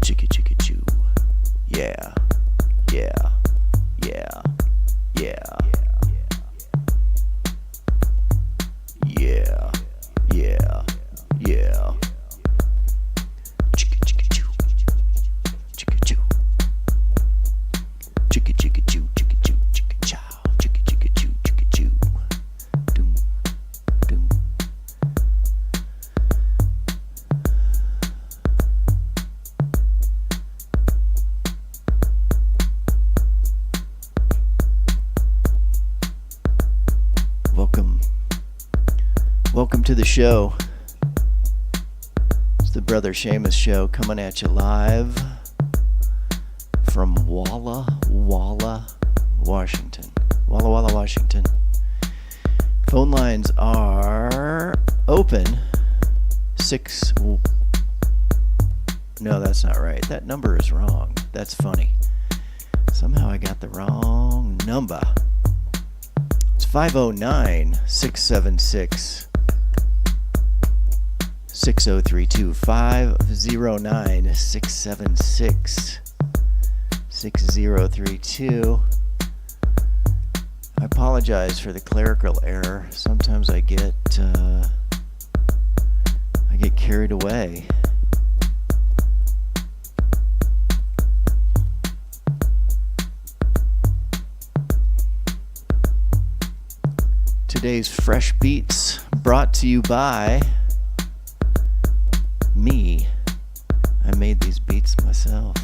Chicka chicka choo. Yeah. Yeah. Yeah. Yeah. Yeah. Yeah. Yeah. Chicka chicka choo. Chicka choo. Chicka chicka choo. Chicka choo. Chicka chow. Chicka chicka choo. Chicka choo. Doom. Doom. Welcome to the show. It's the Brother Seamus Show coming at you live from Walla Walla, Washington. Walla Walla, Washington. Phone lines are open. No, that's not right. That number is wrong. That's funny. Somehow I got the wrong number. It's 509-676 6032 509-676 6032. I apologize for the clerical error. Sometimes I get carried away. Today's fresh beats brought to you by me. I made these beats myself.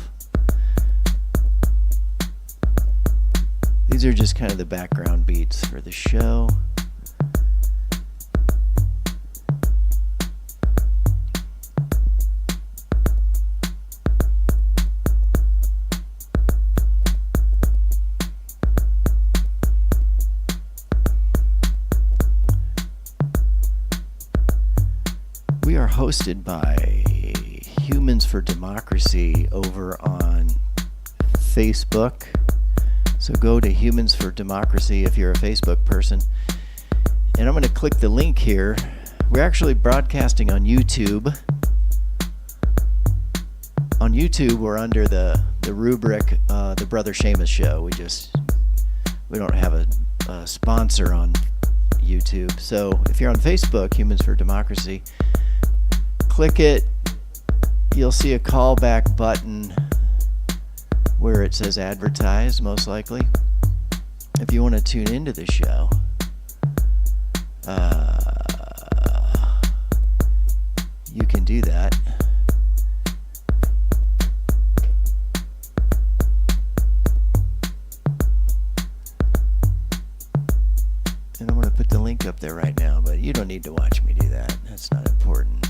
These are just kind of the background beats for the show. We are hosted by Humans for Democracy over on Facebook. So go to Humans for Democracy if you're a Facebook person. And I'm going to click the link here. We're actually broadcasting on YouTube. On YouTube, we're under the rubric, The Brother Seamus Show. We don't have a sponsor on YouTube. So if you're on Facebook, Humans for Democracy, click it. You'll see a callback button where it says advertise, most likely. If you want to tune into the show, you can do that. And I'm going to put the link up there right now, but you don't need to watch me do that. That's not important.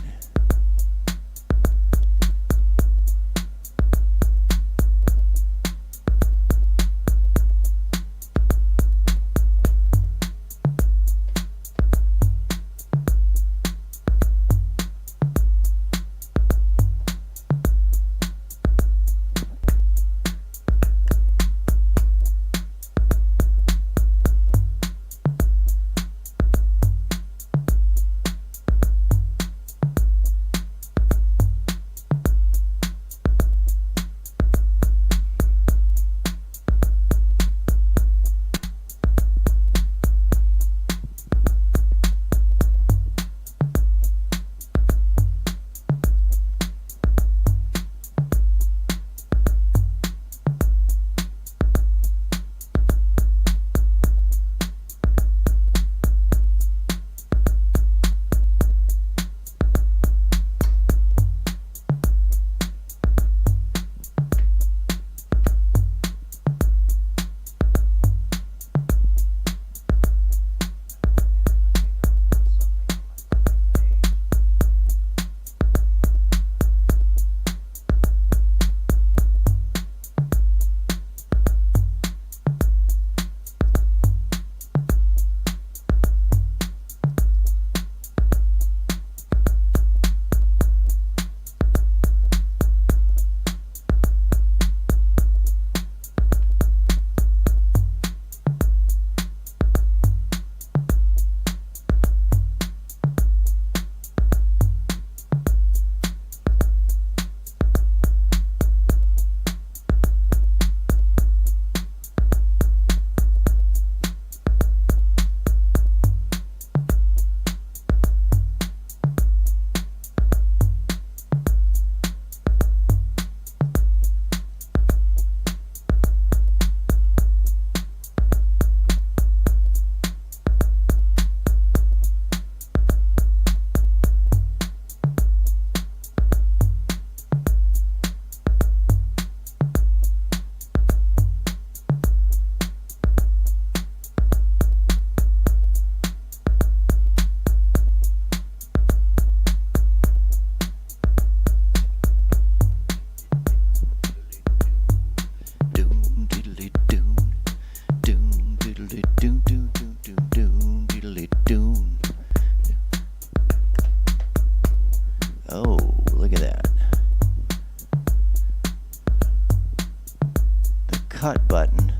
Look at that. The cut button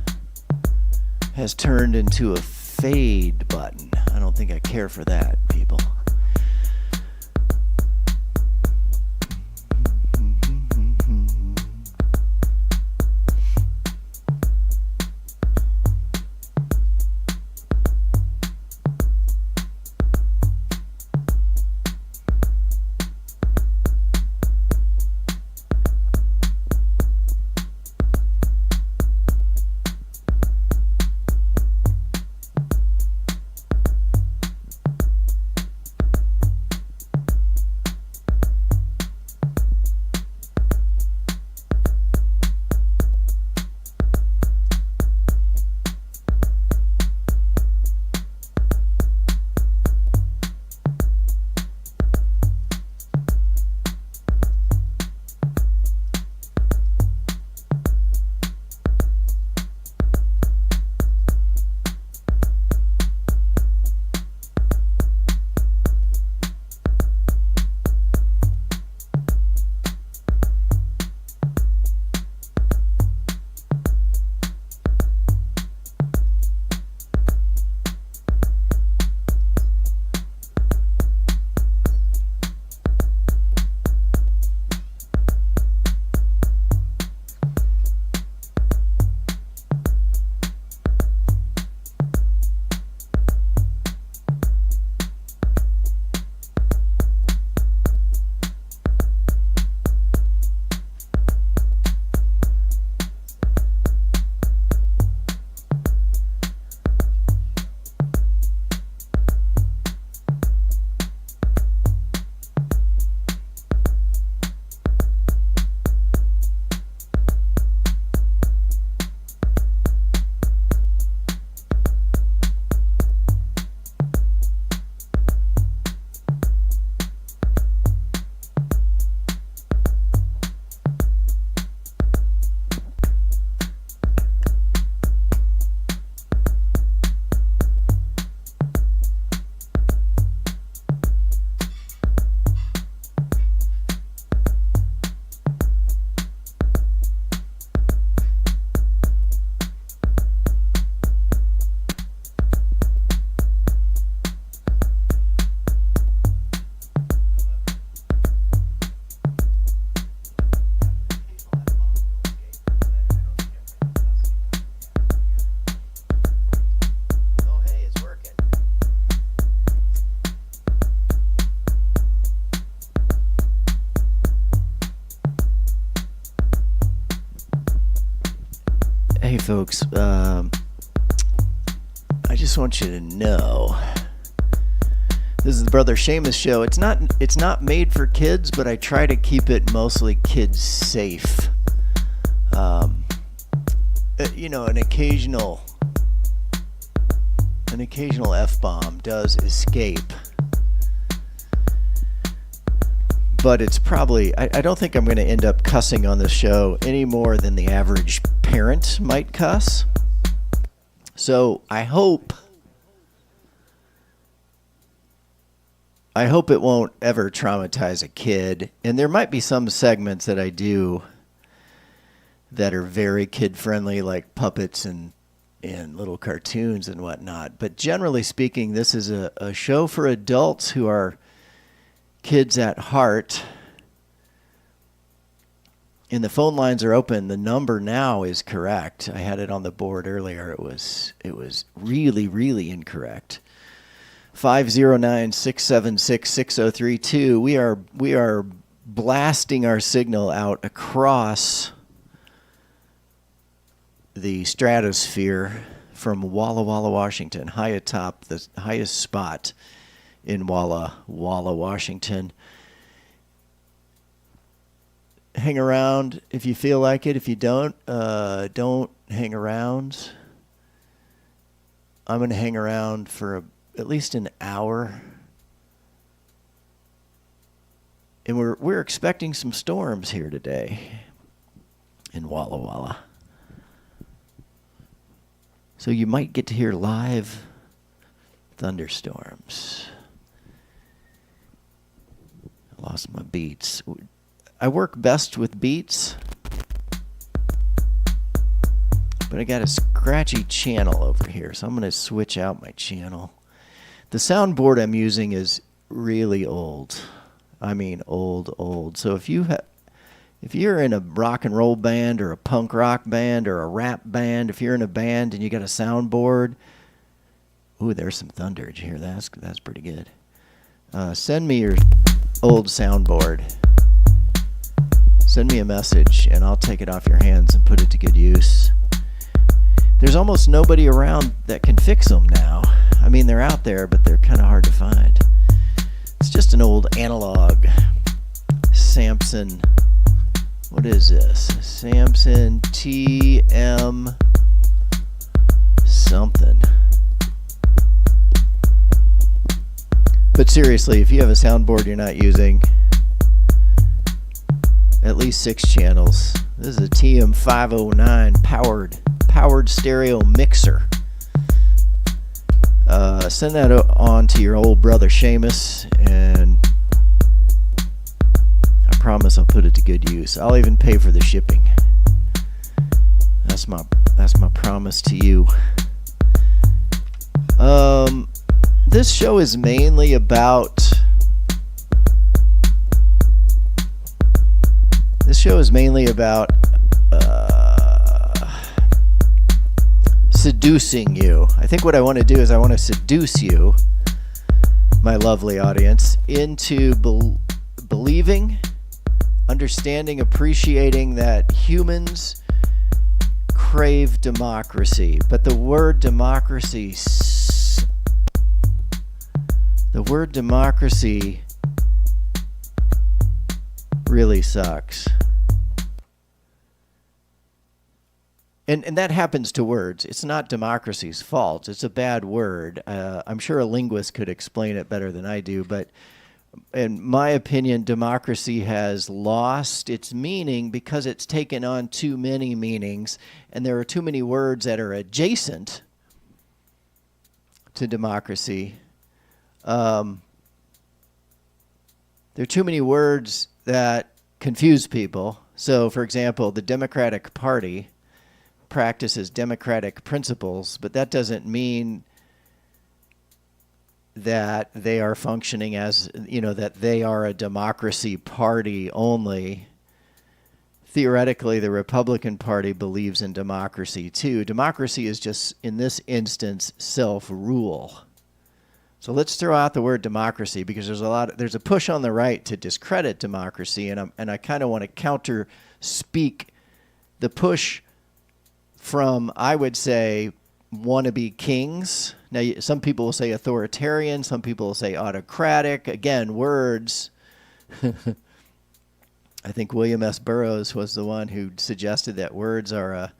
has turned into a fade button. I don't think I care for that, people. Hey folks, I just want you to know this is the Brother Seamus Show. It's not made for kids, but I try to keep it mostly kids safe. You know, an occasional F-bomb does escape, but it's probably, I don't think I'm going to end up cussing on this show any more than the average parent might cuss. So I hope it won't ever traumatize a kid. And there might be some segments that I do that are very kid-friendly, like puppets and little cartoons and whatnot. But generally speaking, this is a show for adults who are kids at heart. And the phone lines are open. The number now is correct. I had it on the board earlier. It was really, really incorrect. 509-676-6032. We are blasting our signal out across the stratosphere from Walla Walla, Washington, high atop the highest spot in Walla Walla, Washington. Hang around if you feel like it. If you don't hang around. I'm going to hang around for at least an hour. And we're expecting some storms here today in Walla Walla. So you might get to hear live thunderstorms. I lost my beats. I work best with beats, but I got a scratchy channel over here, so I'm going to switch out my channel. The soundboard I'm using is really old. I mean old. So if you're in a rock and roll band or a punk rock band or a rap band, if you're in a band and you got a soundboard, ooh, there's some thunder. Did you hear that? That's pretty good. Send me your old soundboard. Send me a message and I'll take it off your hands and put it to good use. There's almost nobody around that can fix them now. I mean, they're out there, but they're kind of hard to find. It's just an old analog Samson. What is this? Samson TM something. But seriously, if you have a soundboard you're not using, at least 6 channels. This is a TM509 powered stereo mixer. Send that on to your old brother Seamus, and I promise I'll put it to good use. I'll even pay for the shipping. That's my promise to you. This show is mainly about seducing you. I think what I want to do is I want to seduce you, my lovely audience, into believing, understanding, appreciating that humans crave democracy. But the word democracy really sucks. And that happens to words. It's not democracy's fault. It's a bad word. I'm sure a linguist could explain it better than I do, but in my opinion, democracy has lost its meaning because it's taken on too many meanings, and there are too many words that are adjacent to democracy. There are too many words that confuse people. So, for example, the Democratic Party practices democratic principles, but that doesn't mean that they are functioning as, that they are a democracy party only. Theoretically, the Republican Party believes in democracy too. Democracy is just, in this instance, self-rule. So let's throw out the word democracy, because there's a push on the right to discredit democracy, and I kind of want to counter speak the push from, I would say, wannabe kings. Now, some people will say authoritarian, some people will say autocratic. Again, words. I think William S. Burroughs was the one who suggested that words are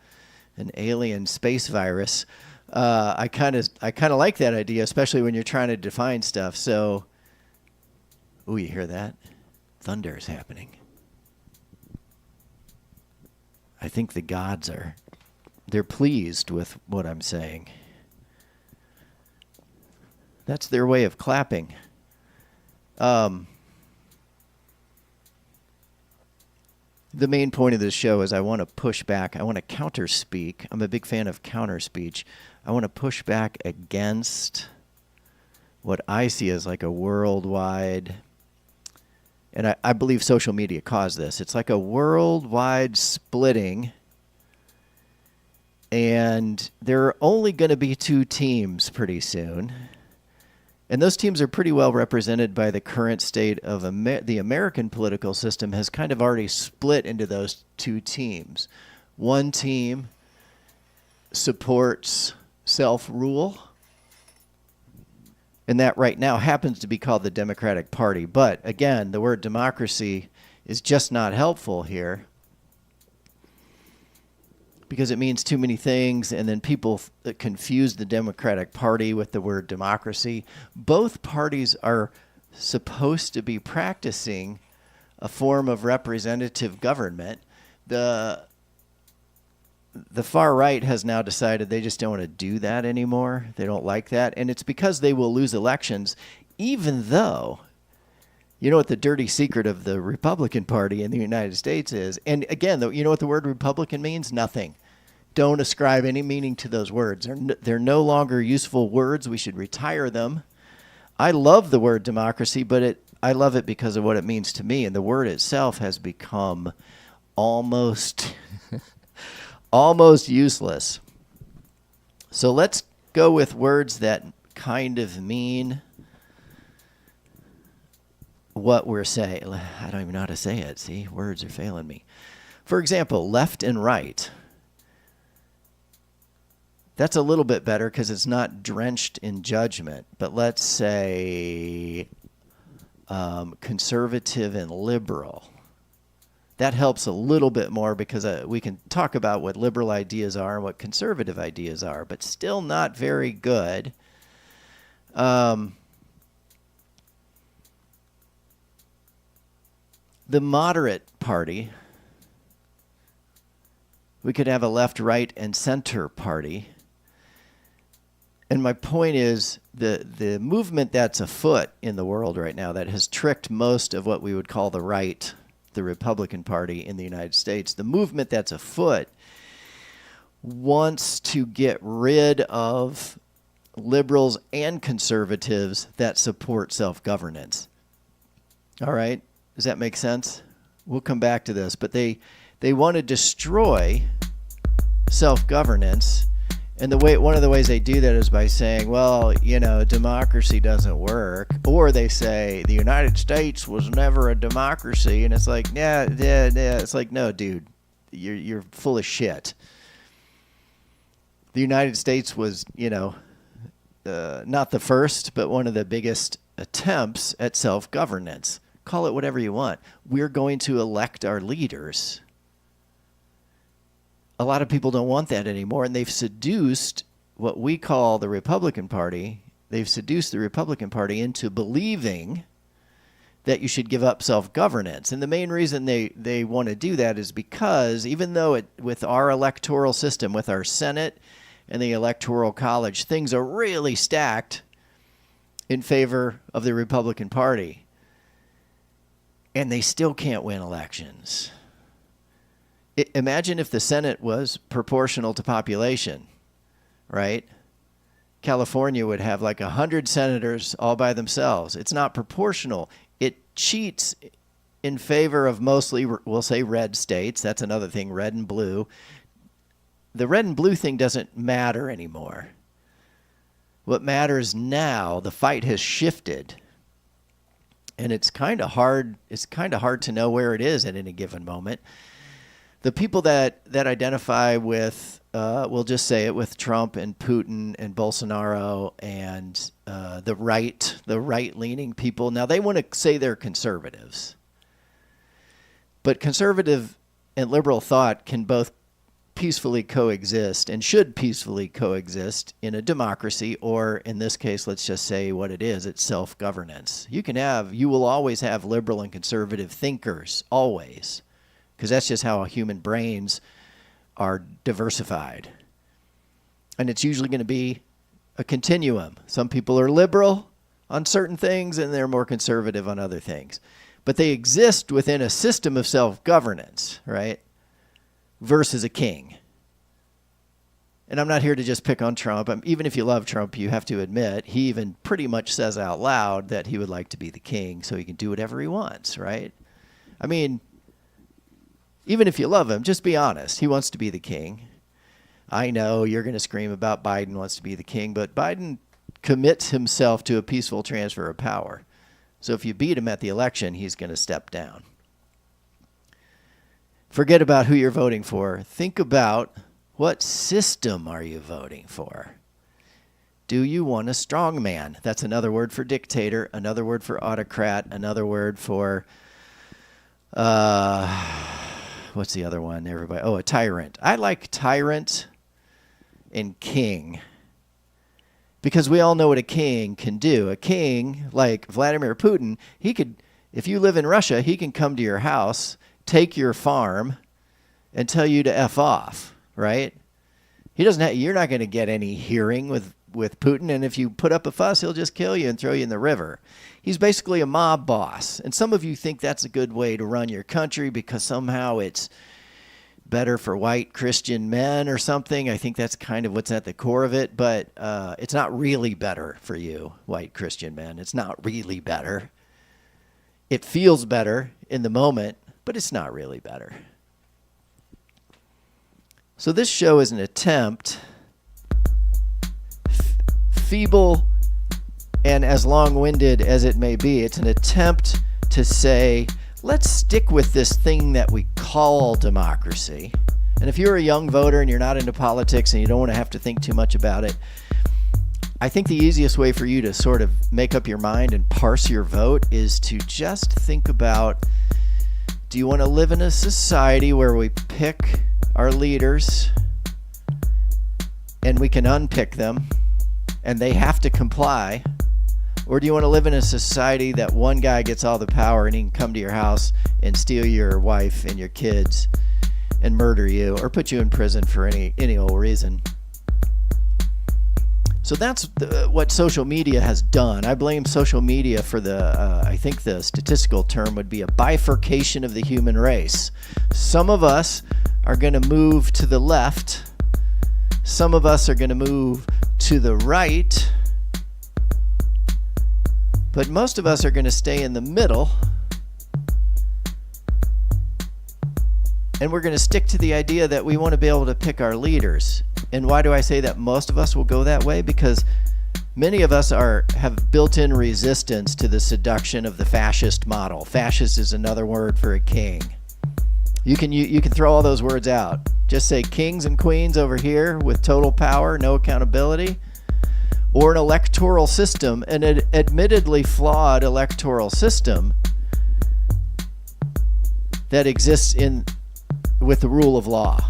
an alien space virus. I kind of like that idea, especially when you're trying to define stuff. So, ooh, you hear that? Thunder is happening. I think the gods they're pleased with what I'm saying. That's their way of clapping. The main point of this show is I want to push back. I want to counter speak. I'm a big fan of counter speech. I want to push back against what I see as like a worldwide, and I believe social media caused this. It's like a worldwide splitting, and there are only going to be 2 teams pretty soon. And those teams are pretty well represented by the current state of the American political system has kind of already split into those 2 teams. One team supports self-rule, and that right now happens to be called the Democratic Party. But again, the word democracy is just not helpful here, because it means too many things, and then people confuse the Democratic Party with the word democracy. Both parties are supposed to be practicing a form of representative government. The far right has now decided they just don't want to do that anymore. They don't like that, and it's because they will lose elections, even though You know what the dirty secret of the Republican Party in the United States is? And again, you know what the word Republican means? Nothing. Don't ascribe any meaning to those words. They're no longer useful words. We should retire them. I love the word democracy, but I love it because of what it means to me. And the word itself has become almost almost useless. So let's go with words that kind of mean what we're saying. I don't even know how to say it. See, words are failing me. For example, left and right. That's a little bit better because it's not drenched in judgment. But let's say conservative and liberal. That helps a little bit more because we can talk about what liberal ideas are and what conservative ideas are, but still not very good. The moderate party, we could have a left, right, and center party. And my point is the movement that's afoot in the world right now that has tricked most of what we would call the right, the Republican Party in the United States, the movement that's afoot wants to get rid of liberals and conservatives that support self-governance. All right? Does that make sense? We'll come back to this, but they want to destroy self-governance, and one of the ways they do that is by saying, well, democracy doesn't work, or they say the United States was never a democracy, and it's like, yeah. It's like, no, dude, you're full of shit. The United States was, not the first, but one of the biggest attempts at self-governance. Call it whatever you want. We're going to elect our leaders. A lot of people don't want that anymore, and they've seduced what we call the Republican Party. They've seduced the Republican Party into believing that you should give up self-governance. And the main reason they want to do that is because even though with our electoral system, with our Senate and the Electoral College, things are really stacked in favor of the Republican Party. And they still can't win elections. Imagine if the Senate was proportional to population, right? California would have like 100 senators all by themselves. It's not proportional. It cheats in favor of mostly, we'll say, red states. That's another thing, red and blue. The red and blue thing doesn't matter anymore. What matters now, the fight has shifted. And it's kind of hard. It's kind of hard to know where it is at any given moment. The people that identify with, we'll just say it, with Trump and Putin and Bolsonaro and the right-leaning people. Now they want to say they're conservatives, but conservative and liberal thought can both peacefully coexist and should peacefully coexist in a democracy, or in this case, let's just say what it is. It's self-governance. You will always have liberal and conservative thinkers, always, because that's just how human brains are diversified. And it's usually going to be a continuum. Some people are liberal on certain things and they're more conservative on other things. But they exist within a system of self-governance, right? Versus a king. And I'm not here to just pick on Trump. Even if you love Trump, you have to admit, he even pretty much says out loud that he would like to be the king so he can do whatever he wants, right? I mean, even if you love him, just be honest. He wants to be the king. I know you're going to scream about Biden wants to be the king, but Biden commits himself to a peaceful transfer of power. So if you beat him at the election, he's going to step down. Forget about who you're voting for. Think about what system are you voting for. Do you want a strong man? That's another word for dictator, another word for autocrat, another word for, what's the other one, everybody? Oh, a tyrant. I like tyrant and king because we all know what a king can do. A king, like Vladimir Putin, he could, if you live in Russia, he can come to your house, take your farm, and tell you to F off, right? You're not going to get any hearing with with Putin, and if you put up a fuss, he'll just kill you and throw you in the river. He's basically a mob boss. And some of you think that's a good way to run your country because somehow it's better for white Christian men or something. I think that's kind of what's at the core of it, but it's not really better for you, white Christian men. It's not really better. It feels better in the moment, but it's not really better. So this show is an attempt, feeble and as long-winded as it may be, it's an attempt to say, let's stick with this thing that we call democracy. And if you're a young voter and you're not into politics and you don't want to have to think too much about it, I think the easiest way for you to sort of make up your mind and parse your vote is to just think about, do you want to live in a society where we pick our leaders and we can unpick them and they have to comply? Or do you want to live in a society that one guy gets all the power and he can come to your house and steal your wife and your kids and murder you or put you in prison for any old reason? So that's what social media has done. I blame social media for I think the statistical term would be a bifurcation of the human race. Some of us are going to move to the left. Some of us are going to move to the right. But most of us are going to stay in the middle. And we're going to stick to the idea that we want to be able to pick our leaders. And why do I say that most of us will go that way? Because many of us have built-in resistance to the seduction of the fascist model. Fascist is another word for a king. You can throw all those words out. Just say kings and queens over here with total power, no accountability. Or an electoral system, an admittedly flawed electoral system that exists with the rule of law.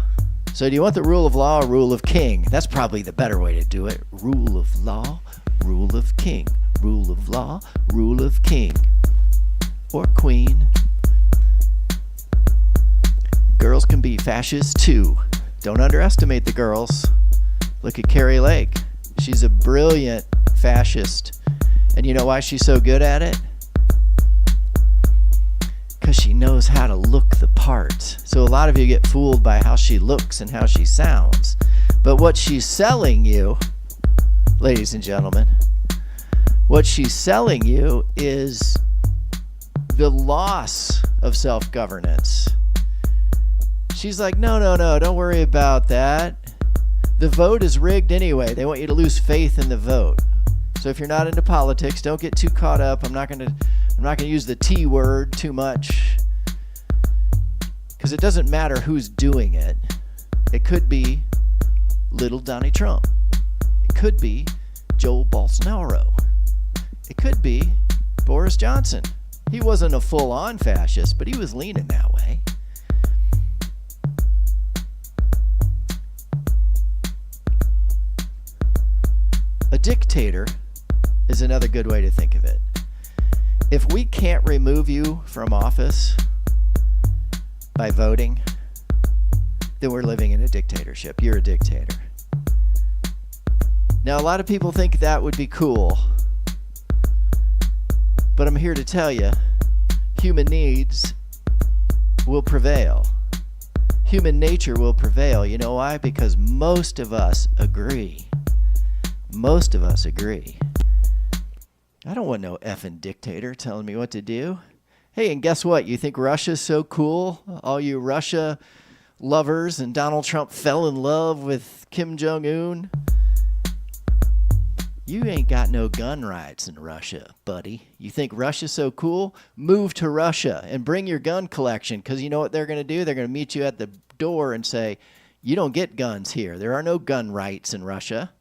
So do you want the rule of law or rule of king? That's probably the better way to do it. Rule of law, rule of king. Rule of law, rule of king. Or queen. Girls can be fascist too. Don't underestimate the girls. Look at Carrie Lake. She's a brilliant fascist. And you know why she's so good at it? Because she knows how to look the part. So a lot of you get fooled by how she looks and how she sounds. But what she's selling you, ladies and gentlemen, what she's selling you is the loss of self-governance. She's like, no, don't worry about that. The vote is rigged anyway. They want you to lose faith in the vote. So if you're not into politics, don't get too caught up. I'm not going to use the T word too much, because it doesn't matter who's doing it. It could be little Donnie Trump. It could be Joe Bolsonaro. It could be Boris Johnson. He wasn't a full-on fascist, but he was leaning that way. A dictator is another good way to think of it. If we can't remove you from office by voting, then we're living in a dictatorship. You're a dictator. Now, a lot of people think that would be cool, but I'm here to tell you, human needs will prevail. Human nature will prevail. You know why? Because most of us agree. Most of us agree. I don't want no effing dictator telling me what to do. Hey, and guess what? You think Russia's so cool? All you Russia lovers, and Donald Trump fell in love with Kim Jong-un? You ain't got no gun rights in Russia, buddy. You think Russia's so cool? Move to Russia and bring your gun collection, because you know what they're going to do? They're going to meet you at the door and say, you don't get guns here. There are no gun rights in Russia.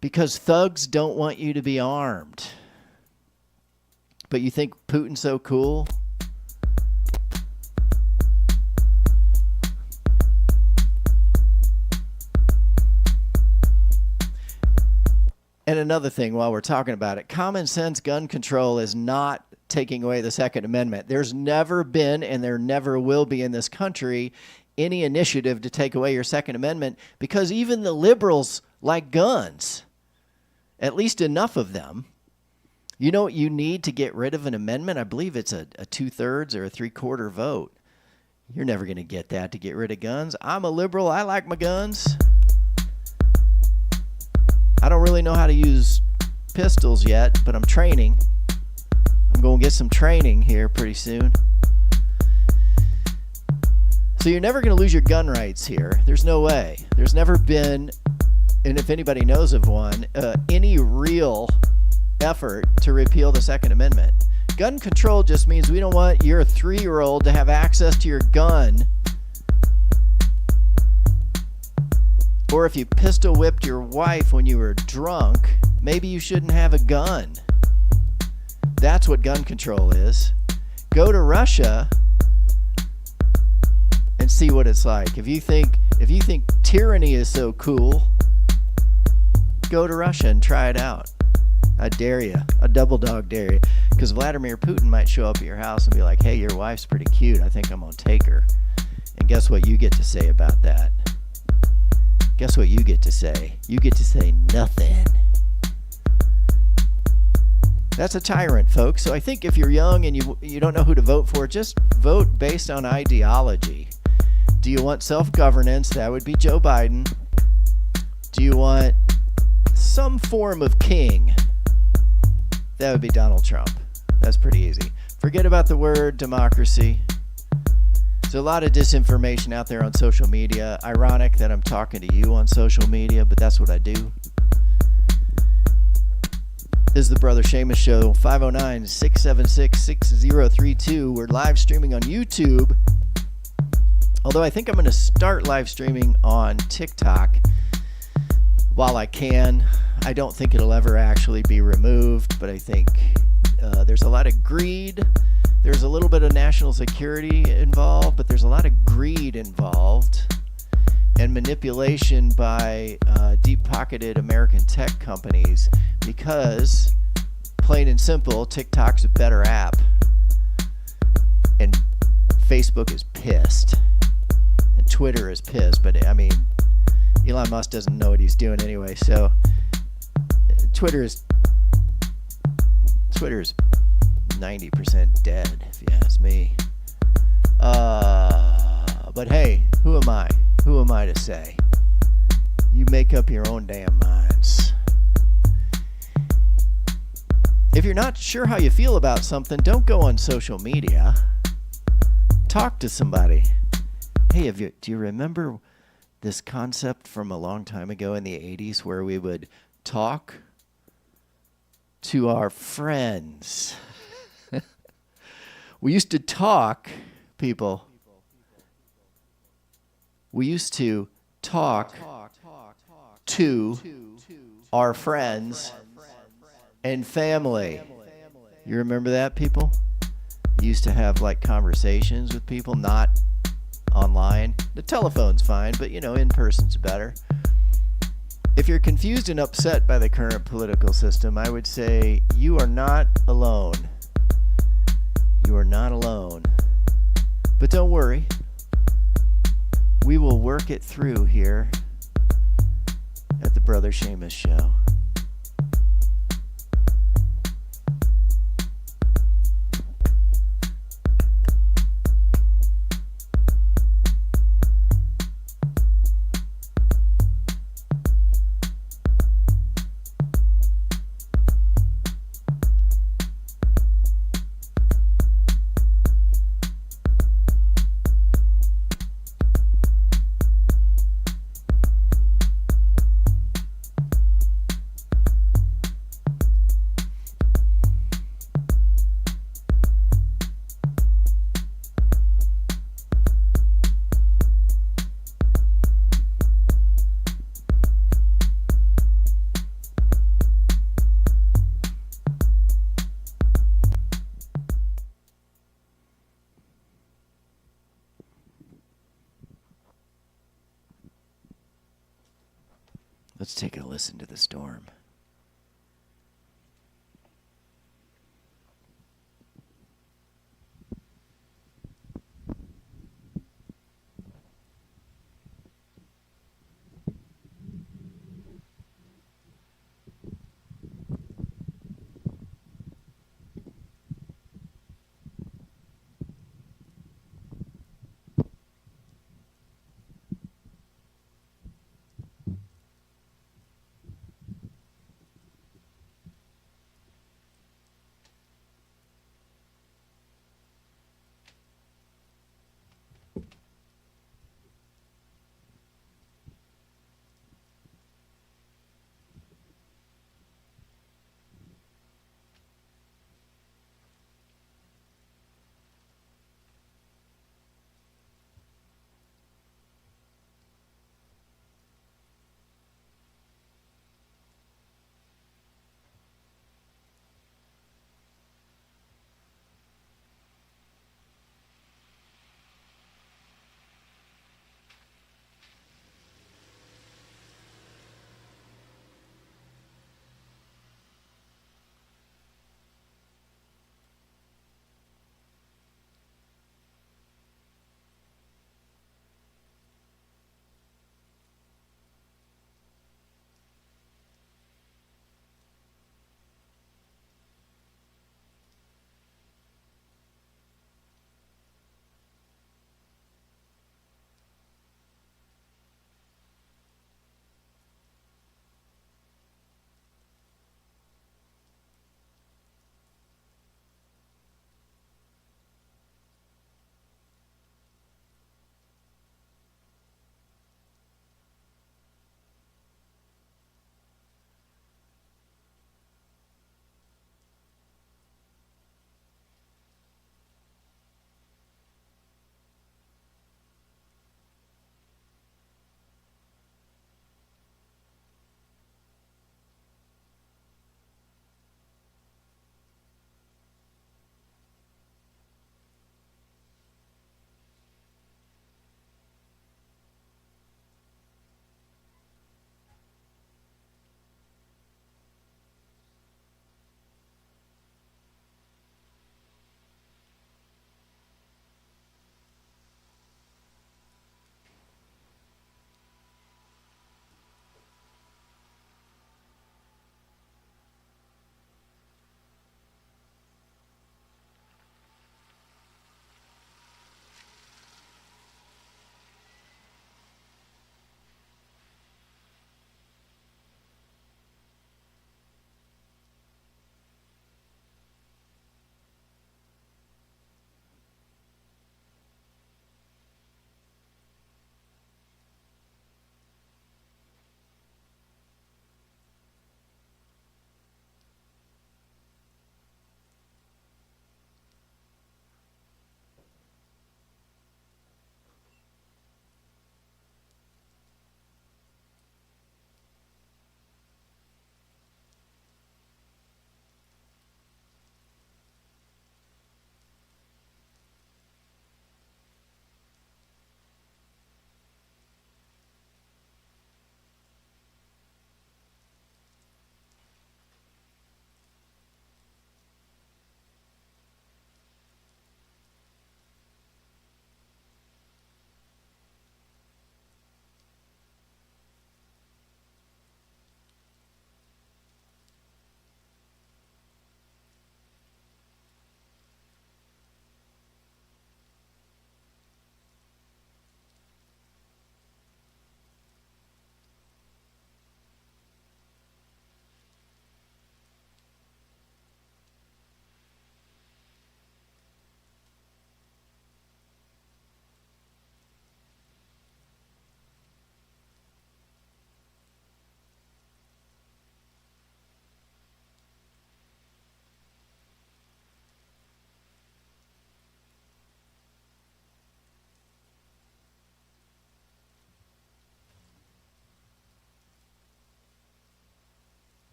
Because thugs don't want you to be armed. But you think Putin's so cool? And another thing while we're talking about it, common sense gun control is not taking away the Second Amendment. There's never been, and there never will be in this country, any initiative to take away your Second Amendment, because even the liberals like guns, at least enough of them. You know what you need to get rid of an amendment? I believe it's a 2/3 or a 3/4 vote. You're never going to get that to get rid of guns. I'm a liberal. I like my guns. I don't really know how to use pistols yet, but I'm training. I'm going to get some training here pretty soon. So you're never going to lose your gun rights here. There's no way. There's never been, and if anybody knows of one, any real effort to repeal the Second Amendment. Gun control just means we don't want your 3-year-old to have access to your gun. Or if you pistol whipped your wife when you were drunk, maybe you shouldn't have a gun. That's what gun control is. Go to Russia and see what it's like. If you think tyranny is so cool, go to Russia and try it out. I dare you. A double dog dare you. Because Vladimir Putin might show up at your house and be like, hey, your wife's pretty cute. I think I'm going to take her. And guess what you get to say about that? Guess what you get to say? You get to say nothing. That's a tyrant, folks. So I think if you're young and you don't know who to vote for, just vote based on ideology. Do you want self-governance? That would be Joe Biden. Do you want some form of king? That would be Donald Trump. That's pretty easy. Forget about the word democracy. There's a lot of disinformation out there on social media. Ironic that I'm talking to you on social media, but that's what I do. This is the Brother Seamus Show, 509-676-6032. We're live streaming on YouTube. Although I think I'm going to start live streaming on TikTok while I can. I don't think it'll ever actually be removed, but I think there's a lot of greed. There's a little bit of national security involved, but there's a lot of greed involved and manipulation by deep-pocketed American tech companies because, plain and simple, TikTok's a better app and Facebook is pissed and Twitter is pissed, but I mean, Elon Musk doesn't know what he's doing anyway, so Twitter is 90% dead, if you ask me. But hey, who am I? Who am I to say? You make up your own damn minds. If you're not sure how you feel about something, don't go on social media. Talk to somebody. Hey, do you remember this concept from a long time ago in the 80s where we would talk to our friends? We used to talk, people. We used to talk to our friends and family. You remember that, people? You used to have like conversations with people, not online. The telephone's fine, but in person's better. If you're confused and upset by the current political system, I would say you are not alone. You are not alone. But don't worry. We will work it through here at the Brother Seamus Show. Let's take a listen to the storm.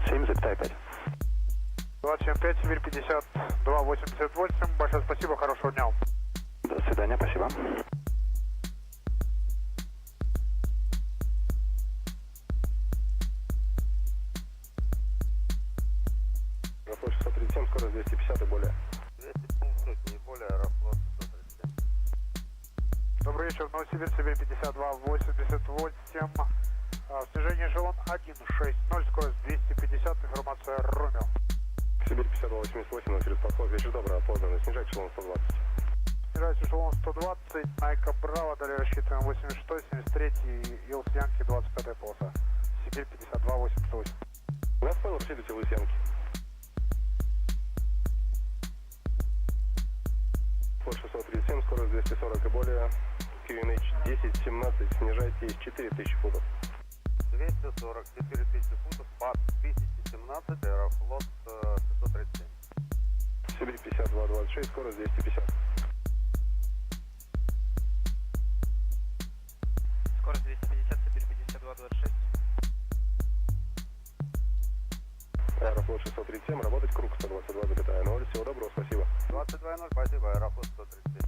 27, запятая 5. 27.5, Сибирь 52-88. Большое спасибо, хорошего дня. До свидания, спасибо. Аэрофлот 637, скорость 250 и более. 250 и более, Аэрофлот 637. Добрый вечер, Новосибирь, Сибирь 52-88. Снижение эшелон 160, скорость 250, информация Ромео. Сибирь 52-88, но через подход. Вечер добрый, опознанный. Снижать эшелон 120. Снижать эшелон 120, Найка Браво, далее рассчитываем 86, 73, Илс Янки, 25 полоса. Сибирь 52-88. Вас понял, рассчитывайте вы Янки. Флот 637, скорость 240 и более. QNH 10-17, снижайте из 4000 футов. 240, 4000 футов, под 1017, Аэрофлот 637. Сибирь 52-26, скорость 250. Скорость 250, Сибирь 52-26. Аэрофлот 637, работать круг 122,0. Всего доброго, спасибо. 22.0, спасибо, Аэрофлот 137.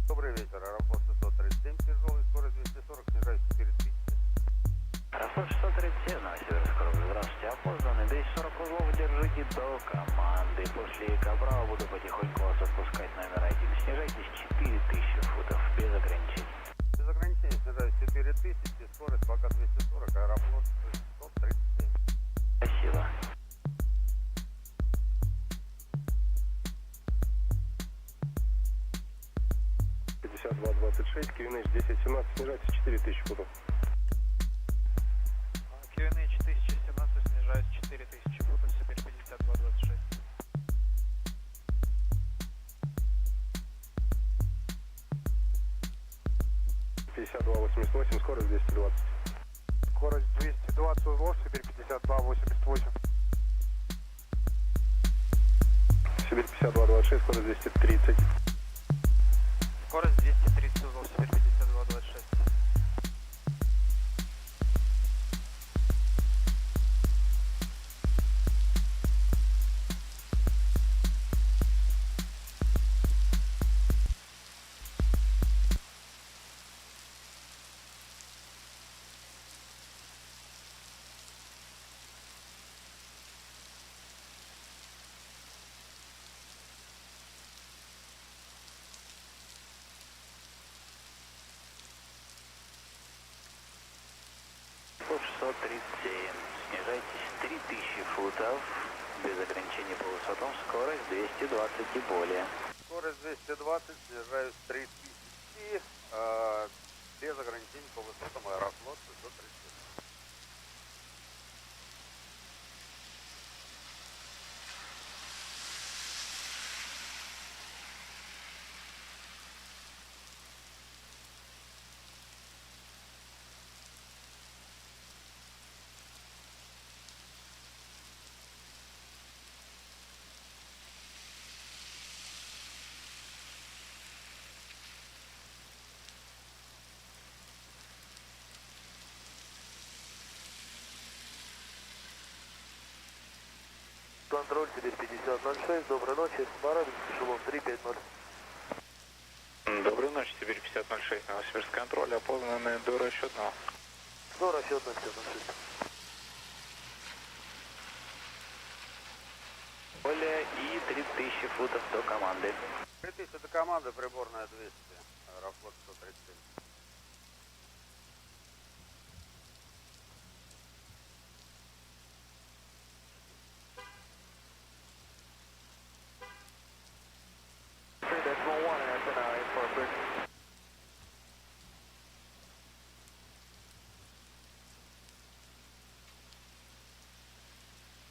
Добрый вечер, Аэрофлот 637, тяжелый, скорость 240, снижаюсь 4000. Аэрофлот 637, Новосибирск, здравствуйте, опознанный, 240 узлов держите до команды. После Кабрала буду потихоньку вас отпускать номер 1. Снижайтесь 4000 футов, без ограничений. Без ограничений снижаюсь 4000, скорость пока 240, Аэрофлот 637. Спасибо. QNH 10-17, снижайте 4000 футов. QNH 1017, снижаюсь 4000 футов, Сибирь 52-26. Скорость 220. Скорость 220 узлов, Сибирь 52-88. Сибирь 52-26, скорость 230. Скорость 230 узлов, Сибирь 52-26. Флот 637, снижайтесь 3000 футов, без ограничений по высотам, скорость 220 и более. Скорость 220, снижаюсь 3000, без ограничений по высотам, Аэрофлот 637. Контроль, Сибирь 50-06, доброй ночи, Барабин, эшелон 350. Доброй ночи, Сибирь 50-06, Новосибирск, контроль, опознанный до расчетного. До расчетного 56. Более и 3000 футов до команды. 3000 это команда, приборная 200, Аэрофлот 137.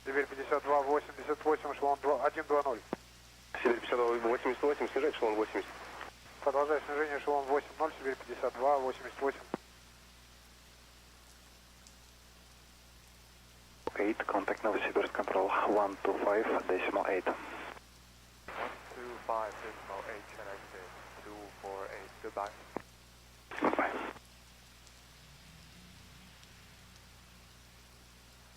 Сибирь 52-88, эшелон 120. Сибирь 52-88, снижать эшелон 80. Продолжай снижение, эшелон 80, Сибирь 52-88. 8, contact Novosibirsk control 125.8. 125.8, connected, 248, goodbye. Goodbye.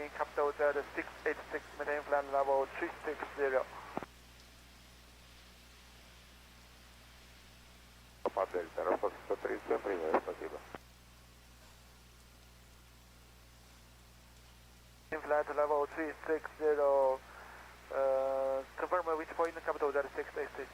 Landing Capital Delta 686, maintain flight level 360. По Дельта, Аэрофлот 130, принял, спасибо. Flight level 360, confirm which point Capital Delta 686.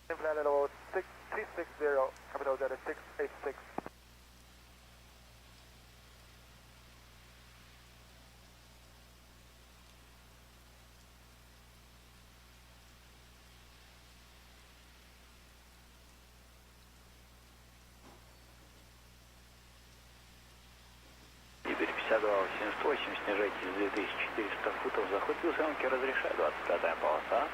Flight level 360, Capital Delta 686. Теперь 52-88, снижайтесь с 2400 футов, заход Илсянки, разрешаю, 25-я полоса.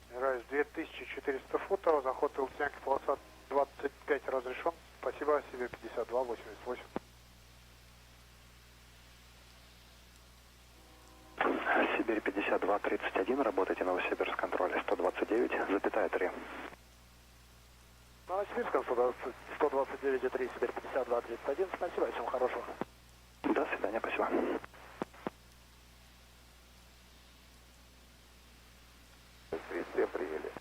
Снижаюсь 2400 футов, заход Илсянки, полоса 25 разрешен. Спасибо, себе 52-88. Сибирь 52-31, работайте Новосибирск, контроль 129,3. Новосибирском 129,3, Сибирь 52-31, спасибо, всем хорошего. До свидания, спасибо. Все приняли.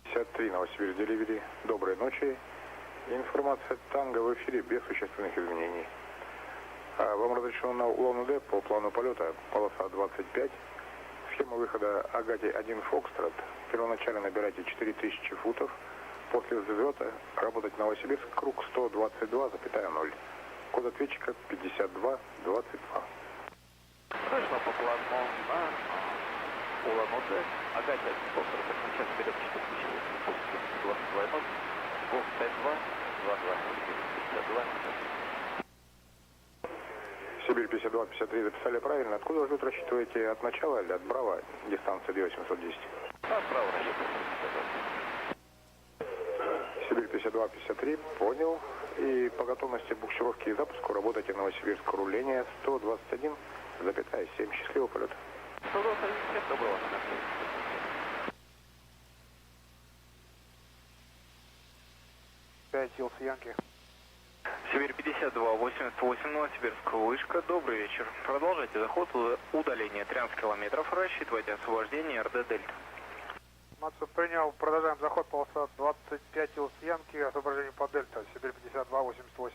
53, Новосибирск, Деливери. Доброй ночи. Информация Танго в эфире без существенных изменений. Вам разрешено на Улан-Удэ по плану полета полоса 25. Схема выхода Агати-1 Фокстрот. Первоначально набирайте 4000 футов. После взлета работать Новосибирск, круг 122,0. Код ответчика 5222. Точно по плану на Улан-Удэ. Агати-1 Фокстрот, первоначально берет 4000 футов. 22,0. Бог 52, 22, 52. Сибирь 52-53 записали правильно. Откуда вы рассчитываете, от начала или от Браво, дистанция 2810? Справа рассчитываю. Сибирь 52-53, понял. И по готовности буксировки и запуску работайте Новосибирск, руление 121,7. Счастливого полета. 121, всем доброго. Янки. Сибирь 52-88, Новосибирск, вышка, добрый вечер. Продолжайте заход, удаление 13 километров, рассчитывайте освобождение РД Дельта. Информацию принял, продолжаем заход, полоса 25 Янки, освобождение по Дельта, Сибирь 52-88.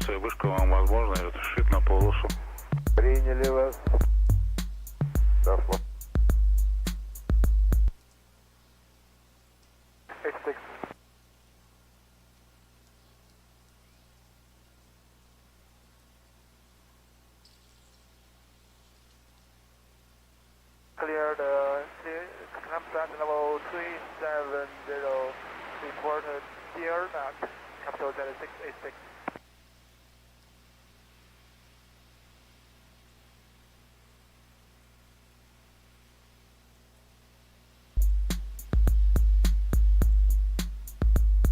информацию, вышка вам возможно разрешит на полосу. Приняли вас. Дошло. Cleared, Snapdragon level 370, reported here, capital 0686.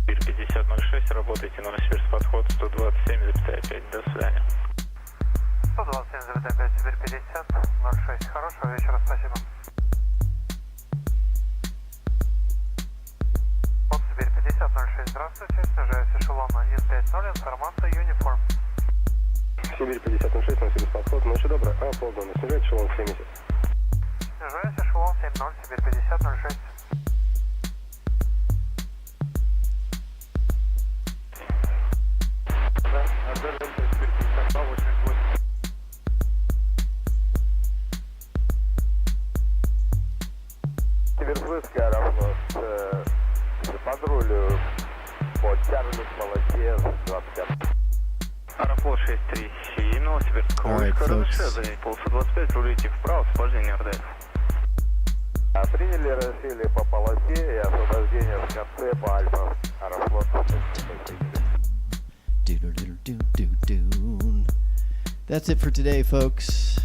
Бир 5006, работайте, Новосибирск, подход 127,5, до свидания. 127,5, Сибирь 50, 06. Хорошего вечера, спасибо. От Сибирь 50, 06, здравствуйте, снижаюсь эшелон 150, информация, Юниформ. Сибирь 5006, Новосибирск, подход. Ночи добрая. Опознано. Снижать эшелон 70. Снижаюсь эшелон 70, Сибирь 50, 06. Северсвыска равно с патрулю по Тярлик, полосе 25. Аэрофлот 637, Новосибирск, Alright, вышка, folks. разрешаю занять полосу 25, рулите вправо, сопровождение РДС. Приняли, решили по полосе и освобождение в конце по Альфа. Аэрофлот. Do-do-do-do-do-do. That's it for today, folks.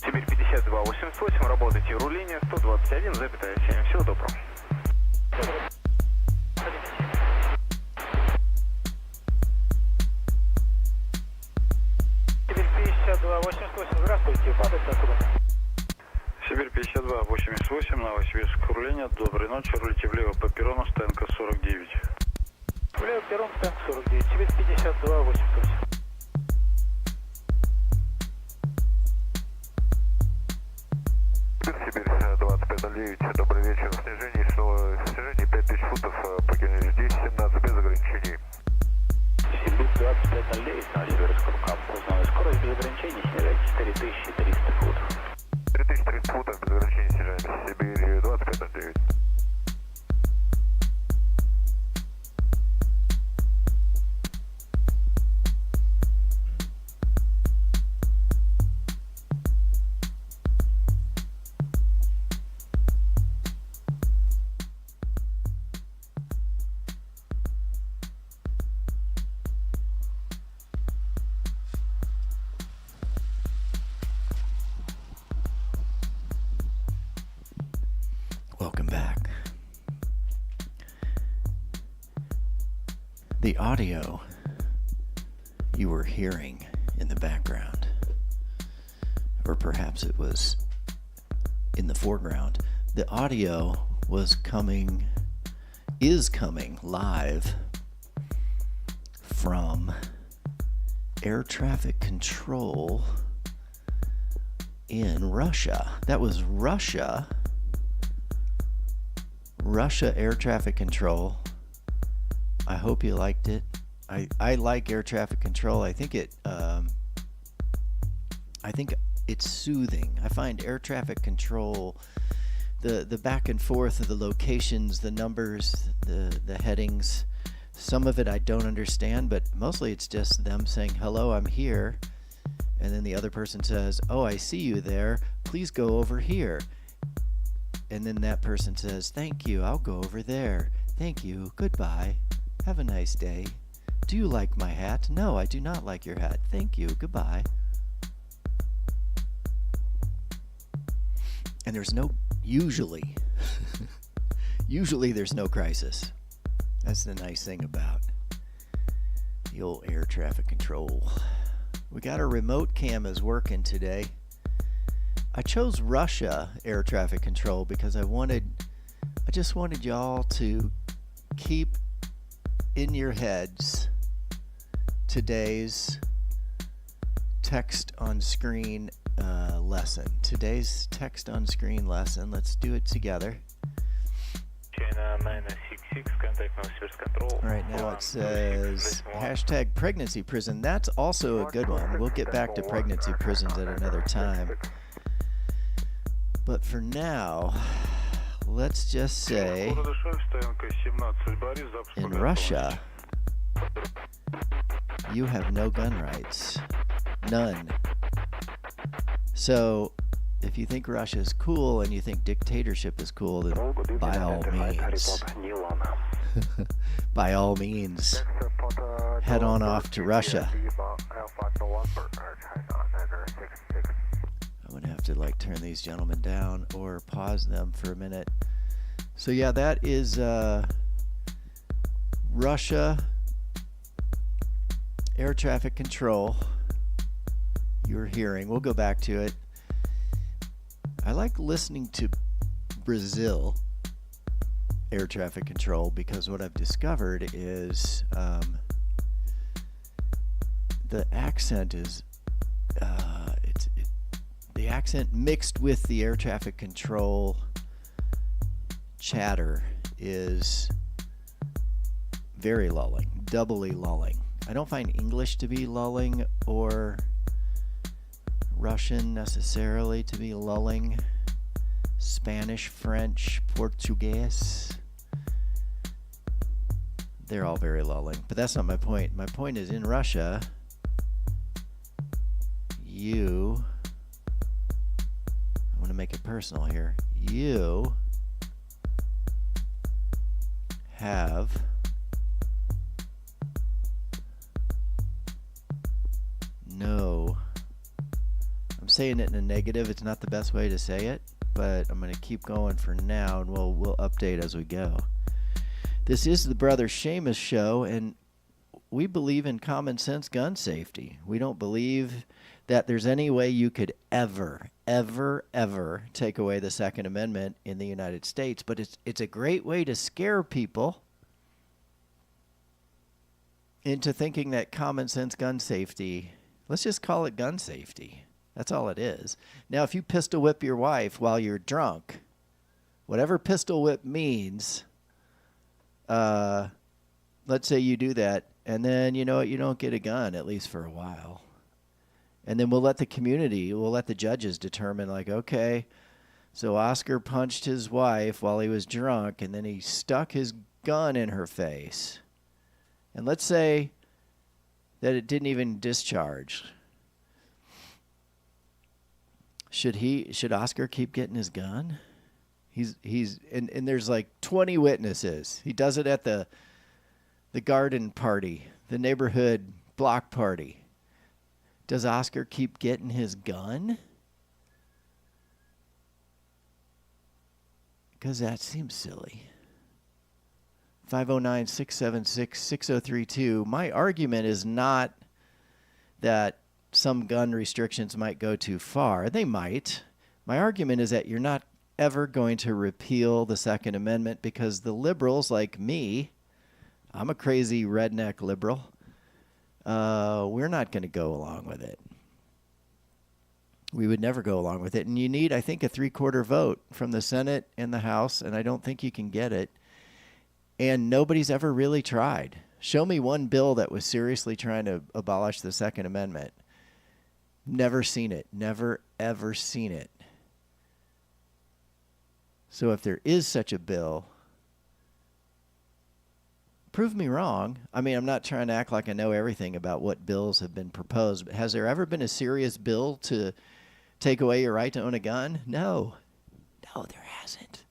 Сибирь 5288, работайте, руление 121,7. Всего доброго. Сибирь 5288, здравствуйте, падать откуда? Сибирь 5288, Новосибирск, руление. Доброй ночи. Рулите влево по перрону, станка 49. Влево перрон, стенк 49, Сибирь 5288. Сибирь 2509, добрый вечер. Снижение 5000 футов, покинуть здесь 17 без ограничений. Сибирь 2509, Новосибирск, узнали скорость без ограничений, снижайте 4300 футов. 3300 футов без ограничений снижаемся. Сибирь 2509. Welcome back. The audio you were hearing in the background, or perhaps it was in the foreground, the audio is coming live from air traffic control in Russia. That was Russia air traffic control. I hope you liked it. I like air traffic control. I think it's soothing. I find air traffic control, the back and forth of the locations, the numbers, the headings, some of it I don't understand, but mostly it's just them saying, hello, I'm here. And then the other person says, oh, I see you there. Please go over here. And then that person says, thank you, I'll go over there. Thank you, goodbye. Have a nice day. Do you like my hat? No, I do not like your hat. Thank you, goodbye. And there's usually there's no crisis. That's the nice thing about the old air traffic control. We got our remote cam is working today. I chose Russia air traffic control because I just wanted y'all to keep in your heads today's text on screen lesson. Today's text on screen lesson. Let's do it together. Right now it says hashtag pregnancy prison. That's also a good one. We'll get back to pregnancy prisons at another time. But for now, let's just say in Russia, you have no gun rights. None. So if you think Russia is cool and you think dictatorship is cool, then by all means, by all means, head on off to Russia. I'm going to have to like turn these gentlemen down or pause them for a minute. So yeah, that is Russia air traffic control. You're hearing. We'll go back to it. I like listening to Brazil air traffic control because what I've discovered is the accent is the accent mixed with the air traffic control chatter is very lulling, doubly lulling. I don't find English to be lulling or Russian necessarily to be lulling. Spanish, French, Portuguese, they're all very lulling. But that's not my point. My point is in Russia, I want to make it personal here. You have no, I'm saying it in a negative. It's not the best way to say it, but I'm going to keep going for now, and we'll update as we go. This is the Brother Seamus Show, and we believe in common sense gun safety. We don't believe that there's any way you could ever take away the Second Amendment in the United States, but it's a great way to scare people into thinking that common sense gun safety, let's just call it gun safety. That's all it is. Now, if you pistol whip your wife while you're drunk, whatever pistol whip means, let's say you do that, and then you know what, you don't get a gun, at least for a while. And then we'll let the judges determine, like, okay, so Oscar punched his wife while he was drunk, and then he stuck his gun in her face. And let's say that it didn't even discharge. Should Oscar keep getting his gun? And there's like 20 witnesses. He does it at the garden party, the neighborhood block party. Does Oscar keep getting his gun? Because that seems silly. 509-676-6032. My argument is not that some gun restrictions might go too far. They might. My argument is that you're not ever going to repeal the Second Amendment because the liberals like me, I'm a crazy redneck liberal, we're not going to go along with it. We would never go along with it. And you need, I think, a 3/4 vote from the Senate and the House, and I don't think you can get it. And nobody's ever really tried. Show me one bill that was seriously trying to abolish the Second Amendment. Never seen it. Never, ever seen it. So if there is such a bill, prove me wrong. I mean, I'm not trying to act like I know everything about what bills have been proposed, but has there ever been a serious bill to take away your right to own a gun? No. No, there hasn't.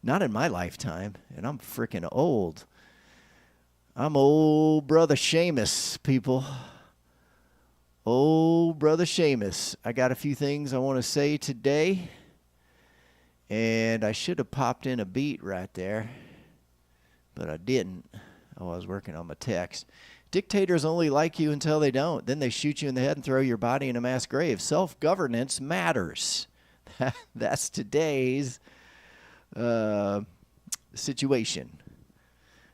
Not in my lifetime, and I'm freaking old. I'm old Brother Seamus, people. Old Brother Seamus. I got a few things I want to say today, and I should have popped in a beat right there, but I didn't. Oh, I was working on my text. Dictators only like you until they don't. Then they shoot you in the head and throw your body in a mass grave. Self-governance matters. That's today's situation.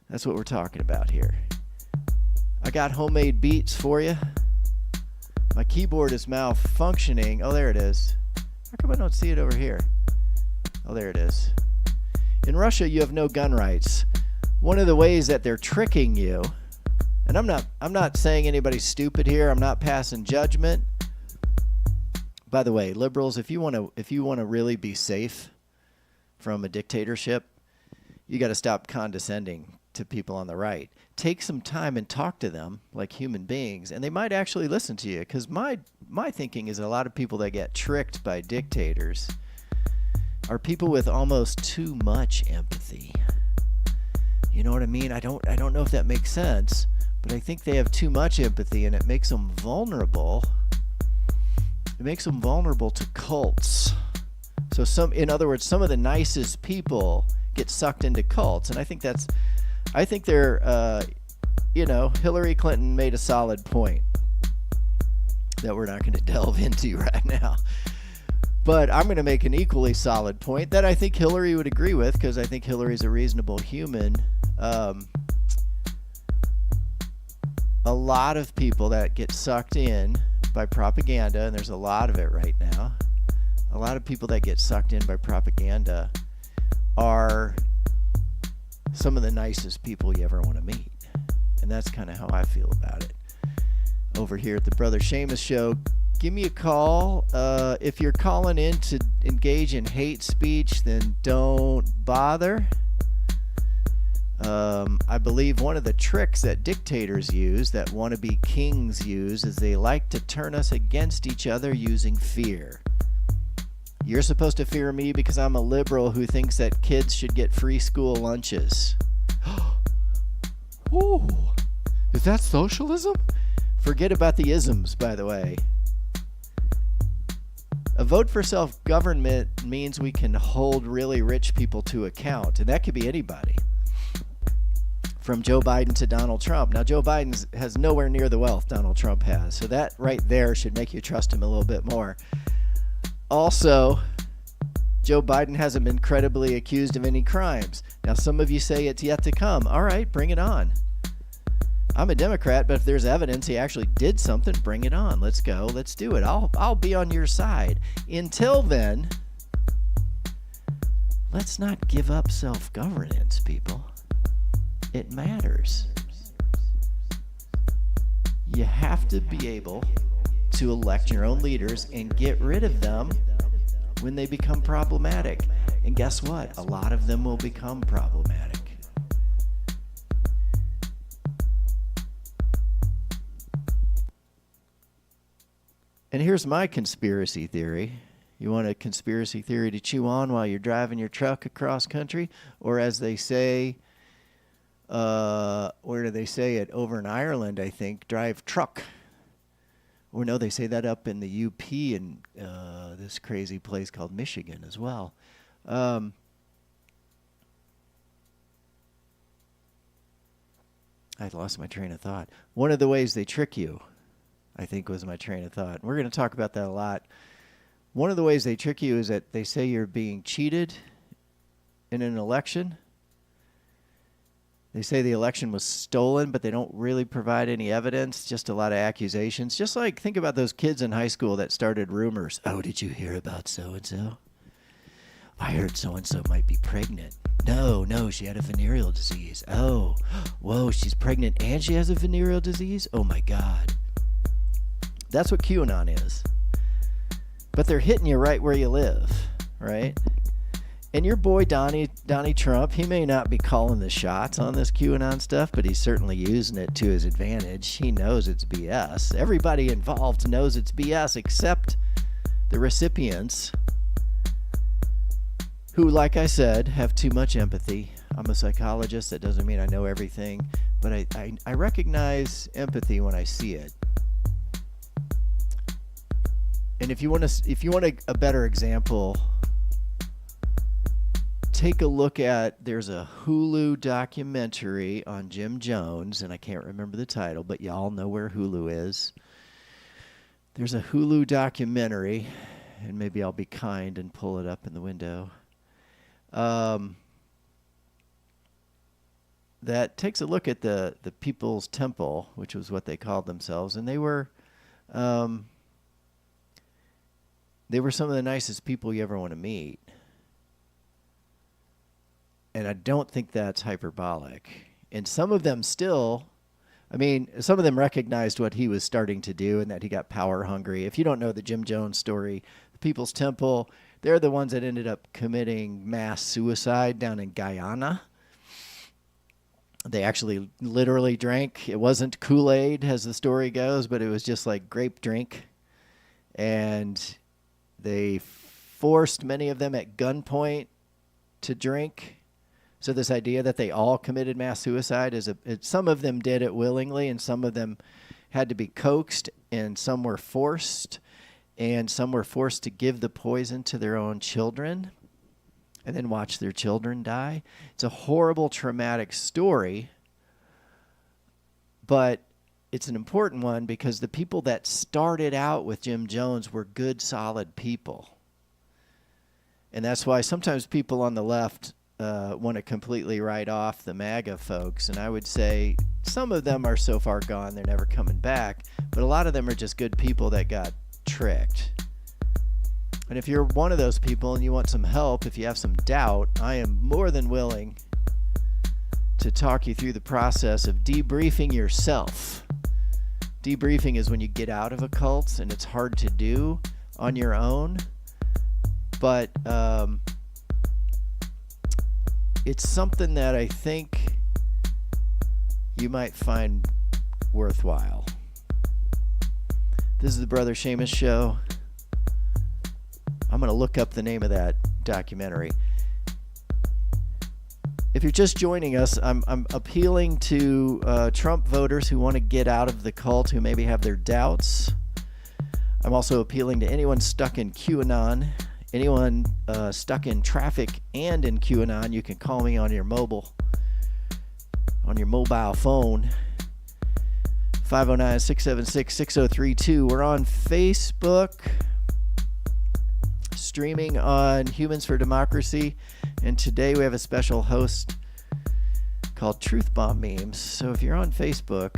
That's what we're talking about here. I got homemade beats for you. My keyboard is malfunctioning. Oh, there it is. How come I don't see it over here? Oh, there it is. In Russia, you have no gun rights. One of the ways that they're tricking you, and I'm not saying anybody's stupid here. I'm not passing judgment. By the way, liberals, if you want to really be safe from a dictatorship, you got to stop condescending to people on the right. Take some time and talk to them like human beings, and they might actually listen to you. Because my thinking is a lot of people that get tricked by dictators are people with almost too much empathy. You know what I mean? I don't know if that makes sense, but I think they have too much empathy, and it makes them vulnerable. It makes them vulnerable to cults. So in other words, some of the nicest people get sucked into cults, and I think they're, Hillary Clinton made a solid point that we're not going to delve into right now. But I'm going to make an equally solid point that I think Hillary would agree with, because I think Hillary's a reasonable human. A lot of people that get sucked in by propaganda, and there's a lot of it right now, a lot of people that get sucked in by propaganda are some of the nicest people you ever want to meet. And that's kind of how I feel about it. Over here at the Brother Seamus Show, give me a call. If you're calling in to engage in hate speech, then don't bother. I believe one of the tricks that dictators use, that wannabe kings use, is they like to turn us against each other using fear. You're supposed to fear me because I'm a liberal who thinks that kids should get free school lunches. Ooh, is that socialism? Forget about the isms, by the way. A vote for self-government means we can hold really rich people to account, and that could be anybody. From Joe Biden to Donald Trump. Now, Joe Biden has nowhere near the wealth Donald Trump has, so that right there should make you trust him a little bit more. Also, Joe Biden hasn't been credibly accused of any crimes. Now, some of you say it's yet to come. All right, bring it on. I'm a Democrat, but if there's evidence he actually did something, bring it on. Let's go. Let's do it. I'll be on your side. Until then, let's not give up self-governance, people. It matters. You have to be able to elect your own leaders and get rid of them when they become problematic. And guess what? A lot of them will become problematic. And here's my conspiracy theory. You want a conspiracy theory to chew on while you're driving your truck across country? Or as they say, where do they say it? Over in Ireland, I think, drive truck. Or no, they say that up in the UP in this crazy place called Michigan as well. I lost my train of thought. One of the ways they trick you, I think, was my train of thought. We're going to talk about that a lot. One of the ways they trick you is that they say you're being cheated in an election. They say the election was stolen, but they don't really provide any evidence, just a lot of accusations. Just like, think about those kids in high school that started rumors. Oh, did you hear about so-and-so? I heard so-and-so might be pregnant. No, she had a venereal disease. Oh, whoa, she's pregnant and she has a venereal disease? Oh, my God. That's what QAnon is. But they're hitting you right where you live, right? And your boy Donnie Trump, he may not be calling the shots on this QAnon stuff, but he's certainly using it to his advantage. He knows it's BS. Everybody involved knows it's BS except the recipients who, like I said, have too much empathy. I'm a psychologist. That doesn't mean I know everything, but I recognize empathy when I see it. And if you want a better example, take a look at, there's a Hulu documentary on Jim Jones, and I can't remember the title, but y'all know where Hulu is. There's a Hulu documentary, and maybe I'll be kind and pull it up in the window. that takes a look at the People's Temple, which was what they called themselves, and they were some of the nicest people you ever want to meet. And I don't think that's hyperbolic. And some of them still, I mean, some of them recognized what he was starting to do and that he got power hungry. If you don't know the Jim Jones story, the People's Temple, they're the ones that ended up committing mass suicide down in Guyana. They actually literally drank. It wasn't Kool-Aid, as the story goes, but it was just like grape drink. And they forced many of them at gunpoint to drink. So this idea that they all committed mass suicide some of them did it willingly, and some of them had to be coaxed, and some were forced, and some were forced to give the poison to their own children and then watch their children die. It's a horrible, traumatic story, but it's an important one because the people that started out with Jim Jones were good, solid people. And that's why sometimes people on the left want to completely write off the MAGA folks. And I would say some of them are so far gone, they're never coming back. But a lot of them are just good people that got tricked. And if you're one of those people and you want some help, if you have some doubt, I am more than willing to talk you through the process of debriefing yourself. Debriefing is when you get out of a cult, and it's hard to do on your own. But it's something that I think you might find worthwhile. This is the Brother Seamus Show. I'm going to look up the name of that documentary. If you're just joining us, I'm appealing to Trump voters who want to get out of the cult, who maybe have their doubts. I'm also appealing to anyone stuck in QAnon. Anyone stuck in traffic and in QAnon, you can call me on your mobile phone, 509-676-6032. We're on Facebook, streaming on Humans for Democracy, and today we have a special host called Truth Bomb Memes. So if you're on Facebook,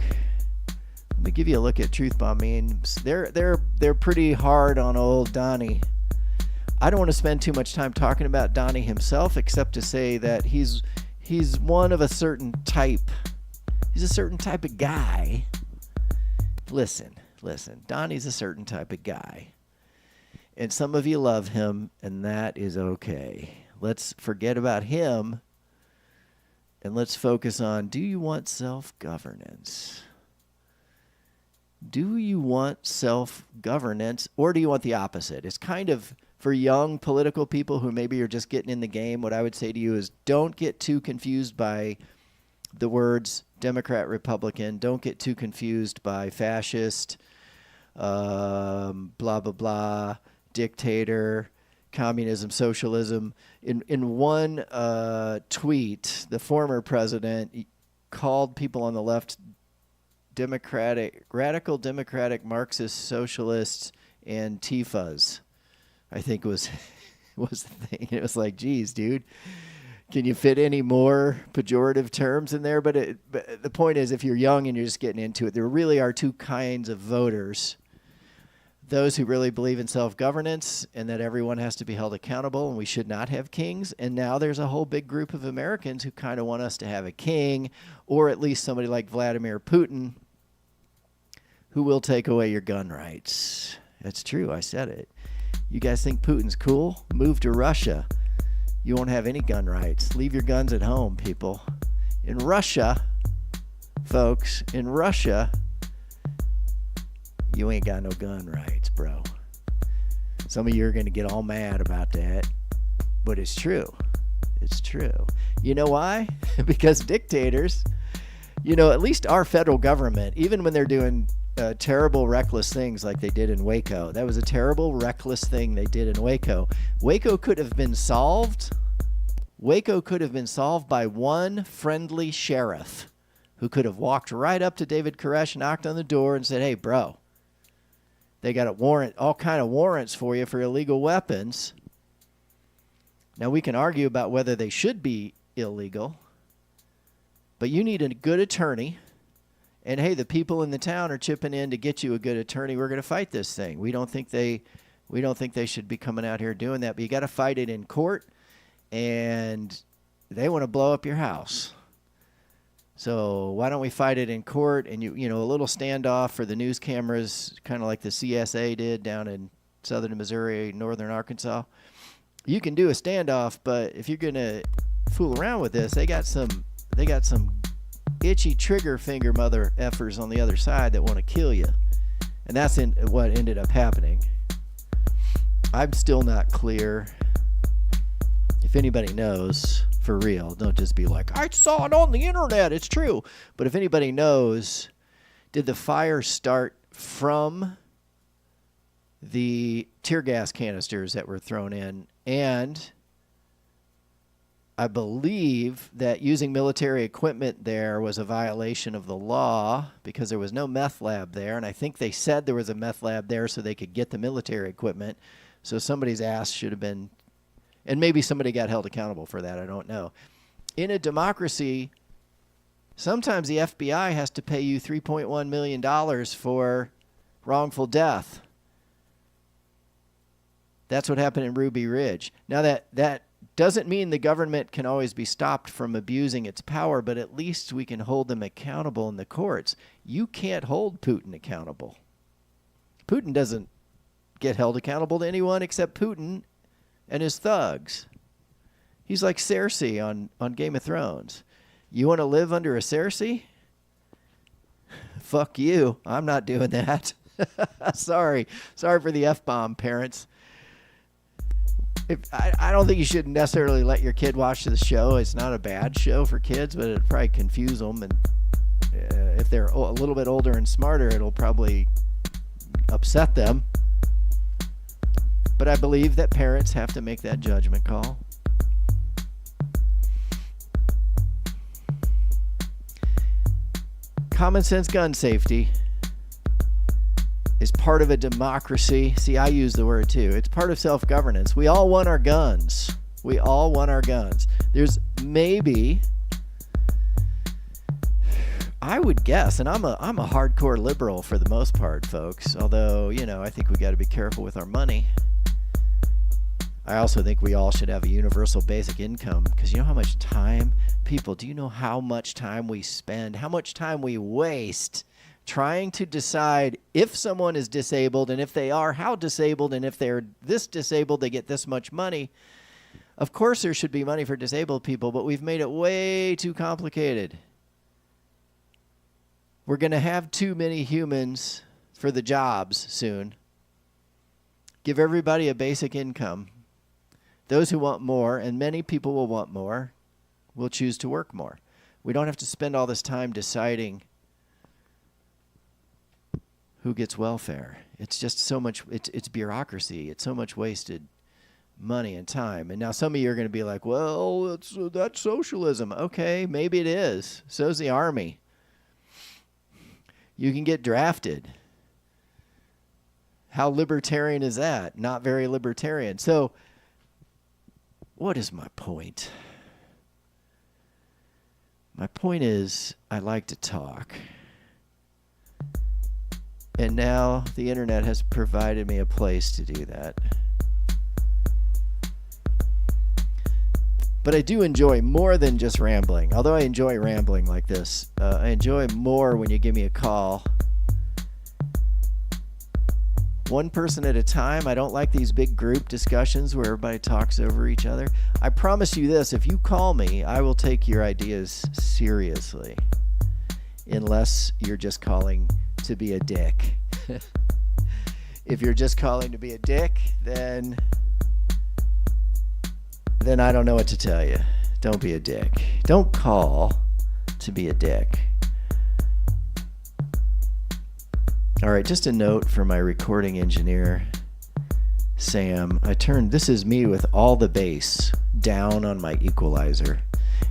let me give you a look at Truth Bomb Memes. They're pretty hard on old Donnie. I don't want to spend too much time talking about Donnie himself, except to say that he's one of a certain type. He's a certain type of guy. Listen. Donnie's a certain type of guy. And some of you love him, and that is okay. Let's forget about him, and let's focus on, do you want self-governance? Do you want self-governance, or do you want the opposite? It's kind of, for young political people who maybe are just getting in the game, what I would say to you is don't get too confused by the words Democrat, Republican. Don't get too confused by fascist, blah, blah, blah, dictator, communism, socialism. In one tweet, the former president called people on the left radical democratic Marxist socialists and Antifas, I think was the thing. It was like, geez, dude, can you fit any more pejorative terms in there? But the point is, if you're young and you're just getting into it, there really are two kinds of voters. Those who really believe in self-governance and that everyone has to be held accountable and we should not have kings. And now there's a whole big group of Americans who kind of want us to have a king, or at least somebody like Vladimir Putin, who will take away your gun rights. That's true. I said it. You guys think Putin's cool? Move to Russia. You won't have any gun rights. Leave your guns at home, people. In Russia, folks, in Russia, you ain't got no gun rights, bro. Some of you are going to get all mad about that, but it's true. It's true. You know why? Because dictators, at least our federal government, even when they're doing terrible, reckless things like they did in Waco. That was a terrible, reckless thing they did in Waco. Waco could have been solved. Waco could have been solved by one friendly sheriff who could have walked right up to David Koresh, knocked on the door, and said, "Hey, bro, they got a warrant, all kind of warrants for you for illegal weapons. Now we can argue about whether they should be illegal, But you need a good attorney. And hey, the people in the town are chipping in to get you a good attorney. We're going to fight this thing. We don't think they should be coming out here doing that. But you got to fight it in court, and they want to blow up your house. So why don't we fight it in court? And you know, a little standoff for the news cameras, kind of like the CSA did down in southern Missouri, northern Arkansas. You can do a standoff, but if you're going to fool around with this, they got some itchy trigger finger mother effers on the other side that want to kill you. And that's what ended up happening. I'm still not clear. If anybody knows, for real, don't just be like, I saw it on the internet, it's true. But if anybody knows, did the fire start from the tear gas canisters that were thrown in? And I believe that using military equipment there was a violation of the law because there was no meth lab there. And I think they said there was a meth lab there so they could get the military equipment. So somebody's ass should have been, and maybe somebody got held accountable for that. I don't know. In a democracy, sometimes the FBI has to pay you $3.1 million for wrongful death. That's what happened in Ruby Ridge. Now that doesn't mean the government can always be stopped from abusing its power, but at least we can hold them accountable in the courts. You can't hold Putin accountable. Putin doesn't get held accountable to anyone except Putin and his thugs. He's like Cersei on Game of Thrones. You want to live under a Cersei? Fuck you. I'm not doing that. Sorry for the F-bomb, parents. I don't think you should necessarily let your kid watch the show. It's not a bad show for kids, but it'd probably confuse them. And if they're a little bit older and smarter, it'll probably upset them. But I believe that parents have to make that judgment call. Common sense gun safety is part of a democracy. See, I use the word too. It's part of self-governance. We all want our guns. We all want our guns. There's maybe, I would guess, and I'm a hardcore liberal for the most part, folks. Although, you know, I think we got to be careful with our money. I also think we all should have a universal basic income, because you know how much time, people, do you know how much time we spend, how much time we waste trying to decide if someone is disabled, and if they are, how disabled, and if they're this disabled, they get this much money. Of course there should be money for disabled people, but we've made it way too complicated. We're going to have too many humans for the jobs soon. Give everybody a basic income. Those who want more, and many people will want more, will choose to work more. We don't have to spend all this time deciding who gets welfare. It's just so much, it's bureaucracy. It's so much wasted money and time. And now some of you are going to be like, well, that's socialism. Okay, maybe it is. So's the army. You can get drafted. How libertarian is that? Not very libertarian. So what is my point? My point is I like to talk. And now the internet has provided me a place to do that. But I do enjoy more than just rambling. Although I enjoy rambling like this, I enjoy more when you give me a call. One person at a time. I don't like these big group discussions where everybody talks over each other. I promise you this, if you call me, I will take your ideas seriously. Unless you're just calling to be a dick. If you're just calling to be a dick, then I don't know what to tell you. Don't be a dick. Don't call to be a dick. All right, just a note for my recording engineer, Sam. This is me with all the bass down on my equalizer.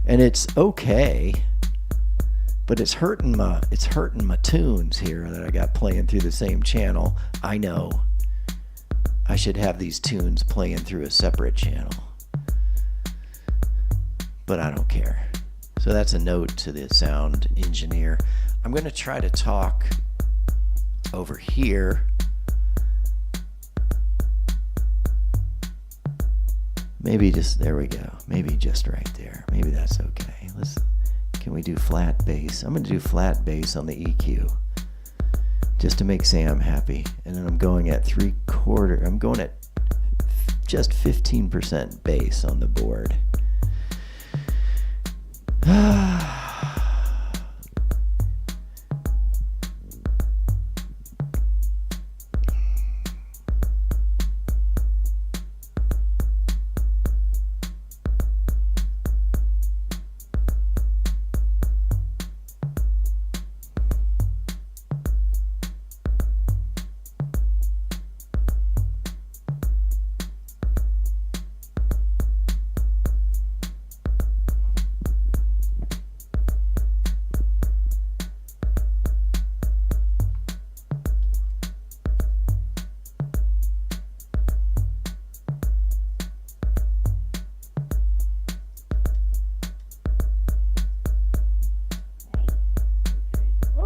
And it's okay. But it's hurting my tunes here that I got playing through the same channel. I know. I should have these tunes playing through a separate channel. But I don't care. So that's a note to the sound engineer. I'm going to try to talk over here. Maybe just, there we go. Maybe just right there. Maybe that's okay. Can we do flat bass? I'm going to do flat bass on the EQ just to make Sam happy. And then I'm going at I'm going at just 15% bass on the board.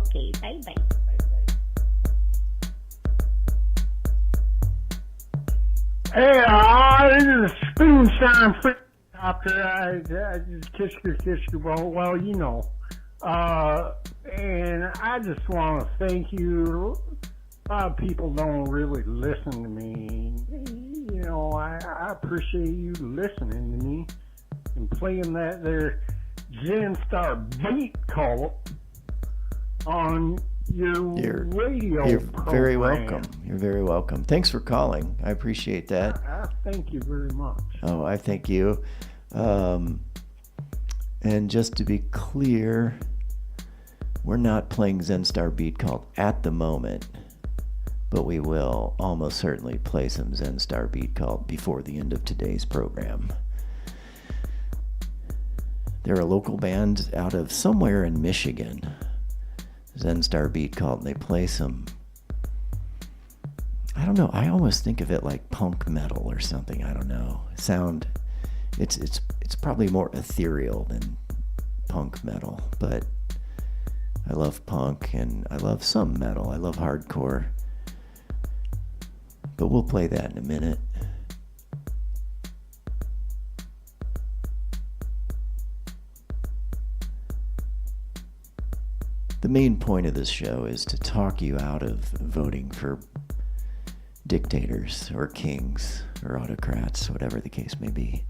Okay, bye-bye. Hey, this is Spoon Shine Helicopter. I just kiss you, well, you know. And I just want to thank you. A lot of people don't really listen to me. You know, I appreciate you listening to me and playing that there Zen Star beat cult on your radio You're program. very welcome. You're very welcome. Thanks for calling. I appreciate that. I thank you very much. Oh, I thank you. And just to be clear, we're not playing Zenstar Beat Cult at the moment, but we will almost certainly play some Zenstar Beat Cult before the end of today's program. They're a local band out of somewhere in Michigan, Zenstar Beat Cult, and they play some, I don't know, I almost think of it like punk metal or something. I don't know. It's probably more ethereal than punk metal, but I love punk and I love some metal. I love hardcore. But we'll play that in a minute. The main point of this show is to talk you out of voting for dictators or kings or autocrats, whatever the case may be.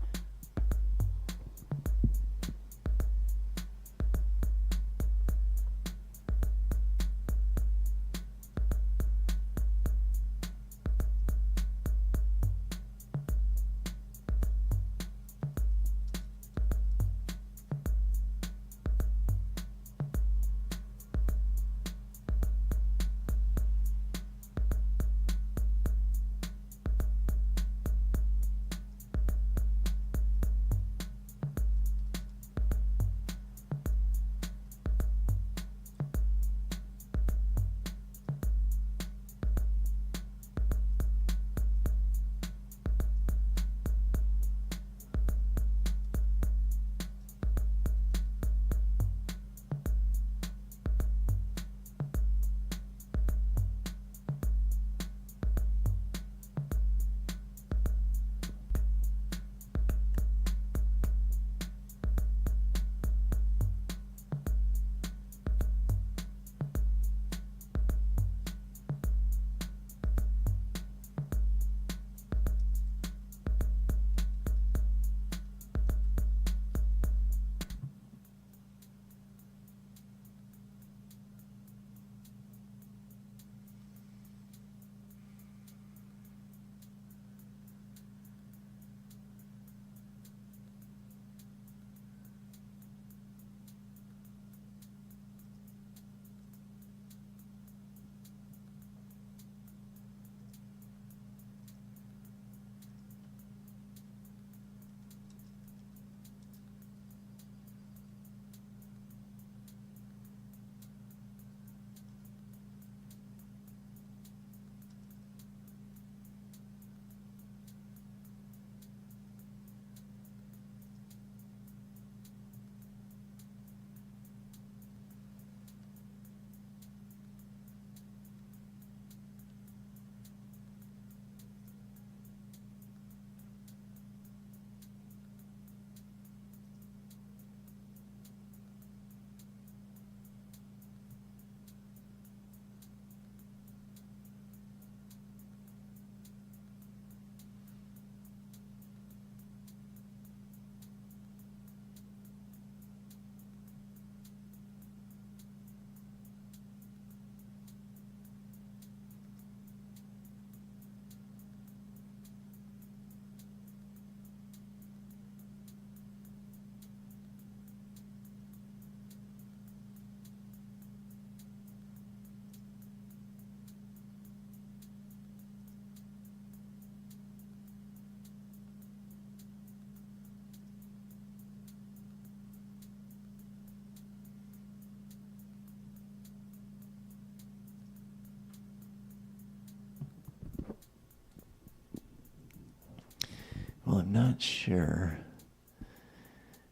not sure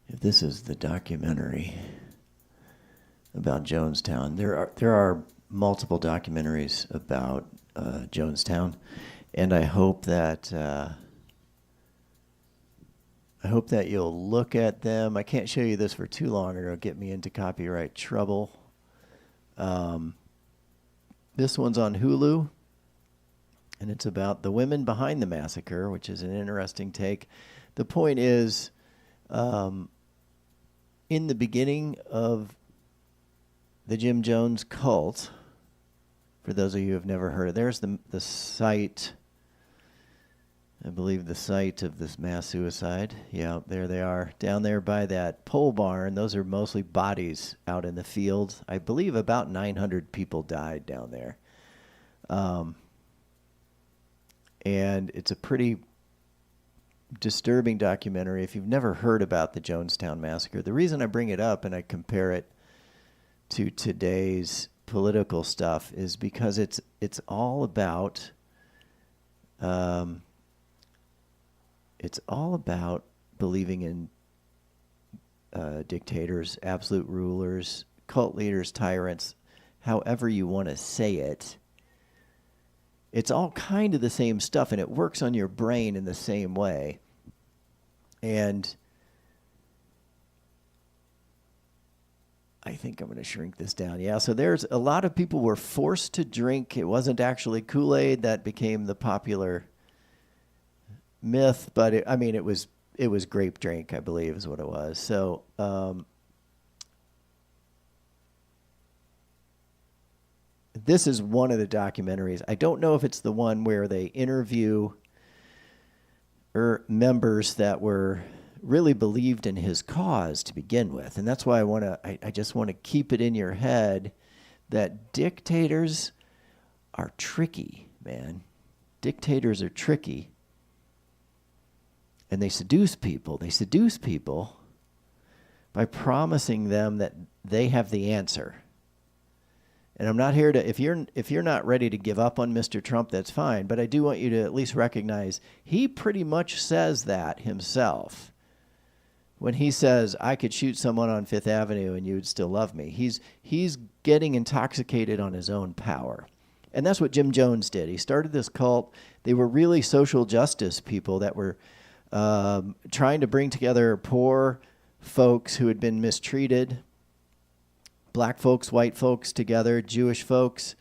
if this is the documentary about Jonestown. There are multiple documentaries about Jonestown, and I hope that you'll look at them. I can't show you this for too long, or it'll get me into copyright trouble. This one's on Hulu, and it's about the women behind the massacre, which is an interesting take. The point is, in the beginning of the Jim Jones cult, for those of you who have never heard, there's the site, I believe the site of this mass suicide. Yeah, there they are, down there by that pole barn. Those are mostly bodies out in the field. I believe about 900 people died down there. And it's a pretty disturbing documentary if you've never heard about the Jonestown Massacre. The reason I bring it up and I compare it to today's political stuff is because it's all about believing in dictators, absolute rulers, cult leaders, tyrants, however you want to say it. It's all kind of the same stuff, and it works on your brain in the same way. And I think I'm going to shrink this down. Yeah, so there's a lot of people were forced to drink. It wasn't actually Kool-Aid that became the popular myth, but it was grape drink, I believe, is what it was. So this is one of the documentaries. I don't know if it's the one where they interview members that were really believed in his cause to begin with. And that's why I just want to keep it in your head that dictators are tricky, man. Dictators are tricky. And they seduce people. They seduce people by promising them that they have the answer. And I'm not here to, if you're not ready to give up on Mr. Trump, that's fine. But I do want you to at least recognize he pretty much says that himself. When he says, I could shoot someone on Fifth Avenue and you would still love me. He's getting intoxicated on his own power. And that's what Jim Jones did. He started this cult. They were really social justice people that were trying to bring together poor folks who had been mistreated, black folks, white folks together, Jewish folks,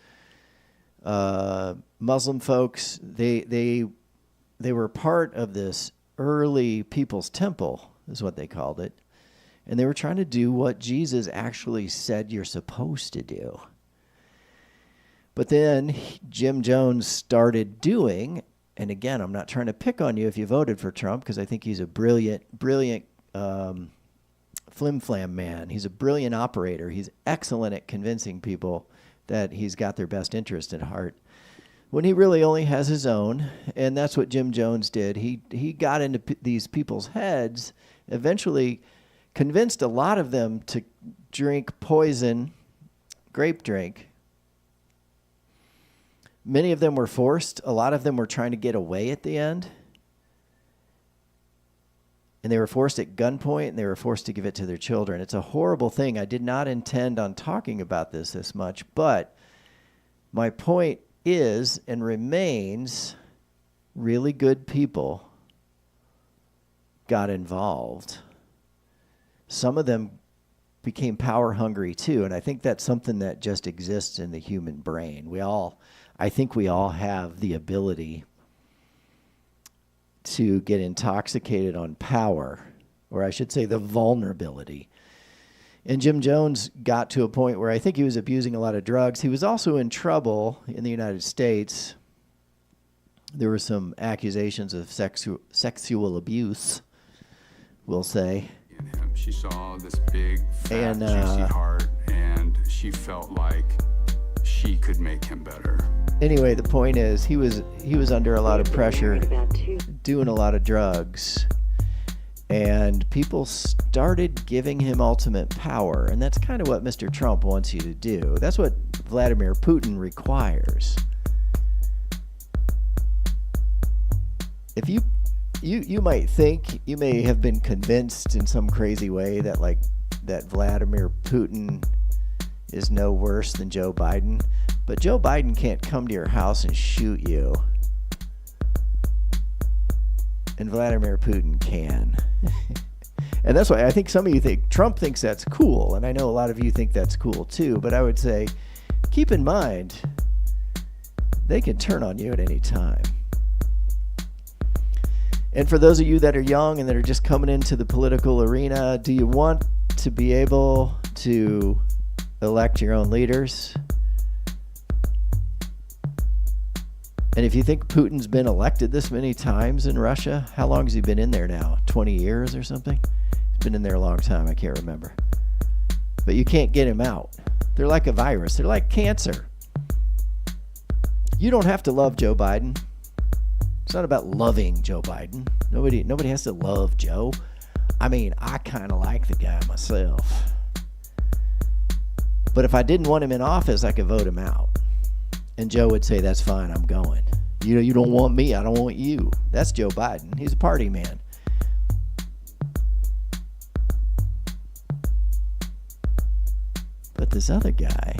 Muslim folks. They were part of this early People's Temple, is what they called it. And they were trying to do what Jesus actually said you're supposed to do. But then Jim Jones started doing, and again, I'm not trying to pick on you if you voted for Trump, because I think he's a brilliant flim-flam man. He's a brilliant operator. He's excellent at convincing people that he's got their best interest at heart, when he really only has his own. And that's what Jim Jones did. He got into these people's heads, eventually convinced a lot of them to drink poison, grape drink. Many of them were forced. A lot of them were trying to get away at the end. And they were forced at gunpoint, and they were forced to give it to their children. It's a horrible thing. I did not intend on talking about this much, but my point is and remains, really good people got involved. Some of them became power hungry too, and I think that's something that just exists in the human brain. I think we all have the ability to get intoxicated on power, or I should say the vulnerability. And Jim Jones got to a point where I think he was abusing a lot of drugs. He was also in trouble in the United States. There were some accusations of sexual abuse, we'll say. She saw this big, fat, juicy heart, and she felt like she could make him better. Anyway, the point is, he was under a lot of pressure, doing a lot of drugs, and people started giving him ultimate power, and that's kind of what Mr. Trump wants you to do. That's what Vladimir Putin requires. If you might think, you may have been convinced in some crazy way that that Vladimir Putin is no worse than Joe Biden, but Joe Biden can't come to your house and shoot you, and Vladimir Putin can. And that's why I think some of you think Trump thinks that's cool, and I know a lot of you think that's cool too, but I would say keep in mind they can turn on you at any time. And for those of you that are young and that are just coming into the political arena, do you want to be able to elect your own leaders? And if you think Putin's been elected this many times in Russia, how long has he been in there now? 20 years or something? He's been in there a long time, I can't remember. But you can't get him out. They're like a virus. They're like cancer. You don't have to love Joe Biden. It's not about loving Joe Biden. Nobody has to love Joe. I mean, I kind of like the guy myself. But if I didn't want him in office, I could vote him out. And Joe would say, that's fine, I'm going. You don't want me, I don't want you. That's Joe Biden. He's a party man. But this other guy,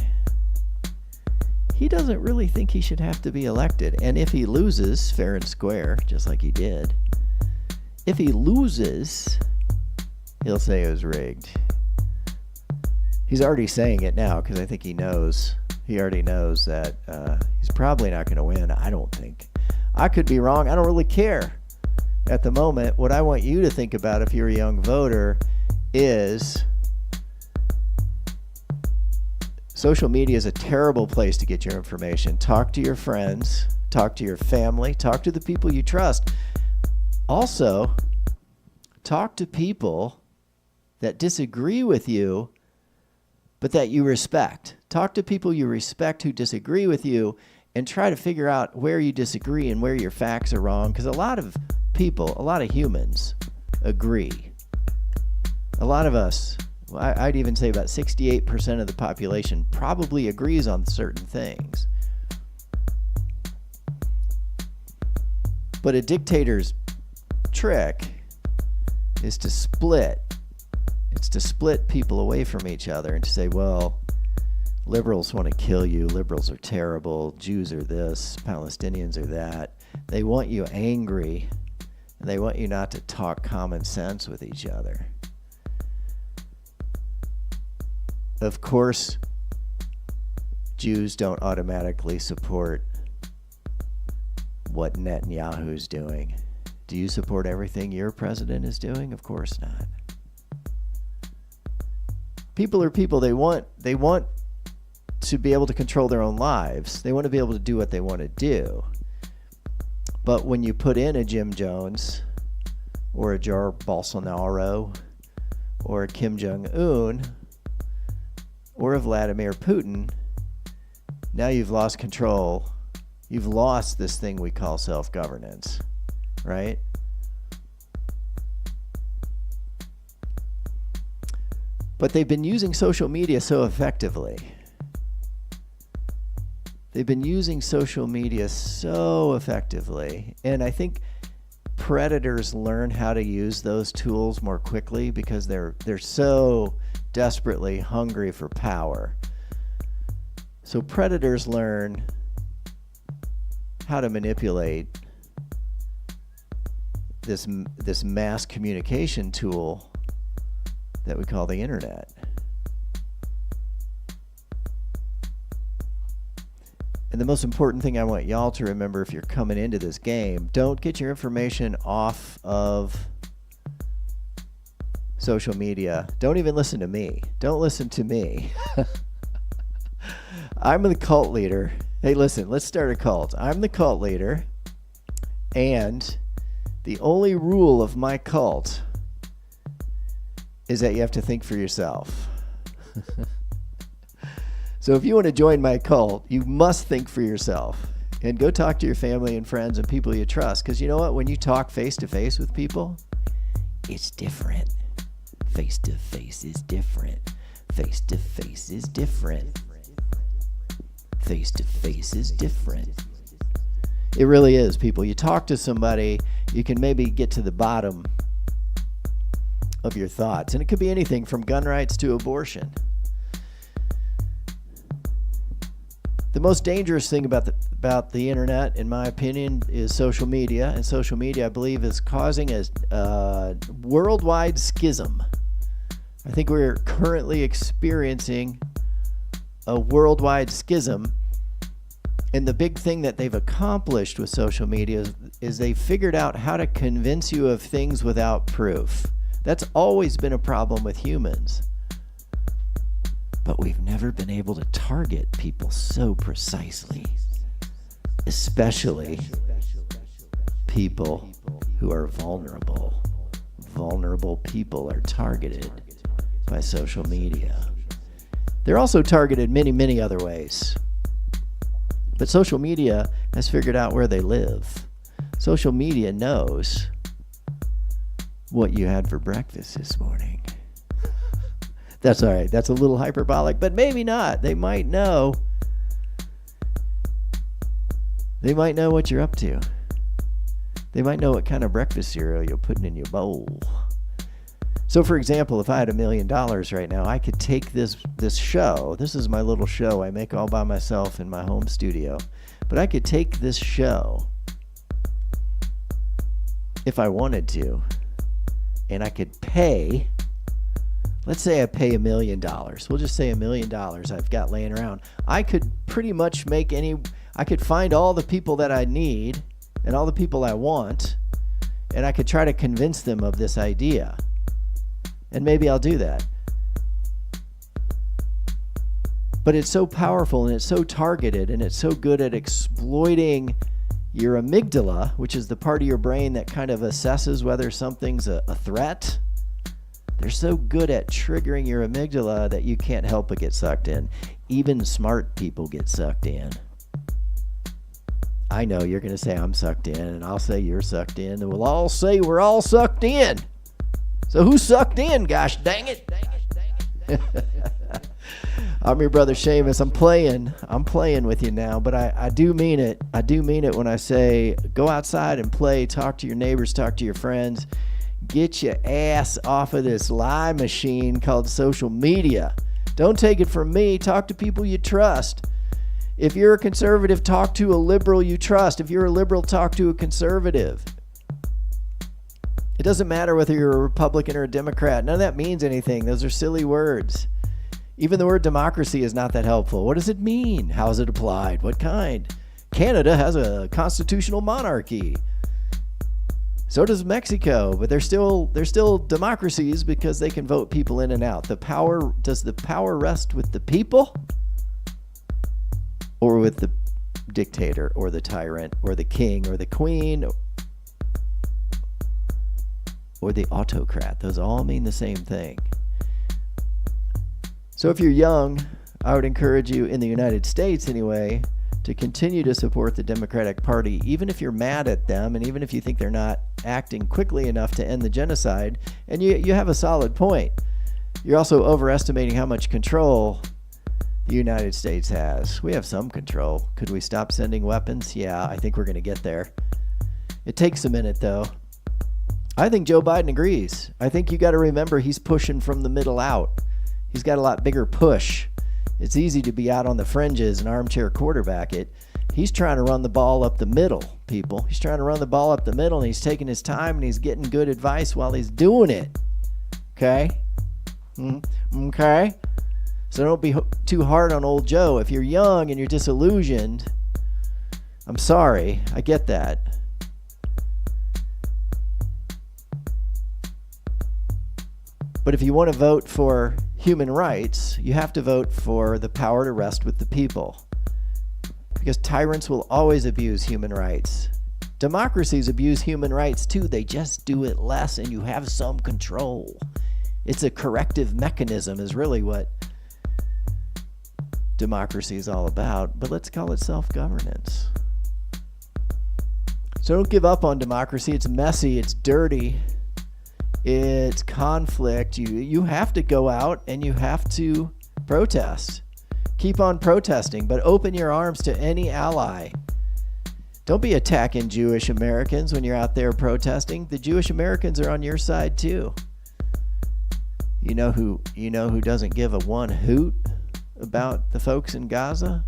he doesn't really think he should have to be elected. And if he loses fair and square, just like he did, if he loses, he'll say it was rigged. He's already saying it now because I think he already knows that he's probably not going to win, I don't think. I could be wrong. I don't really care at the moment. What I want you to think about if you're a young voter is social media is a terrible place to get your information. Talk to your friends, talk to your family, talk to the people you trust. Also, talk to people that disagree with you, but that you respect. Talk to people you respect who disagree with you and try to figure out where you disagree and where your facts are wrong. Because a lot of people, a lot of humans agree. A lot of us, I'd even say about 68% of the population probably agrees on certain things. But a dictator's trick is to split. It's to split people away from each other and to say, well, liberals want to kill you. Liberals are terrible. Jews are this. Palestinians are that. They want you angry, and they want you not to talk common sense with each other. Of course, Jews don't automatically support what Netanyahu's doing. Do you support everything your president is doing? Of course not. People are people. They want to be able to control their own lives. They want to be able to do what they want to do. But when you put in a Jim Jones or a Jair Bolsonaro or a Kim Jong-un or a Vladimir Putin, now you've lost control. You've lost this thing we call self-governance, right? But they've been using social media so effectively. They've been using social media so effectively. And I think predators learn how to use those tools more quickly because they're so desperately hungry for power. So predators learn how to manipulate this mass communication tool that we call the internet. And the most important thing I want y'all to remember if you're coming into this game, don't get your information off of social media. Don't even listen to me. Don't listen to me. I'm the cult leader. Hey, listen, let's start a cult. I'm the cult leader, and the only rule of my cult is that you have to think for yourself. So if you want to join my cult, you must think for yourself. And go talk to your family and friends and people you trust. Because you know what? When you talk face-to-face with people, it's different. Face-to-face is different. Face-to-face is different. Face-to-face is different. It really is, people. You talk to somebody, you can maybe get to the bottom of your thoughts. And it could be anything from gun rights to abortion. The most dangerous thing about the internet, in my opinion, is social media. And social media, I believe, is causing a worldwide schism. I think we're currently experiencing a worldwide schism. And the big thing that they've accomplished with social media is they figured out how to convince you of things without proof. That's always been a problem with humans. But we've never been able to target people so precisely, especially people who are vulnerable. Vulnerable people are targeted by social media. They're also targeted many, many other ways. But social media has figured out where they live. Social media knows what you had for breakfast this morning. That's all right. That's a little hyperbolic, but maybe not. They might know. They might know what you're up to. They might know what kind of breakfast cereal you're putting in your bowl. So, for example, if I had $1 million right now, I could take this show. This is my little show I make all by myself in my home studio. But I could take this show, if I wanted to, and I could pay. Let's say I pay $1 million. We'll just say $1 million I've got laying around. I could pretty much I could find all the people that I need and all the people I want, and I could try to convince them of this idea. And maybe I'll do that. But it's so powerful and it's so targeted and it's so good at exploiting your amygdala, which is the part of your brain that kind of assesses whether something's a threat. They're so good at triggering your amygdala that you can't help but get sucked in. Even smart people get sucked in. I know you're going to say I'm sucked in, and I'll say you're sucked in, and we'll all say we're all sucked in. So who's sucked in, gosh dang it? I'm your brother Seamus. I'm playing with you now, but I do mean it. I do mean it when I say go outside and play, talk to your neighbors, talk to your friends. Get your ass off of this lie machine called social media. Don't take it from me. Talk to people you trust. If you're a conservative, talk to a liberal you trust. If you're a liberal, talk to a conservative. It doesn't matter whether you're a Republican or a Democrat. None of that means anything. Those are silly words. Even the word democracy is not that helpful. What does it mean? How is it applied? What kind? Canada has a constitutional monarchy. So does Mexico, but they're still democracies because they can vote people in and out. Does the power rest with the people or with the dictator or the tyrant or the king or the queen or the autocrat? Those all mean the same thing. So if you're young, I would encourage you, in the United States anyway, to continue to support the Democratic Party, even if you're mad at them and even if you think they're not acting quickly enough to end the genocide. And you have a solid point. You're also overestimating how much control the United States has. We have some control. Could we stop sending weapons? Yeah, I think we're going to get there. It takes a minute, though. I think Joe Biden agrees. I think you got to remember he's pushing from the middle out. He's got a lot bigger push. It's easy to be out on the fringes and armchair quarterback it. He's trying to run the ball up the middle, people. He's trying to run the ball up the middle, and he's taking his time, and he's getting good advice while he's doing it. Okay? Okay? So don't be too hard on old Joe. If you're young and you're disillusioned, I'm sorry. I get that. But if you want to vote for human rights, you have to vote for the power to rest with the people. Because tyrants will always abuse human rights. Democracies abuse human rights too. They just do it less, and you have some control. It's a corrective mechanism is really what democracy is all about. But let's call it self-governance. So don't give up on democracy. It's messy. It's dirty. It's conflict. You have to go out and you have to protest. Keep on protesting, but open your arms to any ally Don't be attacking Jewish Americans when you're out there protesting. The Jewish Americans are on your side too. You know who doesn't give a one hoot about the folks in Gaza?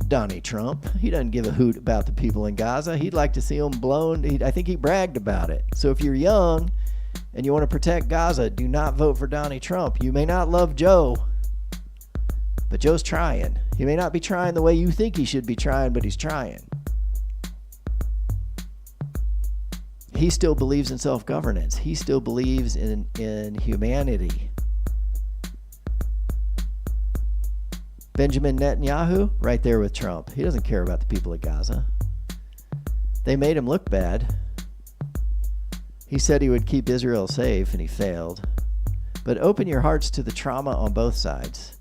Donnie Trump. He doesn't give a hoot about the people in Gaza. He'd like to see them blown. I think he bragged about it. So if you're young and you want to protect Gaza, do not vote for Donnie Trump. You may not love Joe, but Joe's trying. He may not be trying the way you think he should be trying, but he's trying. He still believes in self-governance. He still believes in humanity. Benjamin Netanyahu, right there with Trump. He doesn't care about the people of Gaza. They made him look bad. He said he would keep Israel safe, and he failed. But open your hearts to the trauma on both sides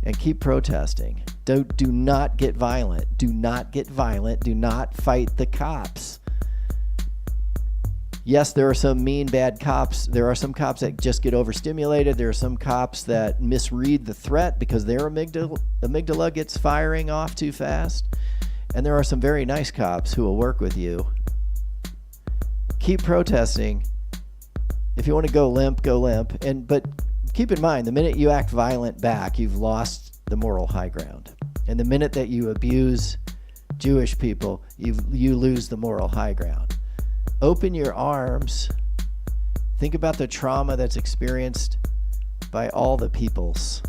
and keep protesting. Do not get violent. Do not get violent. Do not fight the cops. Yes, there are some mean, bad cops. There are some cops that just get overstimulated. There are some cops that misread the threat because their amygdala gets firing off too fast. And there are some very nice cops who will work with you. Keep protesting. If you want to go limp, go limp. But keep in mind, the minute you act violent back, you've lost the moral high ground. And the minute that you abuse Jewish people, you lose the moral high ground. Open your arms. Think about the trauma that's experienced by all the peoples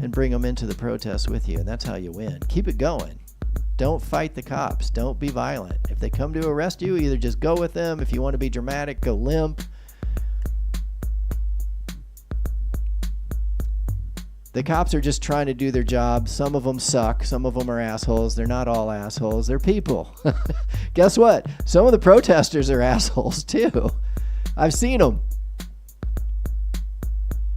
and bring them into the protest with you. And that's how you win. Keep it going. Don't fight the cops. Don't be violent. If they come to arrest you, either just go with them. If you want to be dramatic, go limp. The cops are just trying to do their job. Some of them suck. Some of them are assholes. They're not all assholes. They're people. Guess what? Some of the protesters are assholes too. I've seen them.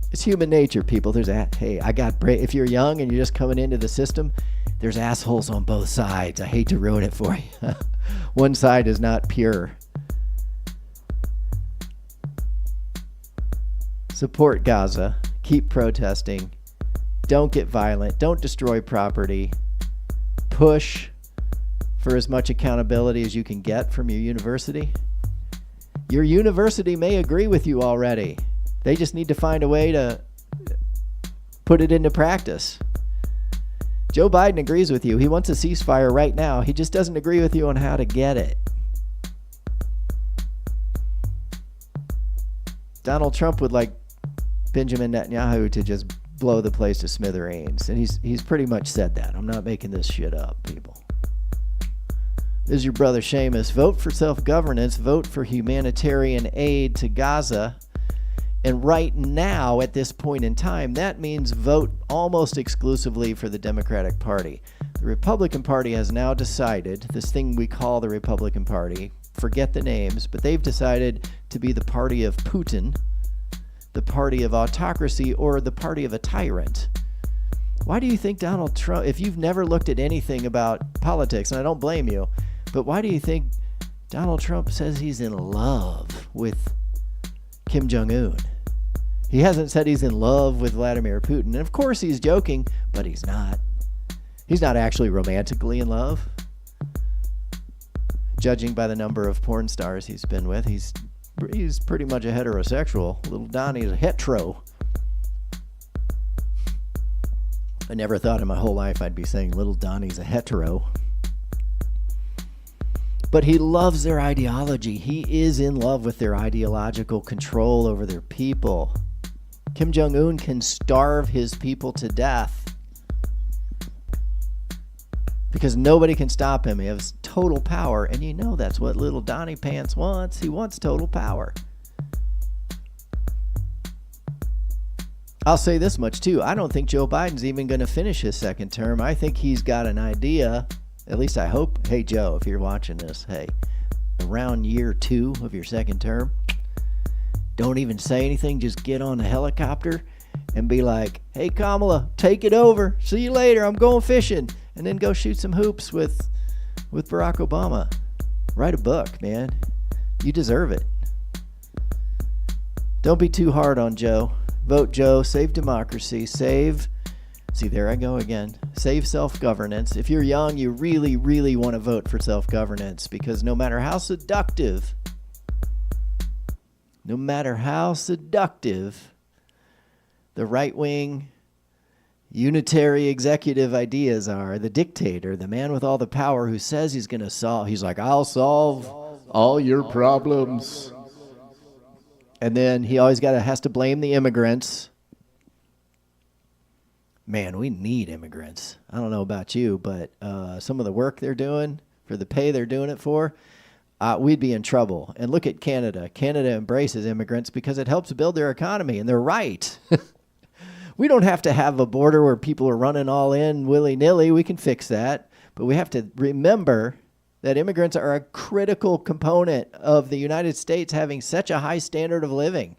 It's human nature, people. If you're young and you're just coming into the system, there's assholes on both sides. I hate to ruin it for you. One side is not pure. Support Gaza. Keep protesting. Don't get violent. Don't destroy property. Push for as much accountability as you can get from your university. Your university may agree with you already. They just need to find a way to put it into practice. Joe Biden agrees with you. He wants a ceasefire right now. He just doesn't agree with you on how to get it. Donald Trump would like Benjamin Netanyahu to just blow the place to smithereens. And he's pretty much said that. I'm not making this shit up, people. This is your brother Seamus. Vote for self-governance. Vote for humanitarian aid to Gaza. And right now, at this point in time, that means vote almost exclusively for the Democratic Party. The Republican Party has now decided, this thing we call the Republican Party, forget the names, but they've decided to be the party of Putin, the party of autocracy, or the party of a tyrant. Why do you think Donald Trump, if you've never looked at anything about politics, and I don't blame you, but why do you think Donald Trump says he's in love with Kim Jong-un? He hasn't said he's in love with Vladimir Putin. And of course he's joking, but he's not. He's not actually romantically in love. Judging by the number of porn stars he's been with, he's pretty much a heterosexual. Little Donnie's a hetero. I never thought in my whole life I'd be saying Little Donnie's a hetero. But he loves their ideology. He is in love with their ideological control over their people. Kim Jong-un can starve his people to death because nobody can stop him. He has total power, and you know that's what little Donnie Pants wants. He wants total power. I'll say this much too. I don't think Joe Biden's even going to finish his second term. I think he's got an idea, at least I hope. Hey Joe, if you're watching this, hey, around year 2 of your second term, don't even say anything. Just get on a helicopter and be like, hey Kamala, take it over. See you later. I'm going fishing. And then go shoot some hoops with Barack Obama. Write a book, man. You deserve it. Don't be too hard on Joe. Vote Joe. Save democracy. Save See, there I go again. Save self-governance. If you're young, you really, really want to vote for self-governance, because no matter how seductive the right-wing unitary executive ideas are, the dictator, the man with all the power who says he's going to solve, he's like, I'll solve all your problems. And then he always has to blame the immigrants. Man, we need immigrants. I don't know about you, but some of the work they're doing for the pay they're doing it for, we'd be in trouble. And look at Canada. Canada embraces immigrants because it helps build their economy, and they're right. We don't have to have a border where people are running all in willy-nilly. We can fix that. But we have to remember that immigrants are a critical component of the United States having such a high standard of living.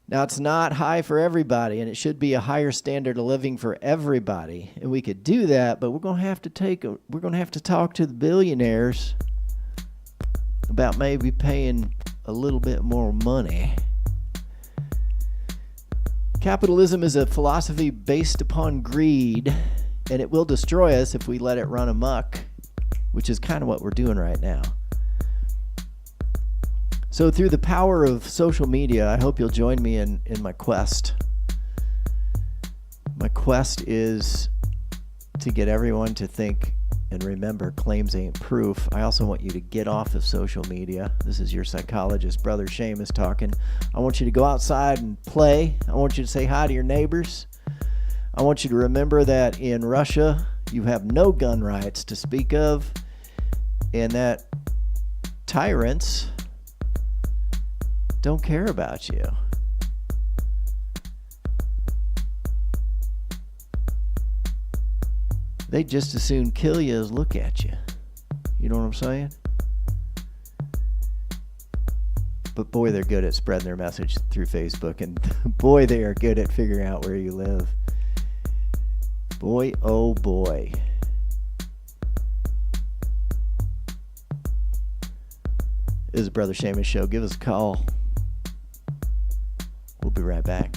Now, it's not high for everybody, and it should be a higher standard of living for everybody. And we could do that, but we're going to have to talk to the billionaires about maybe paying a little bit more money. Capitalism is a philosophy based upon greed, and it will destroy us if we let it run amok, which is kind of what we're doing right now. So through the power of social media, I hope you'll join me in my quest. My quest is to get everyone to think and remember claims ain't proof. I also want you to get off of social media. This is your psychologist, Brother Seamus, talking. I want you to go outside and play. I want you to say hi to your neighbors. I want you to remember that in Russia, you have no gun rights to speak of, and that tyrants don't care about you. They just as soon kill you as look at you. You know what I'm saying? But boy, they're good at spreading their message through Facebook, and boy, they are good at figuring out where you live. Boy, oh boy. This is Brother Seamus Show. Give us a call. We'll be right back.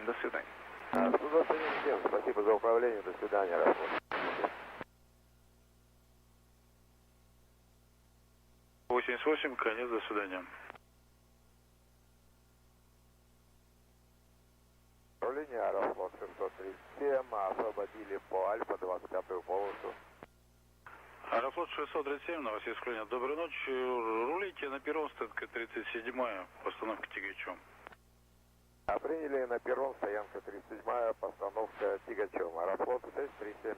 До свидания. Спасибо за управление. До свидания, Рафон. 88, конец, до свидания. Управление Аэрофлот 637, освободили по Альфа 25-ю полосу. Аэрофлот 637, на вас есть склонение. Доброй ночи. Рулите на перрон, стоянка 37-я, постановка Тягачом. Приняли на перрон, стоянка 37-я, постановка Тягачом. Аэрофлот 637.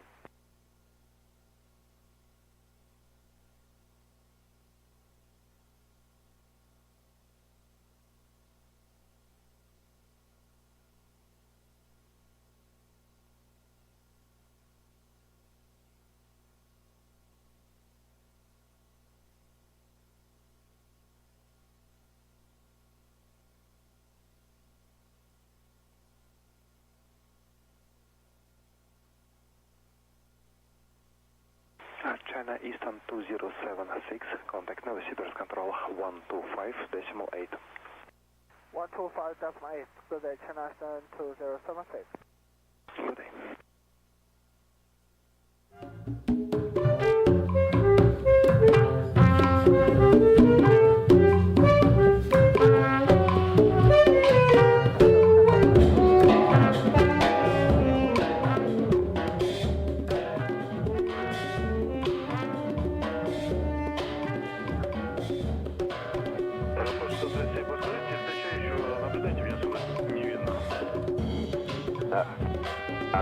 China Eastern 2076, contact Novosibirsk Control 125.8. 125.8, good day, China Eastern 2076. Good day.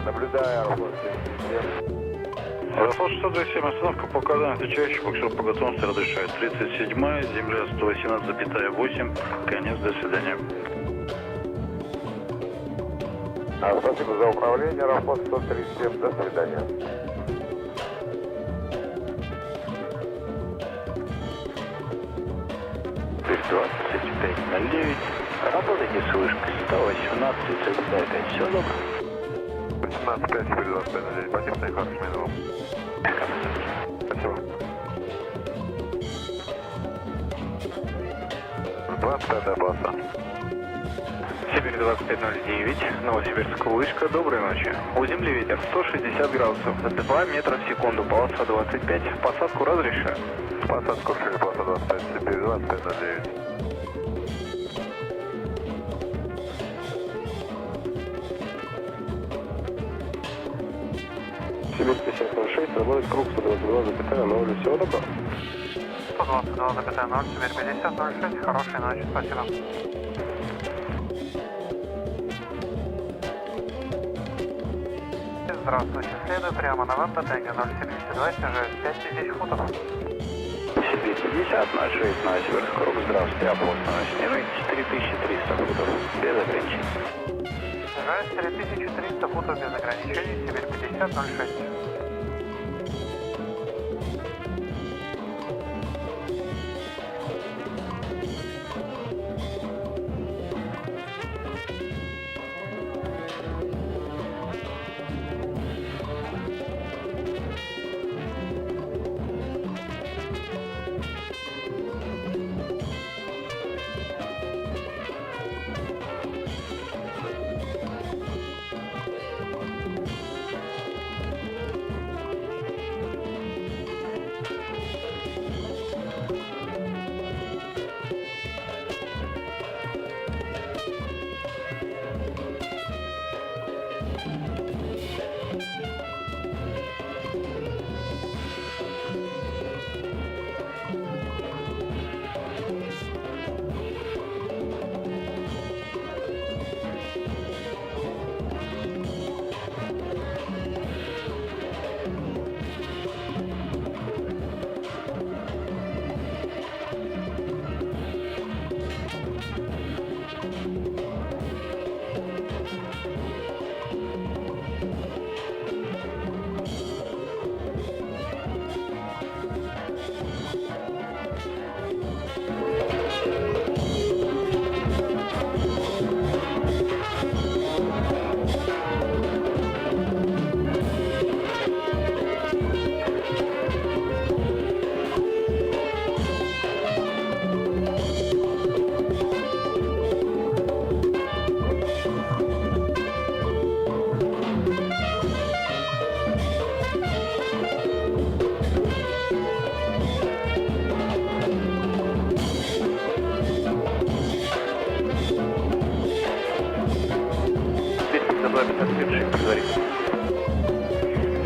Наблюдаю аэрофлот 77. Аэрофлот 627, остановка по указанию встречающих, буксир по готовности разрешает. 37-я, земля 118,8, конец, до свидания. Спасибо за управление, аэрофлот 137, до свидания. 2509. Работайте с вышкой 118,5. Все добро. 18,5, 425, спасибо, хороший минимум. Спасибо. 25-я полоса. Сибирь 2509, Новосибирск, вышка, доброй ночи. У земли ветер 160 градусов, 2 метра в секунду, полоса 25, посадку разрешаю. Посадку решили, полоса 25, Сибирь 2509. Сибирь 5706, работает круг 122,0, всего добро. 122,0, Сибирь 5006, хорошей ночи, спасибо. Здравствуйте, следую прямо на вам, БТГ 072, снижаюсь 5000 футов. Сибирь 5006, Новосибирск, круг, здравствуйте, опознано, снижайтесь 3300 футов, без ограничений. Снижаюсь 3300 футов без ограничений, Сибирь 5006.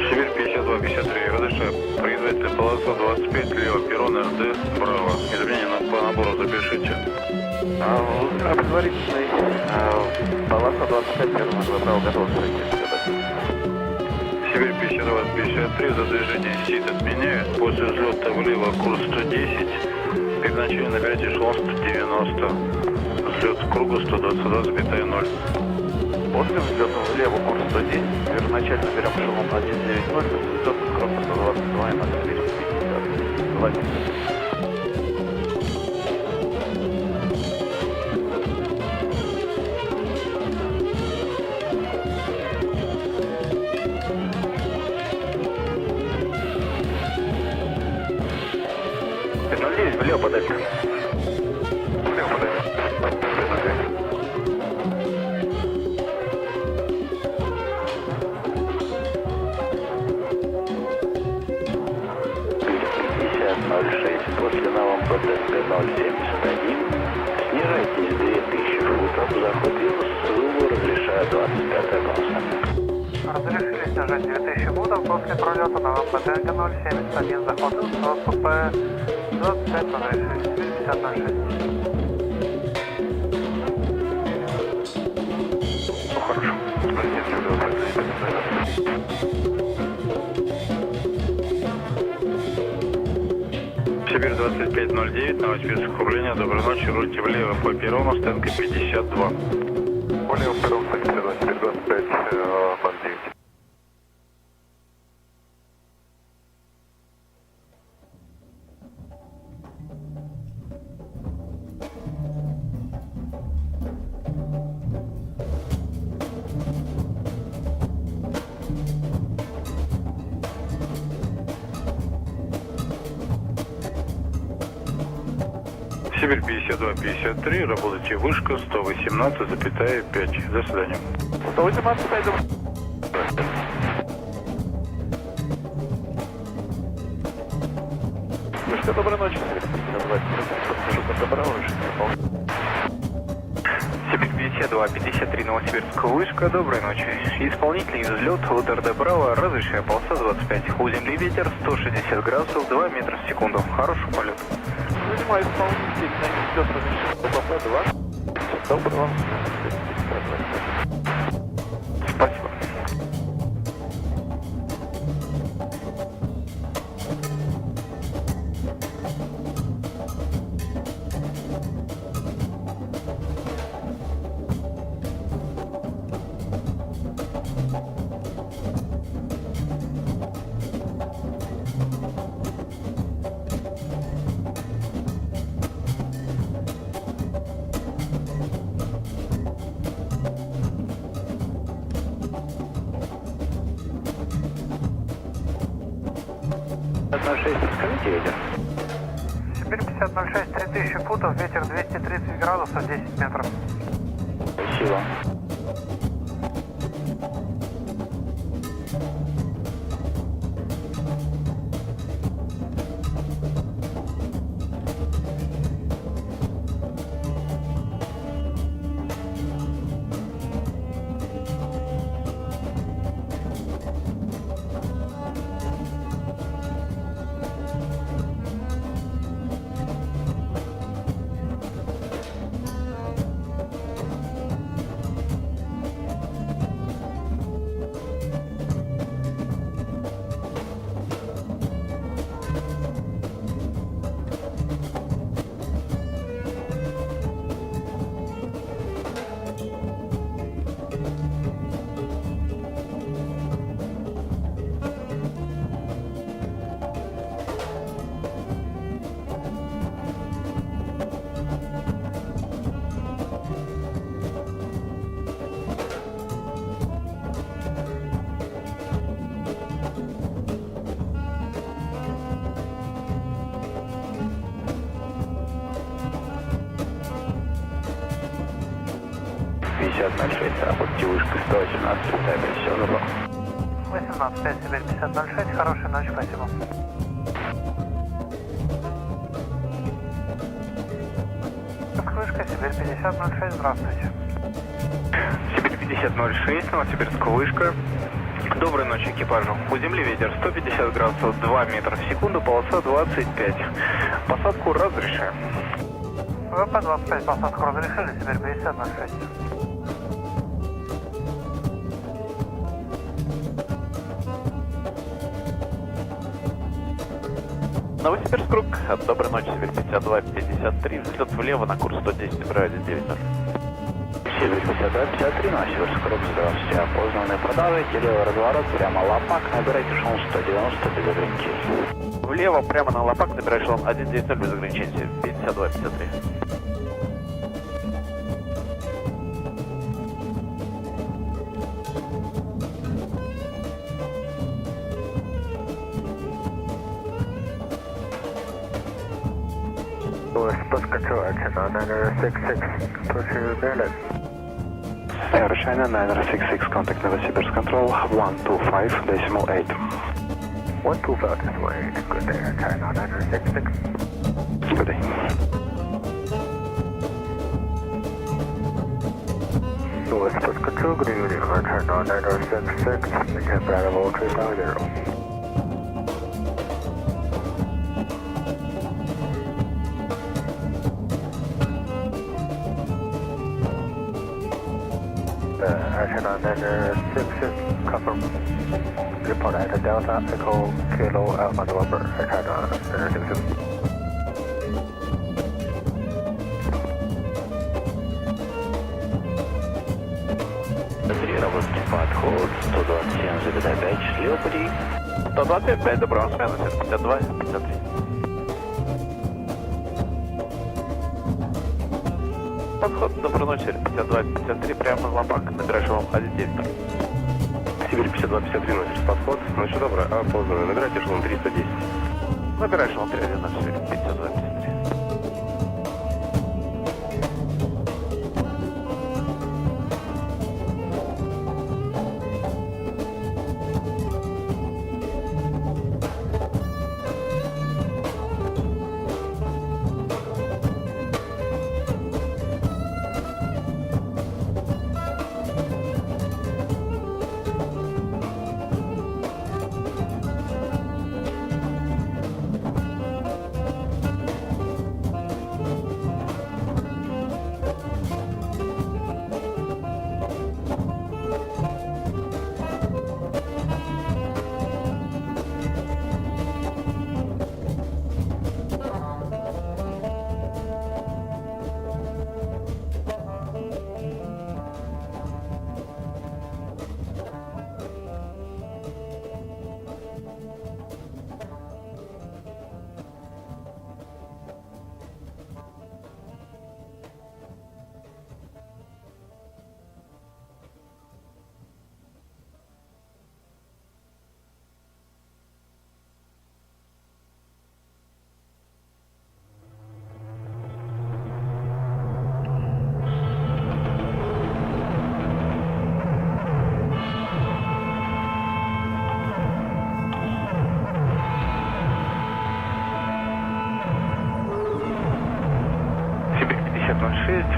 Сибирь 5253, разрешаю. Производитель полоса 25, лево, перрон, РД, браво. Изменения по набору запишите. Предварительный полоса 25, перрон, браво, готов. Сибирь 5253, за движение СИД отменяет. После взлета влево курс 110. Переначали набирайте эшелон 190. Взлет к кругу 122,0. После взлета влево курс 110, первоначально берем эшелон 190, после взлета к кругу 122 и надо 250. Влево подальше. Влево подальше. После новом ПТС 071, снижайтесь 2000 футов, заход Югу разрешает 25-я полоса. Разрешили снижать 2000 футов после пролета на ВПТ 071, заход Югу, ПП 25 разрешили, 5006. Ну хорошо, спасибо. Сибирь 2509, Новосибирск, управление, доброй ночи, рульте влево по перрону, стенка 52. Влево по перрону, 52, Сибирь 2509. Сибирь 52-53, работайте вышка 118,5. До свидания. 118,5. Вышка, доброй ночи. Сибирь 52-53, Новосибирск, вышка, доброй ночи. Исполнительный взлет, УТРД Браво, разрешая полоса 25. У земли ветер 160 градусов, 2 метра в секунду. Хороший полет. Занимаю исполнитель на взлет, разрешая полоса 2. Доброго. Спасибо. Сибирь 5006, 3000 футов, ветер 230 градусов, 10 метров. Спасибо. Работайте вышка 118, все добро. 18-5, Сибирь 5006, хорошей ночи, спасибо. Вышка, Сибирь 5006, здравствуйте. Сибирь 5006, Новосибирск, вышка. Доброй ночи экипажу. У земли ветер 150 градусов, 2 метра в секунду, полоса 25. Посадку разрешаем. ВП 25, посадку разрешили, Сибирь 5006. Новосибирск, круг. Доброй ночи, Сибирь 52-53. Взлет влево на курс 110, набираю 190. Сибирь 52-53, Новосибирск, круг, здравствуйте. Опознанный продавайте, левый разворот, прямо лопак, набирайте шум 190 без ограничений. Влево, прямо на лопак, набираю шелом 190 без ограничений. 52-53. Bus control, action on 9066, approach to Berlin. Air China 9066, contact Novosibirsk control 125.8. 125.8, good day, Air China 9066. Good day. US Bus control, good evening, Air China 9066, maintain Bravo 350. Airchannel 66, confirm. Report at Delta Echo Kilo Alpha November, Airchannel 66. Работный подход, 127,5, слева пути. 125, доброго смена, 52, 53. Подход, доброй ночи, 52, 53, прямо лопак, набираешь вам 190. Сибирь 52-53, носишь подход. Ночью доброе, опознанный. Набирайте эшелон 310. Набираешь вам 314, 52, 53.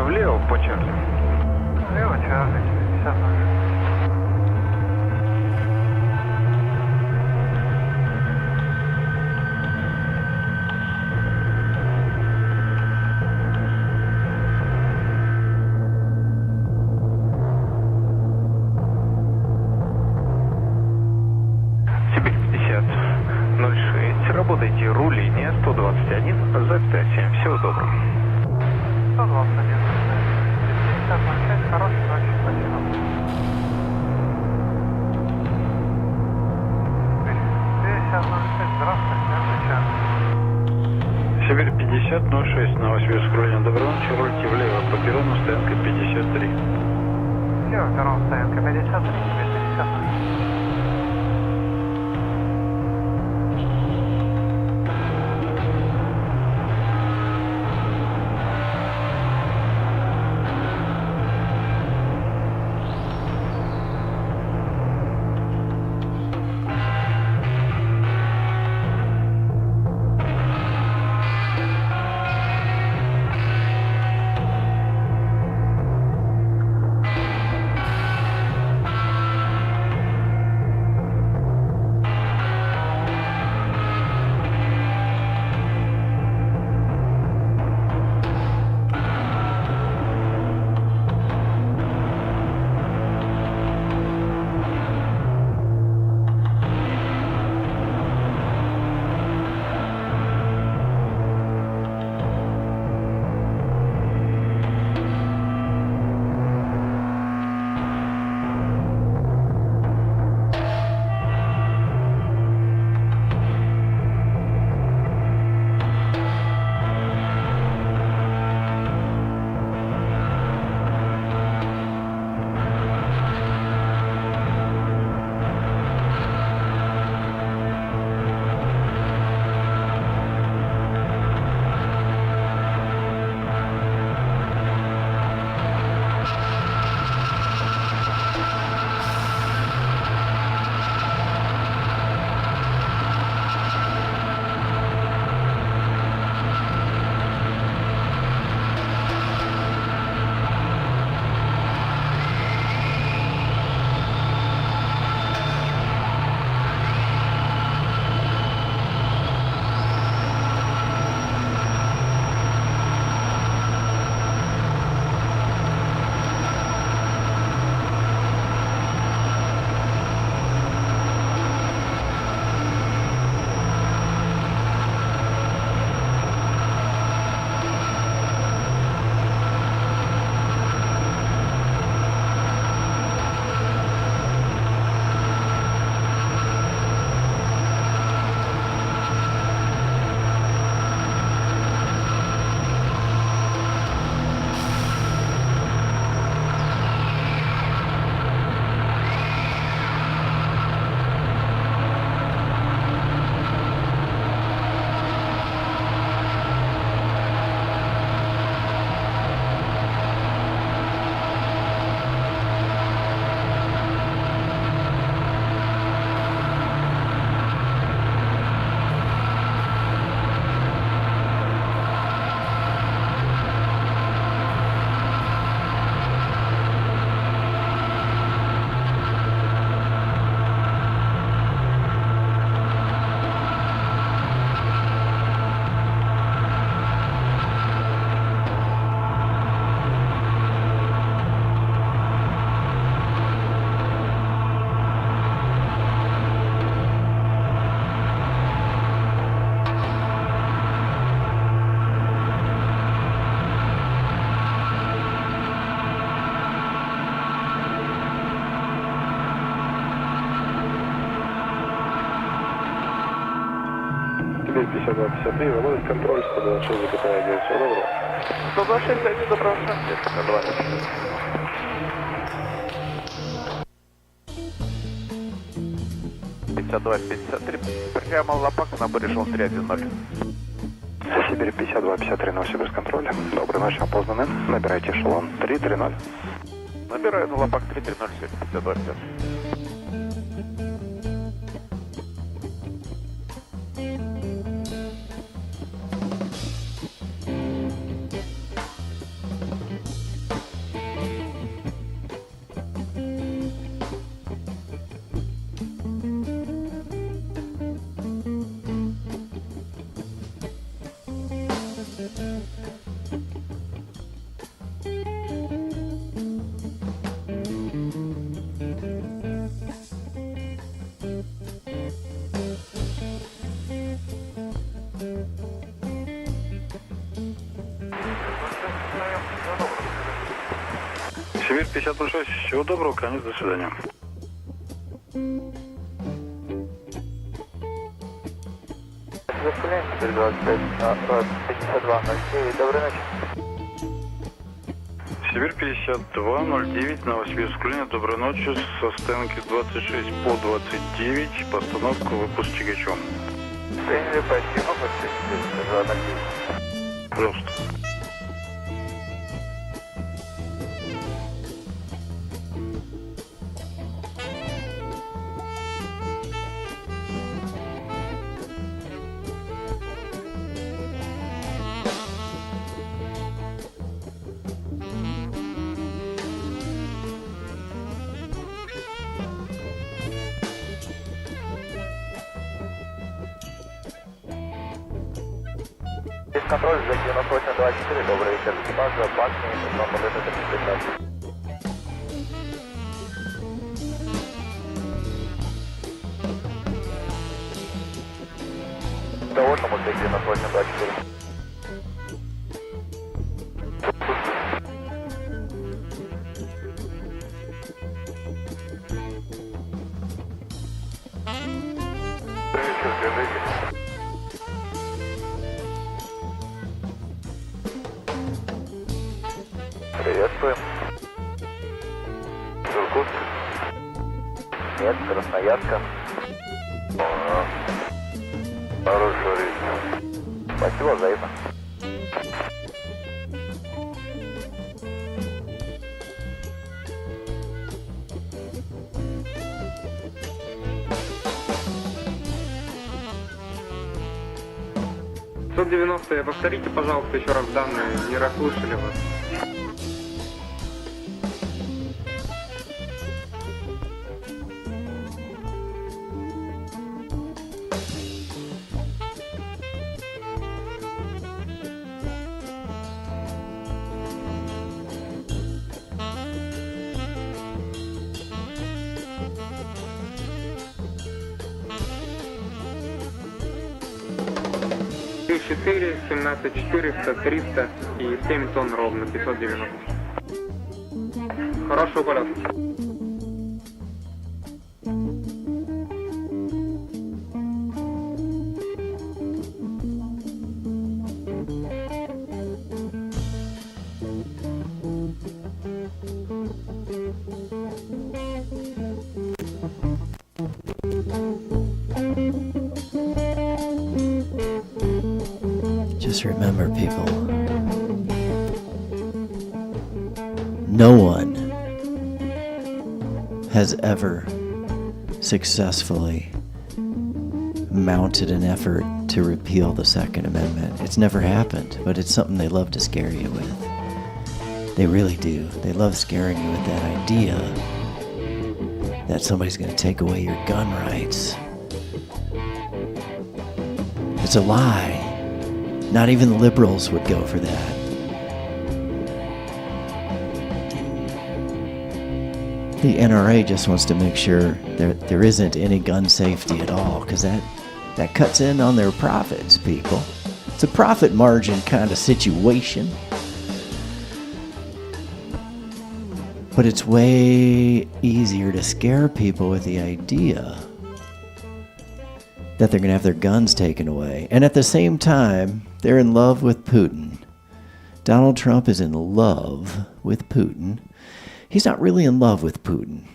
Влево по Чарли. Влево Чарли, 50. Сибирь 50-06. Работайте руль линия 121,7. Всего доброго. 121, 50, хорошей ночи, спасибо. 50, здравствуйте, отвечаю. Сибирь 50-06, Новосибирск, район Доброй ночи, рульте влево по перрону, стоянка 53. Лево, перрон, стоянка 53, 50. 52-53, заводит контроль 126,1. Всего доброго. 126,1, доброго шанса. 52-53, прямо лопак на Баришон 310. Сибирь 52-53, Новосибирск контроль. Доброй ночи, опознаны. Набирайте эшелон 330. Набираю на лопак 330, 52-50. Сибирь 56, всего доброго, конец, до свидания. Заскуляем, Сибирь 25, 52-09, доброй ночи. Сибирь 52-09, Новосибирск, доброй ночи, со стенки 26 по 29, постановка выпуск Чигачом. Приняли, спасибо, подписывайтесь, 209. Пожалуйста. Контроль за 98-24, добрый вечер, экипаж, опасный, но полета 35. Довольно, может быть, 98-24. Приветствуем. Сургут. Нет, Красноярска. Хорошего рейса. Спасибо, взаимно. «190, повторите, пожалуйста, еще раз данные, не расслышали вас». Четыре, 17 400, 300 и 7 тонн ровно, 590. Хорошего полета. Just remember, people, no one has ever successfully mounted an effort to repeal the Second Amendment. It's never happened, but it's something they love to scare you with. They really do. They love scaring you with that idea that somebody's going to take away your gun rights. It's a lie. Not even the liberals would go for that. The NRA just wants to make sure there isn't any gun safety at all, because that cuts in on their profits, people. It's a profit margin kind of situation. But it's way easier to scare people with the idea that they're going to have their guns taken away. And at the same time, they're in love with Putin. Donald Trump is in love with Putin. He's not really in love with Putin.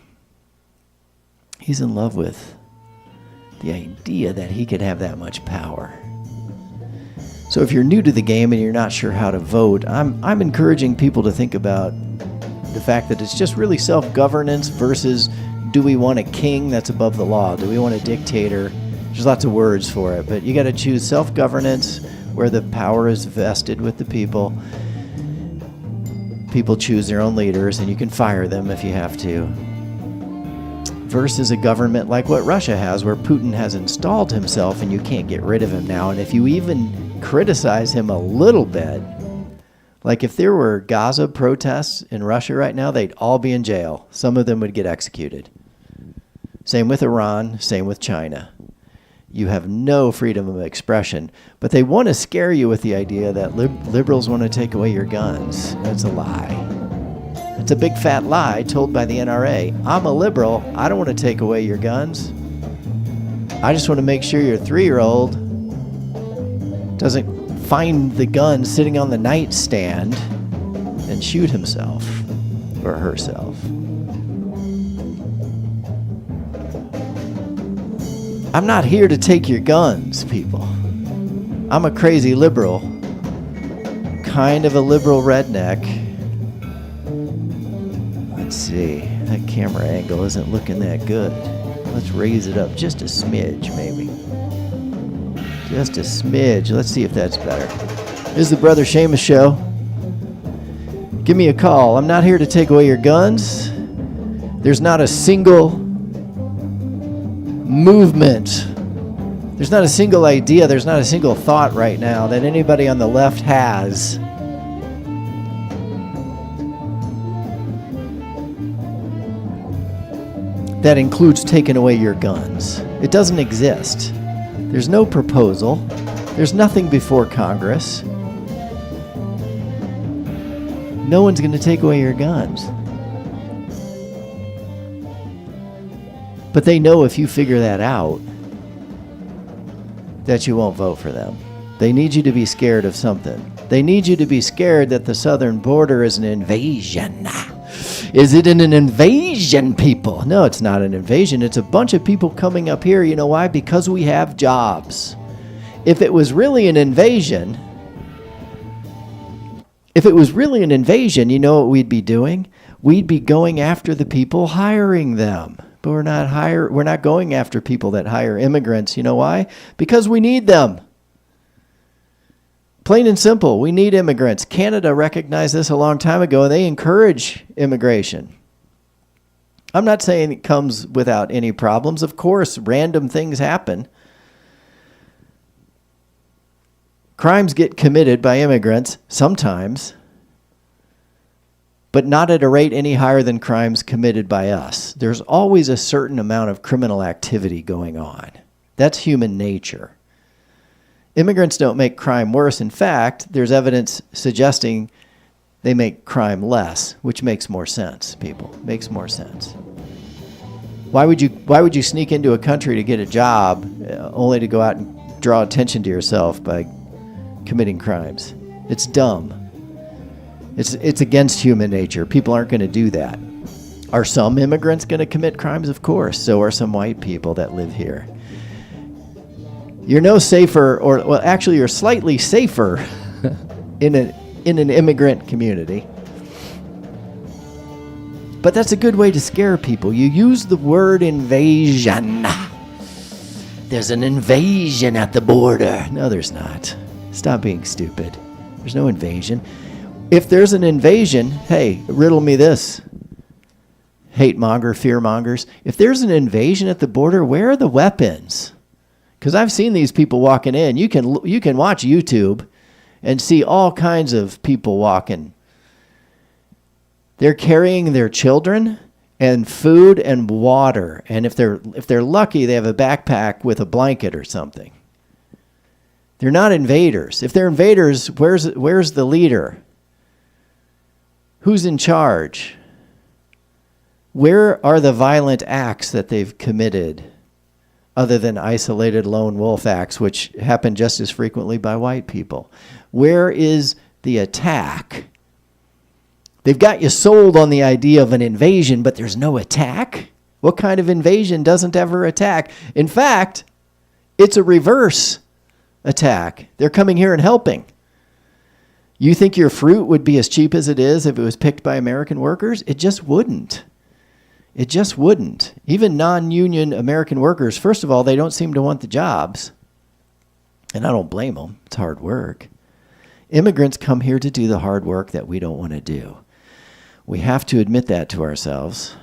He's in love with the idea that he could have that much power. So if you're new to the game and you're not sure how to vote, I'm encouraging people to think about the fact that it's just really self-governance versus do we want a king that's above the law? Do we want a dictator? There's lots of words for it, but you got to choose self-governance where the power is vested with the people. People choose their own leaders and you can fire them if you have to. Versus a government like what Russia has, where Putin has installed himself and you can't get rid of him now. And if you even criticize him a little bit, like if there were Gaza protests in Russia right now, they'd all be in jail. Some of them would get executed. Same with Iran, same with China. You have no freedom of expression, but they want to scare you with the idea that liberals want to take away your guns. That's a lie. It's a big fat lie told by the NRA. I'm a liberal. I don't want to take away your guns. I just want to make sure your 3-year-old doesn't find the gun sitting on the nightstand and shoot himself or herself. I'm not here to take your guns, people. I'm a crazy liberal. Kind of a liberal redneck. Let's see. That camera angle isn't looking that good. Let's raise it up just a smidge, maybe. Just a smidge. Let's see if that's better. This is the Brother Seamus Show. Give me a call. I'm not here to take away your guns. There's not a single movement. There's not a single idea. There's not a single thought right now that anybody on the left has that includes taking away your guns. It doesn't exist. There's no proposal. There's nothing before Congress. No one's going to take away your guns. But they know if you figure that out, that you won't vote for them. They need you to be scared of something. They need you to be scared that the southern border is an invasion. Is it an invasion, people? No, it's not an invasion. It's a bunch of people coming up here. You know why? Because we have jobs. If it was really an invasion, you know what we'd be doing? We'd be going after the people hiring them. But we're not going after people that hire immigrants. You know why? Because we need them. Plain and simple, we need immigrants. Canada recognized this a long time ago, and they encourage immigration. I'm not saying it comes without any problems. Of course, random things happen. Crimes get committed by immigrants sometimes, but not at a rate any higher than crimes committed by us. There's always a certain amount of criminal activity going on. That's human nature. Immigrants don't make crime worse. In fact, there's evidence suggesting they make crime less, which makes more sense, people. Makes more sense. Why would you sneak into a country to get a job only to go out and draw attention to yourself by committing crimes? It's dumb. It's against human nature. People aren't going to do that. Are some immigrants going to commit crimes? Of course. So are some white people that live here. You're no safer, actually you're slightly safer in an immigrant community. But that's a good way to scare people. You use the word invasion. There's an invasion at the border. No, there's not. Stop being stupid. There's no invasion. If there's an invasion, hey, riddle me this. Hate monger, fear mongers. If there's an invasion at the border, where are the weapons? Because I've seen these people walking in. You can watch YouTube and see all kinds of people walking. They're carrying their children and food and water. And if they're lucky, they have a backpack with a blanket or something. They're not invaders. If they're invaders, where's the leader? Who's in charge? Where are the violent acts that they've committed other than isolated lone wolf acts, which happen just as frequently by white people? Where is the attack? They've got you sold on the idea of an invasion, but there's no attack? What kind of invasion doesn't ever attack? In fact, it's a reverse attack. They're coming here and helping. You think your fruit would be as cheap as it is if it was picked by American workers? It just wouldn't. It just wouldn't. Even non-union American workers, first of all, they don't seem to want the jobs. And I don't blame them. It's hard work. Immigrants come here to do the hard work that we don't want to do. We have to admit that to ourselves.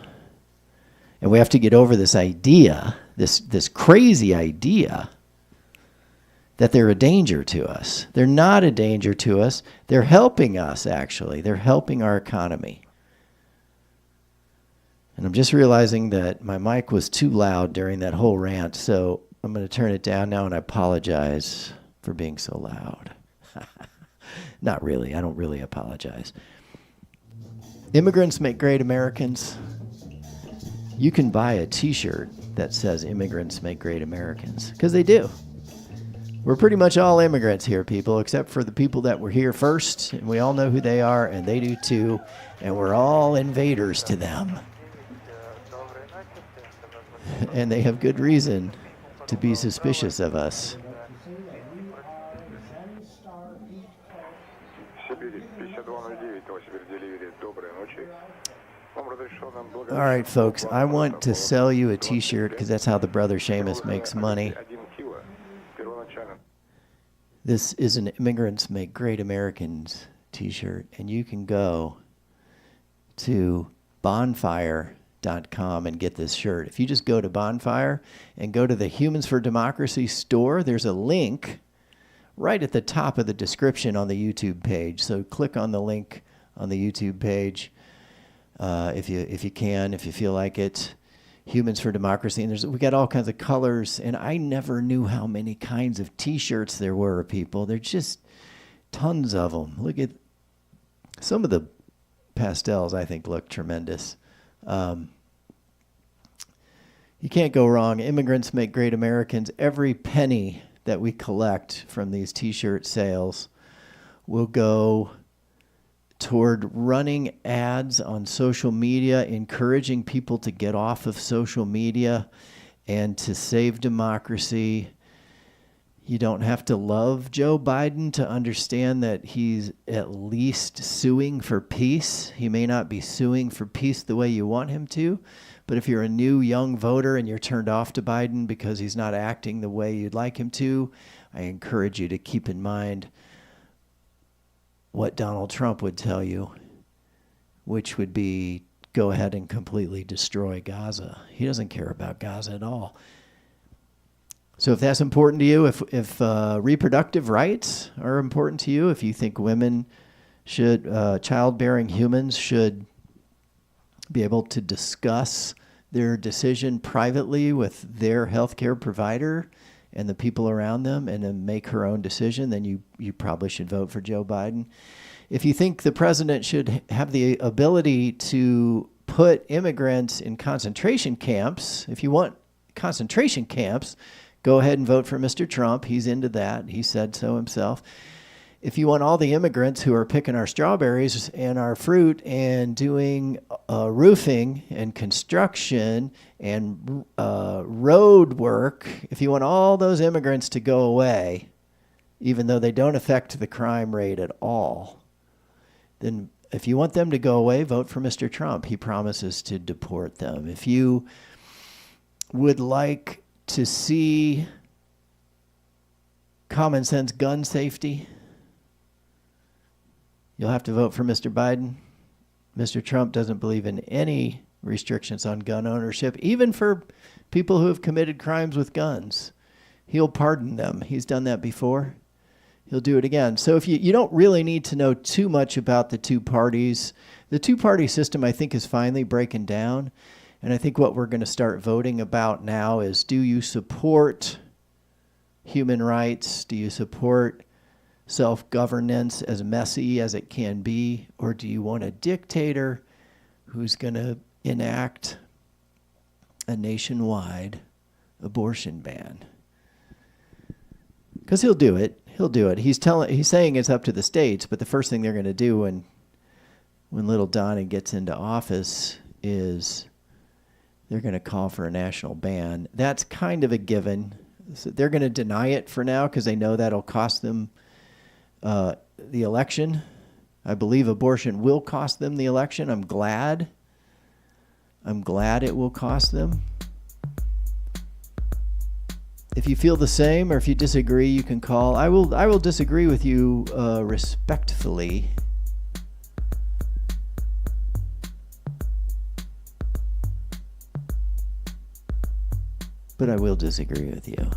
And we have to get over this idea, this crazy idea, that they're a danger to us. They're not a danger to us. They're helping us, actually. They're helping our economy. And I'm just realizing that my mic was too loud during that whole rant, so I'm going to turn it down now, and I apologize for being so loud. Not really. I don't really apologize. Immigrants make great Americans. You can buy a T-shirt that says Immigrants make great Americans, because they do. We're pretty much all immigrants here, people, except for the people that were here first, and we all know who they are, and they do too, and we're all invaders to them. And they have good reason to be suspicious of us. All right, folks, I want to sell you a T-shirt because that's how the Brother Seamus makes money. This is an Immigrants Make Great Americans T-shirt, and you can go to bonfire.com and get this shirt. If you just go to Bonfire and go to the Humans for Democracy store, there's a link right at the top of the description on the YouTube page. So click on the link on the YouTube page if you can, if you feel like it. Humans for Democracy, and we got all kinds of colors, and I never knew how many kinds of T-shirts there were, people. There's just tons of them. Look at some of the pastels. I think look tremendous. You can't go wrong. Immigrants Make Great Americans. Every penny that we collect from these T-shirt sales will go toward running ads on social media, encouraging people to get off of social media and to save democracy. You don't have to love Joe Biden to understand that he's at least suing for peace. He may not be suing for peace the way you want him to, but if you're a new young voter and you're turned off to Biden because he's not acting the way you'd like him to, I encourage you to keep in mind what Donald Trump would tell you, which would be go ahead and completely destroy Gaza. He doesn't care about Gaza at all. So if that's important to you, if reproductive rights are important to you, if you think women should, childbearing humans should be able to discuss their decision privately with their healthcare provider and the people around them and then make her own decision, then you probably should vote for Joe Biden. If you think the president should have the ability to put immigrants in concentration camps, if you want concentration camps, go ahead and vote for Mr. Trump. He's into that. He said so himself. If you want all the immigrants who are picking our strawberries and our fruit and doing roofing and construction and road work, if you want all those immigrants to go away, even though they don't affect the crime rate at all, then if you want them to go away, vote for Mr. Trump. He promises to deport them. If you would like to see common sense gun safety, you'll have to vote for Mr. Biden. Mr. Trump doesn't believe in any restrictions on gun ownership, even for people who have committed crimes with guns. He'll pardon them. He's done that before. He'll do it again. So if you don't really need to know too much about the two parties. The two-party system, I think, is finally breaking down. And I think what we're going to start voting about now is, do you support human rights? Do you support self-governance, as messy as it can be? Or do you want a dictator who's going to enact a nationwide abortion ban. Because he'll do it. He'll do it. He's saying it's up to the states, but the first thing they're going to do when little Donnie gets into office is they're going to call for a national ban. That's kind of a given. So they're going to deny it for now because they know that'll cost them the election. I believe abortion will cost them the election. I'm glad it will cost them. If you feel the same or if you disagree, you can call. I will disagree with you respectfully. But I will disagree with you.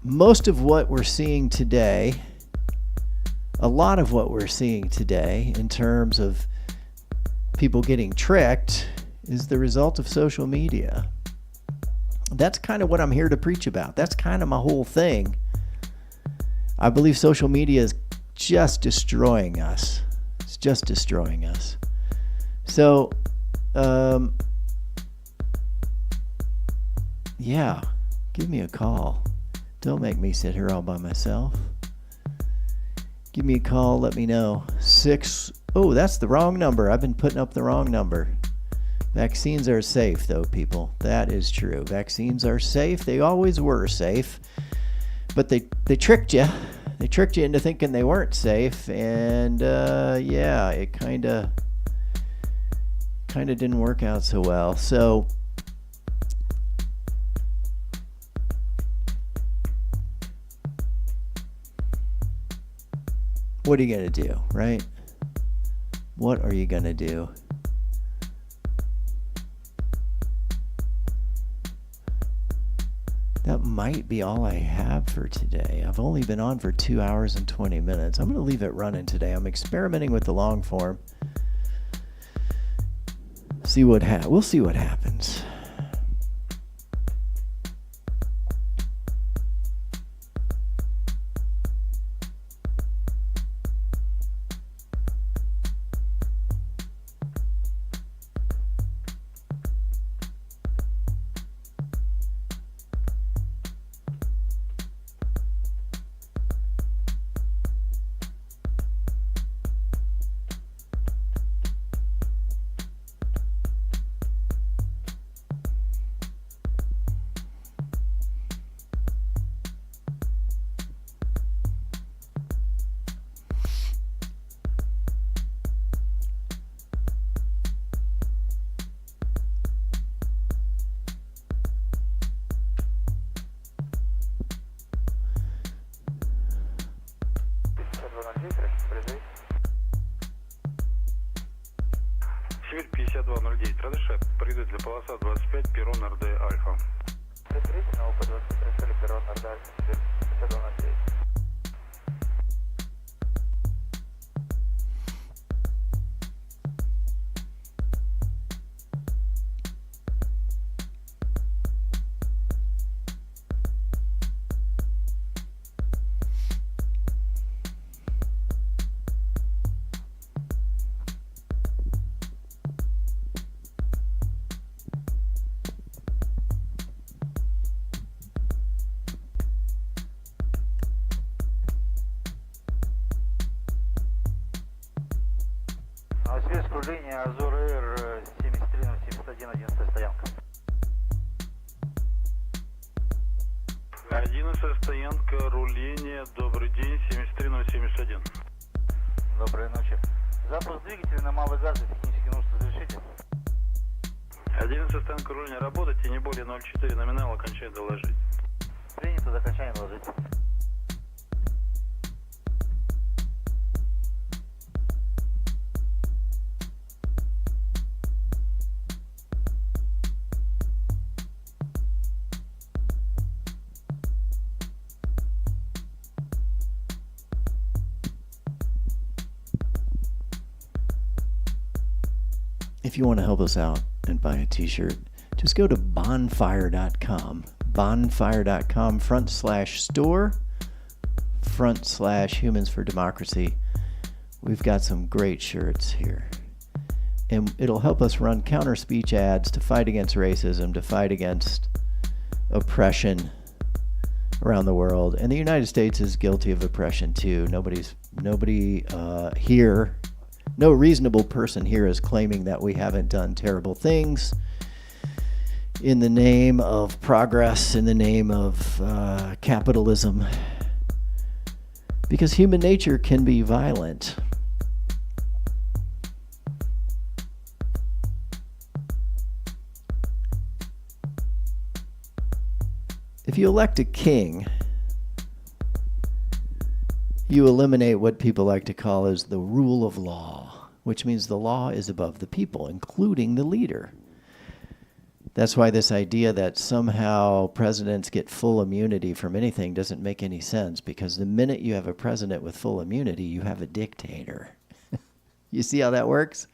Most of what we're seeing today, a lot of what we're seeing today in terms of people getting tricked is the result of social media. That's kind of what I'm here to preach about. That's kind of my whole thing. I believe social media is just destroying us. It's just destroying us. So, yeah, give me a call. Don't make me sit here all by myself. Give me a call. Let me know. Oh, that's the wrong number. I've been putting up the wrong number. Vaccines are safe, though, people. That is true. Vaccines are safe. They always were safe. But they tricked you. They tricked you into thinking they weren't safe. And, yeah, it kind of didn't work out so well. So, what are you going to do, right? What are you going to do? That might be all I have for today. I've only been on for 2 hours and 20 minutes. I'm going to leave it running today. I'm experimenting with the long form. We'll see what happens. Сибирь 5209, разрешаю придут для полоса 25, перрон РД Альфа. Предварительно ОП 20 решили перрон РД Альфа, 5209. Связь кружения Азор Р 73071, 11 стоянка. 11 стоянка, руление, добрый день, 73071. Доброй ночи. Запуск двигателя на малый газ, технически нужно разрешите. 11 стоянка, руление, работать и не более 0,4 номинал, окончать доложить. Принято, до окончания доложить. If you want to help us out and buy a t-shirt, just go to bonfire.com. Bonfire.com /store/Humans for Democracy. We've got some great shirts here. And it'll help us run counter speech ads to fight against racism, to fight against oppression around the world. And the United States is guilty of oppression too. Nobody here, no reasonable person here is claiming that we haven't done terrible things in the name of progress, in the name of capitalism. Because human nature can be violent. If you elect a king, you eliminate what people like to call as the rule of law, which means the law is above the people, including the leader. That's why this idea that somehow presidents get full immunity from anything doesn't make any sense, because the minute you have a president with full immunity, you have a dictator. You see how that works?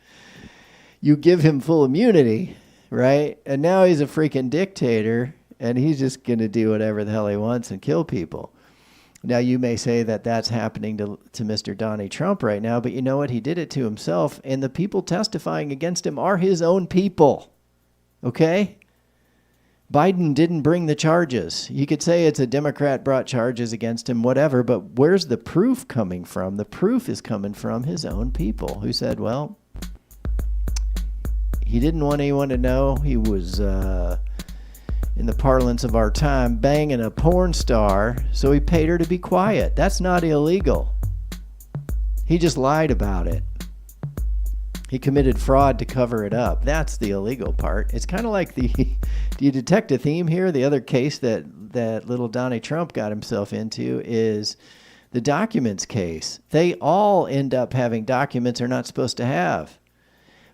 You give him full immunity, right? And now he's a freaking dictator, and he's just going to do whatever the hell he wants and kill people. Now, you may say that that's happening to Mr. Donald Trump right now, but you know what? He did it to himself, and the people testifying against him are his own people. Okay? Biden didn't bring the charges. You could say it's a Democrat brought charges against him, whatever, but where's the proof coming from? The proof is coming from his own people who said, well, he didn't want anyone to know. He was, in the parlance of our time, banging a porn star, so he paid her to be quiet. That's not illegal. He just lied about it. He committed fraud to cover it up. That's the illegal part. It's kind of like do you detect a theme here? The other case that little Donald Trump got himself into is the documents case. They all end up having documents they're not supposed to have.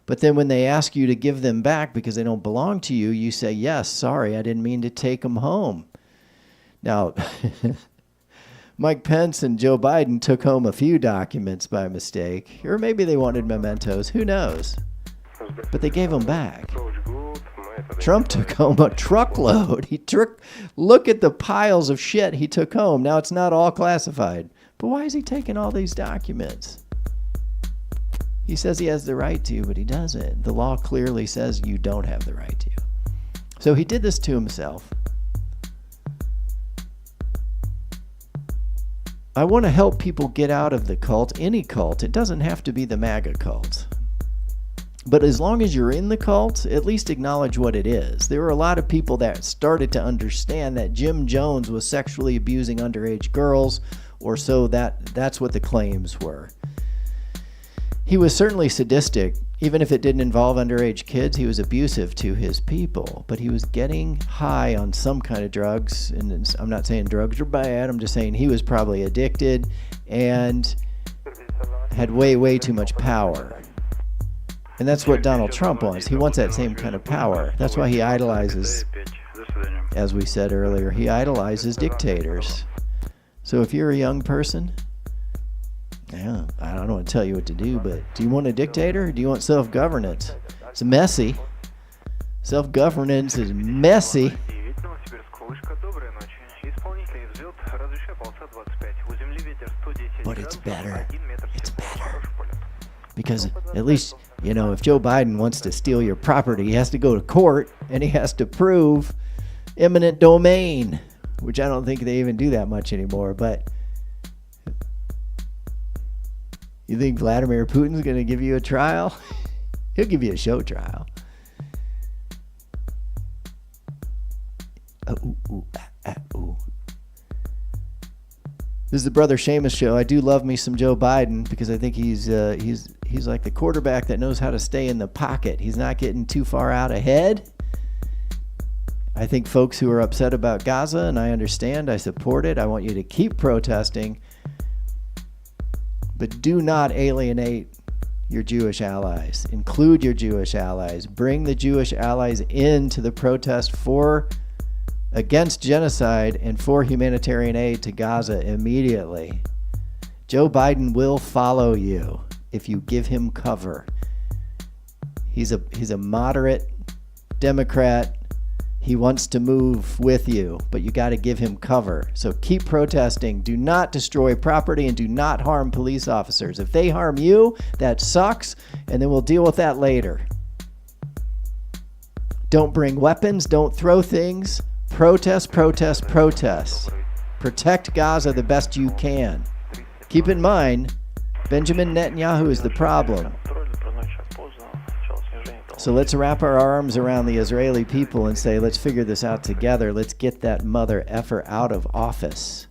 But then when they ask you to give them back because they don't belong to you, you say, yes, sorry, I didn't mean to take them home. Now, Mike Pence and Joe Biden took home a few documents by mistake, or maybe they wanted mementos, who knows? But they gave them back. Trump took home a truckload. Look at the piles of shit he took home. Now, it's not all classified. But why is he taking all these documents? He says he has the right to, but he doesn't. The law clearly says you don't have the right to. So he did this to himself. I want to help people get out of the cult, any cult. It doesn't have to be the MAGA cult. But as long as you're in the cult, at least acknowledge what it is. There were a lot of people that started to understand that Jim Jones was sexually abusing underage girls, or so that's what the claims were. He was certainly sadistic. Even if it didn't involve underage kids, he was abusive to his people. But he was getting high on some kind of drugs. And I'm not saying drugs are bad. I'm just saying he was probably addicted and had way, way too much power. And that's what Donald Trump wants. He wants that same kind of power. That's why he idolizes, as we said earlier, he idolizes dictators. So if you're a young person, yeah, I don't want to tell you what to do, but do you want a dictator or do you want self-governance? It's messy. Self-governance is messy. But it's better. It's better. Because at least, you know, if Joe Biden wants to steal your property, he has to go to court and he has to prove eminent domain, which I don't think they even do that much anymore, but you think Vladimir Putin's going to give you a trial? He'll give you a show trial. This is the Brother Seamus Show. I do love me some Joe Biden because I think he's like the quarterback that knows how to stay in the pocket. He's not getting too far out ahead. I think folks who are upset about Gaza, and I understand, I support it. I want you to keep protesting. But do not alienate your Jewish allies. Include your Jewish allies. Bring the Jewish allies into the protest against genocide and for humanitarian aid to Gaza immediately. Joe Biden will follow you if you give him cover. He's a moderate Democrat. He wants to move with you, but you got to give him cover. So keep protesting. Do not destroy property and do not harm police officers. If they harm you, that sucks, and then we'll deal with that later. Don't bring weapons. Don't throw things. Protest, protest, protest. Protect Gaza the best you can. Keep in mind, Benjamin Netanyahu is the problem. So let's wrap our arms around the Israeli people and say, let's figure this out together. Let's get that mother effer out of office.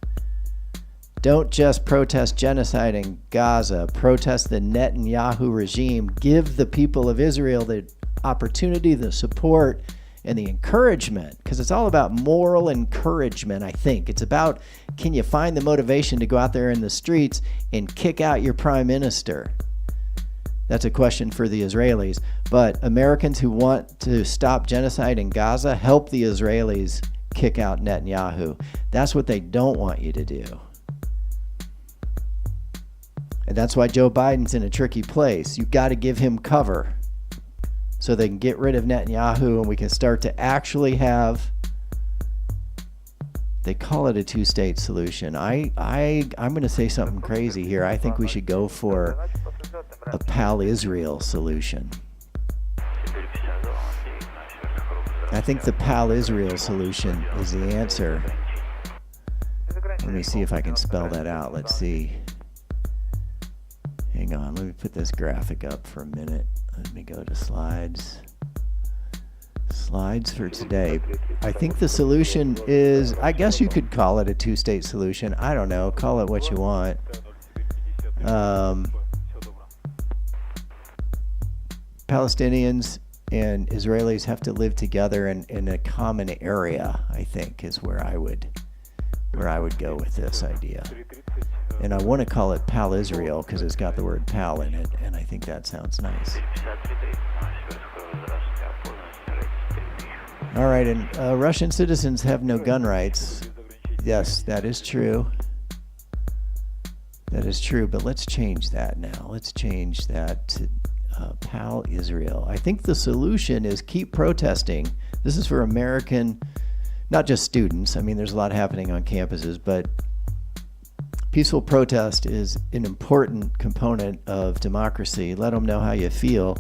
Don't just protest genocide in Gaza. Protest the Netanyahu regime. Give the people of Israel the opportunity, the support, and the encouragement, because it's all about moral encouragement, I think. It's about, can you find the motivation to go out there in the streets and kick out your prime minister? That's a question for the Israelis. But Americans who want to stop genocide in Gaza, help the Israelis kick out Netanyahu. That's what they don't want you to do. And that's why Joe Biden's in a tricky place. You've got to give him cover so they can get rid of Netanyahu and we can start to actually have, they call it a two-state solution. I'm going to say something crazy here. I think we should go for a Pal-Israel solution. I think the Pal-Israel solution is the answer. Let me see if I can spell that out. Let's see. Hang on, let me put this graphic up for a minute. Let me go to slides. Slides for today. I think the solution is, I guess you could call it a two-state solution. I don't know. Call it what you want. Palestinians and Israelis have to live together in a common area, I think, is where I would go with this idea. And I want to call it Pal-Israel because it's got the word pal in it, and I think that sounds nice. All right, and Russian citizens have no gun rights. Yes, that is true. That is true, but let's change that now. Let's change that to Pal-Israel. I think the solution is keep protesting. This is for American, not just students. I mean, there's a lot happening on campuses, but peaceful protest is an important component of democracy. Let them know how you feel.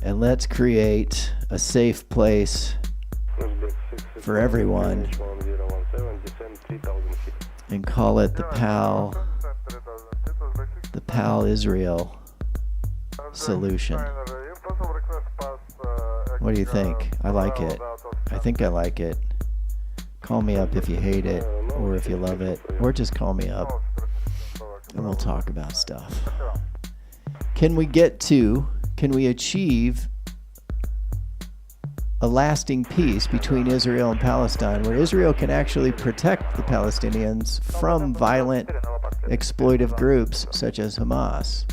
And let's create a safe place for everyone and call it the Pal-Israel solution. What do you think? I like it. I think I like it. Call me up if you hate it or if you love it, or just call me up and we'll talk about stuff. Can we achieve a lasting peace between Israel and Palestine where Israel can actually protect the Palestinians from violent, exploitive groups such as Hamas?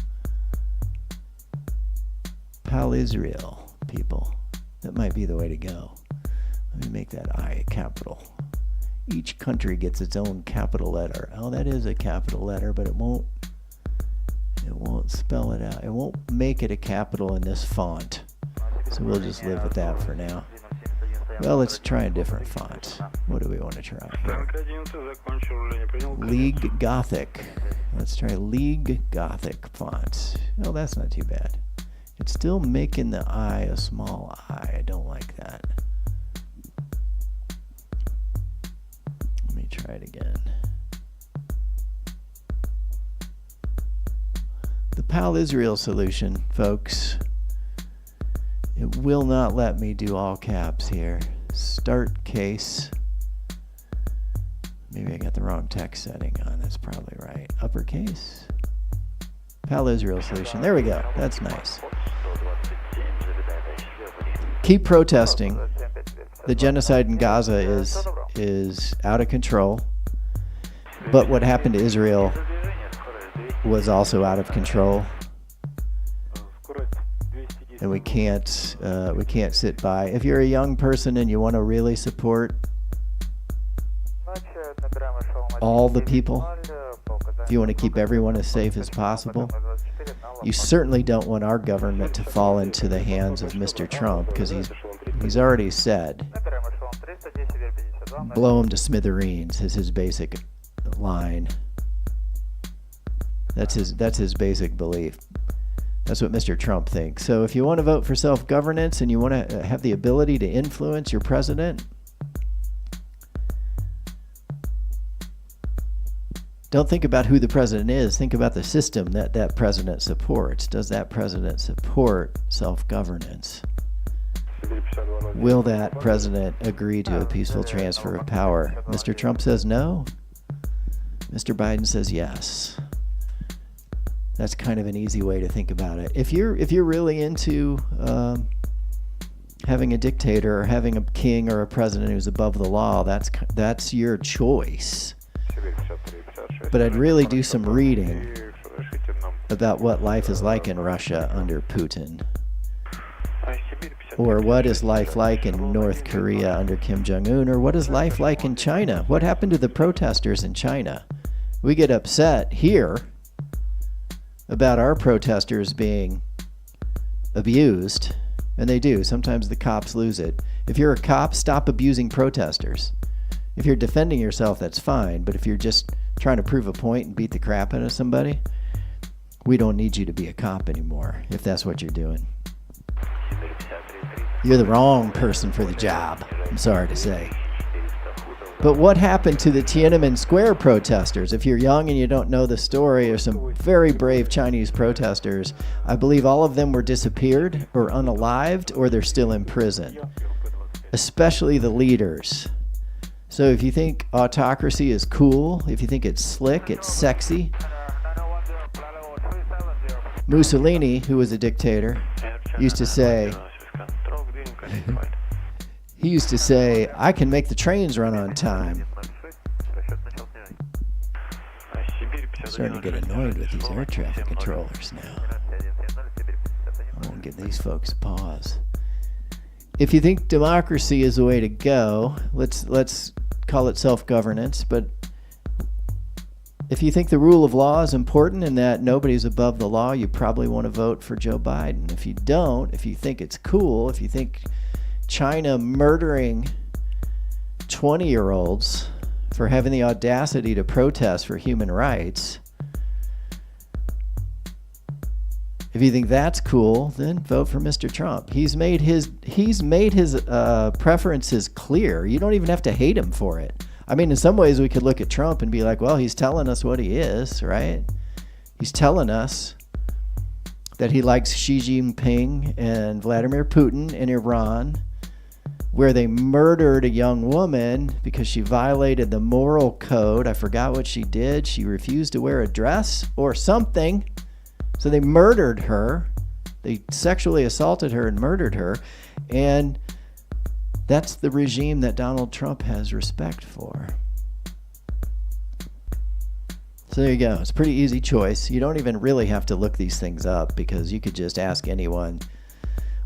Pal-Israel, people. That might be the way to go. Let me make that I a capital. Each country gets its own capital letter. Oh, that is a capital letter, but it won't spell it out. It won't make it a capital in this font. So we'll just live with that for now. Well, let's try a different font. What do we want to try here? League Gothic. Let's try League Gothic font. Oh, that's not too bad. It's still making the I a small I. I don't like that. Let me try it again. The Pal-Israel solution, folks. It will not let me do all caps here. Start case. Maybe I got the wrong text setting on. That's probably right. Uppercase. Pal-Israel solution. There we go. That's nice. Keep protesting. The genocide in Gaza is out of control. But what happened to Israel was also out of control. And we can't sit by. If you're a young person and you want to really support all the people, if you want to keep everyone as safe as possible, you certainly don't want our government to fall into the hands of Mr. Trump, because he's He's already said, blow him to smithereens is his basic line. That's his basic belief. That's what Mr. Trump thinks. So if you want to vote for self-governance and you want to have the ability to influence your president, don't think about who the president is. Think about the system that that president supports. Does that president support self-governance? Will that president agree to a peaceful transfer of power? Mr. Trump says no. Mr. Biden says yes. That's kind of an easy way to think about it. If you're really into having a dictator or having a king or a president who's above the law, that's your choice. But I'd really do some reading about what life is like in Russia under Putin. Or what is life like in North Korea under Kim Jong-un? Or what is life like in China? What happened to the protesters in China? We get upset here about our protesters being abused, and they do. Sometimes the cops lose it. If you're a cop, stop abusing protesters. If you're defending yourself, that's fine, but if you're just trying to prove a point and beat the crap out of somebody, we don't need you to be a cop anymore, if that's what you're doing. You're the wrong person for the job, I'm sorry to say. But what happened to the Tiananmen Square protesters? If you're young and you don't know the story, there's some very brave Chinese protesters. I believe all of them were disappeared or unalived, or they're still in prison, especially the leaders. So if you think autocracy is cool, if you think it's slick, it's sexy, Mussolini, who was a dictator, used to say, I can make the trains run on time. I'm starting to get annoyed with these air traffic controllers now. I won't give these folks a pause. If you think democracy is the way to go, let's call it self-governance, but if you think the rule of law is important and that nobody's above the law, you probably want to vote for Joe Biden. If you don't, if you think it's cool, if you think China murdering 20-year-olds for having the audacity to protest for human rights, if you think that's cool, then vote for Mr. Trump. He's made his preferences clear. You don't even have to hate him for it. I mean, in some ways we could look at Trump and be like, well, he's telling us what he is, right? He's telling us that he likes Xi Jinping and Vladimir Putin in Iran, where they murdered a young woman because she violated the moral code. I forgot what she did. She refused to wear a dress or something. So they murdered her. They sexually assaulted her and murdered her. And that's the regime that Donald Trump has respect for. So there you go. It's a pretty easy choice. You don't even really have to look these things up, because you could just ask anyone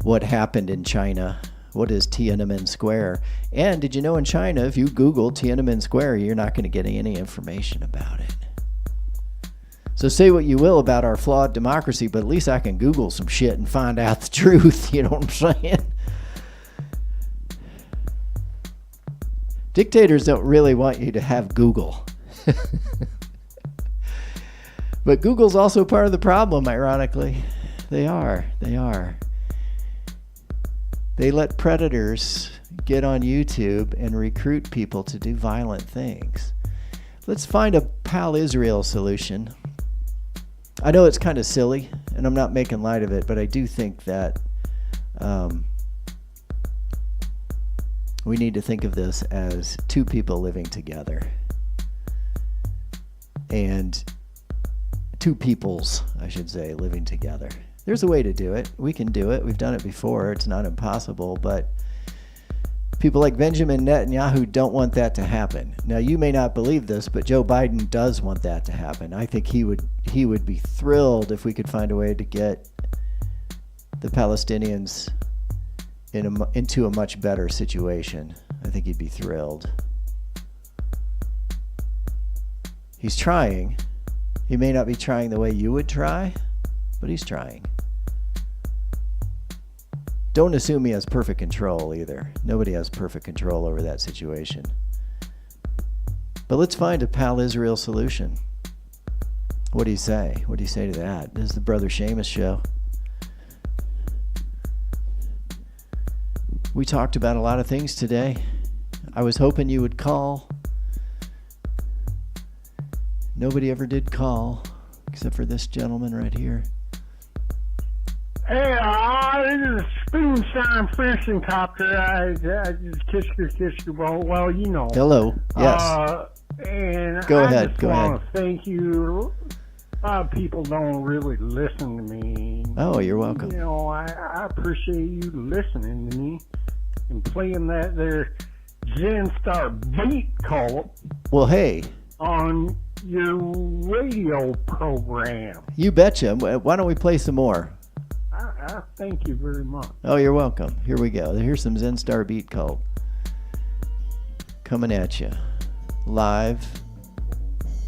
what happened in China. What is Tiananmen Square? And did you know in China, if you Google Tiananmen Square, you're not going to get any information about it. So say what you will about our flawed democracy, but at least I can Google some shit and find out the truth. You know what I'm saying? Dictators don't really want you to have Google. But Google's also part of the problem, ironically. They are. They let predators get on YouTube and recruit people to do violent things. Let's find a Pal Israel solution. I know it's kind of silly, and I'm not making light of it, but I do think that we need to think of this as two people living together. And two peoples, I should say, living together. There's a way to do it. We can do it. We've done it before. It's not impossible, but people like Benjamin Netanyahu don't want that to happen. Now, you may not believe this, but Joe Biden does want that to happen. I think he would be thrilled if we could find a way to get the Palestinians into a much better situation. I think he'd be thrilled. He's trying. He may not be trying the way you would try, but he's trying. Don't assume he has perfect control either. Nobody has perfect control over that situation. But let's find a Pal-Israel solution. What do you say? What do you say to that? This is the Brother Seamus Show. We talked about a lot of things today. I was hoping you would call. Nobody ever did call, except for this gentleman right here. Hey, this is Spoonshine Fishing Copter. I just kissed your boat. Well, you know. Hello. Yes. And Go I ahead. just Go want ahead. to thank you. A lot of people don't really listen to me. Oh, you're welcome. You know, I appreciate you listening to me and playing that there Zen Star beat call Well, hey. on your radio program. You betcha. Why don't we play some more? I thank you very much. Oh, you're welcome. Here we go. Here's some Zen Star Beat Cult coming at you live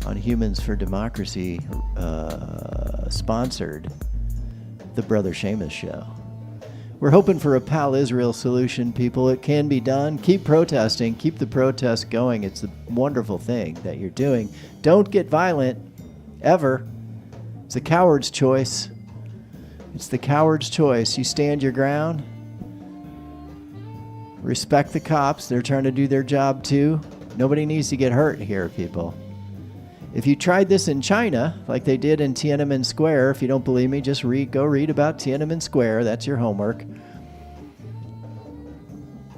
on Humans for Democracy, sponsored the Brother Seamus Show. We're hoping for a Pal-Israel solution, people. It can be done. Keep protesting. Keep the protest going. It's a wonderful thing that you're doing. Don't get violent, ever. It's a coward's choice. It's the coward's choice. You stand your ground. Respect the cops. They're trying to do their job too. Nobody needs to get hurt here, people. If you tried this in China, like they did in Tiananmen Square, if you don't believe me, just go read about Tiananmen Square. That's your homework.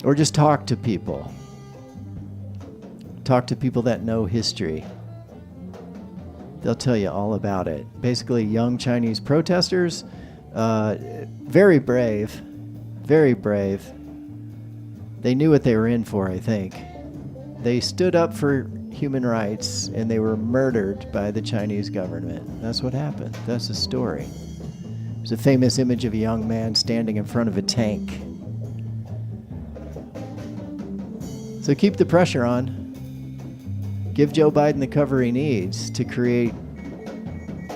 Or just talk to people. Talk to people that know history. They'll tell you all about it. Basically, young Chinese protesters, very brave, very brave. They knew what they were in for, I think. They stood up for human rights, and they were murdered by the Chinese government. That's what happened. That's the story. There's a famous image of a young man standing in front of a tank. So keep the pressure on. Give Joe Biden the cover he needs to create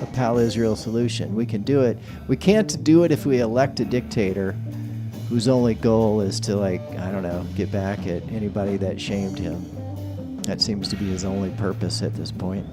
a Pal-Israel solution. We can do it. We can't do it if we elect a dictator whose only goal is to, get back at anybody that shamed him. That seems to be his only purpose at this point.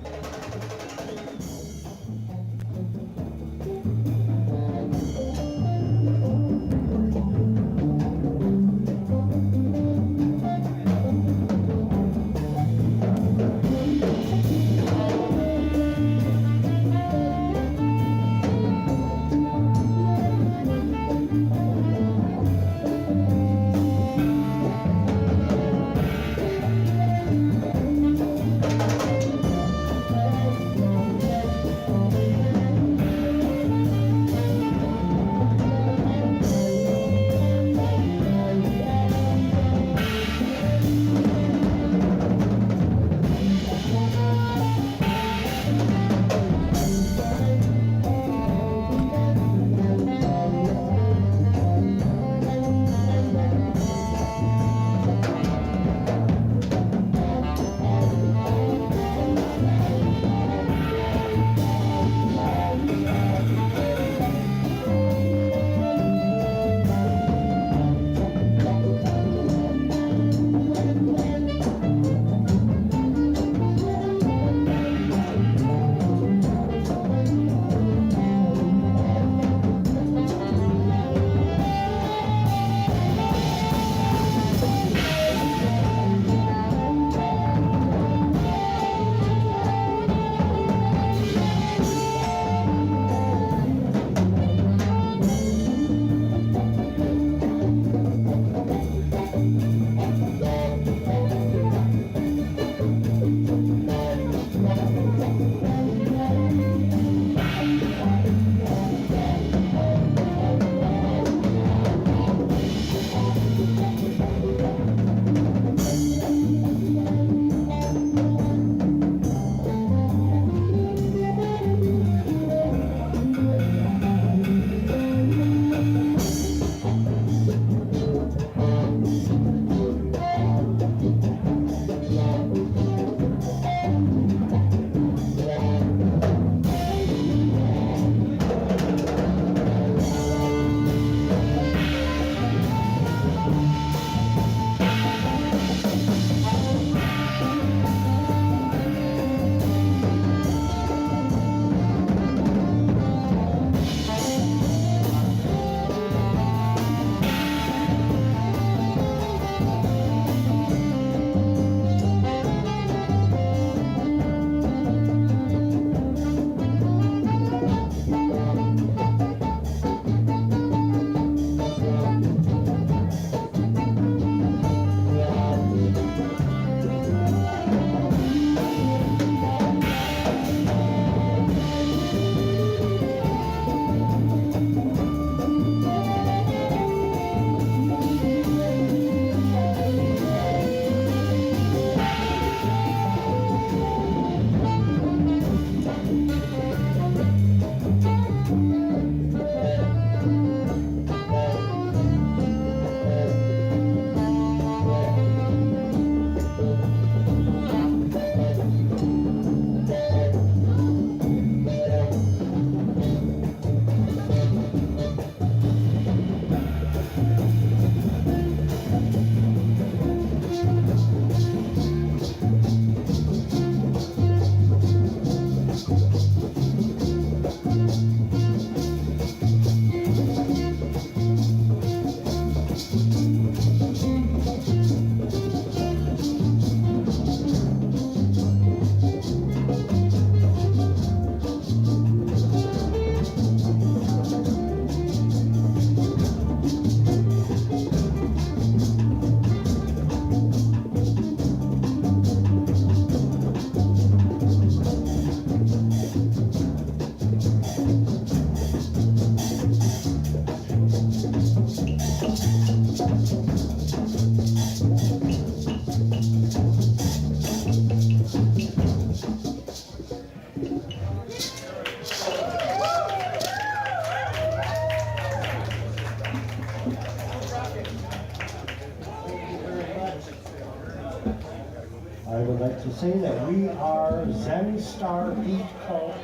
to say that we are Zen Star Beat Cult.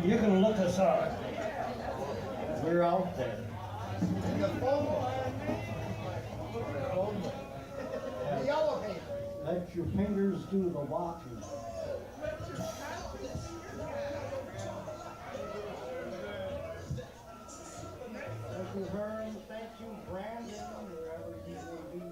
You can look us up. We're out there. Let your fingers do the walking. Thank you, Vern. Thank you, Brandon, wherever he may be.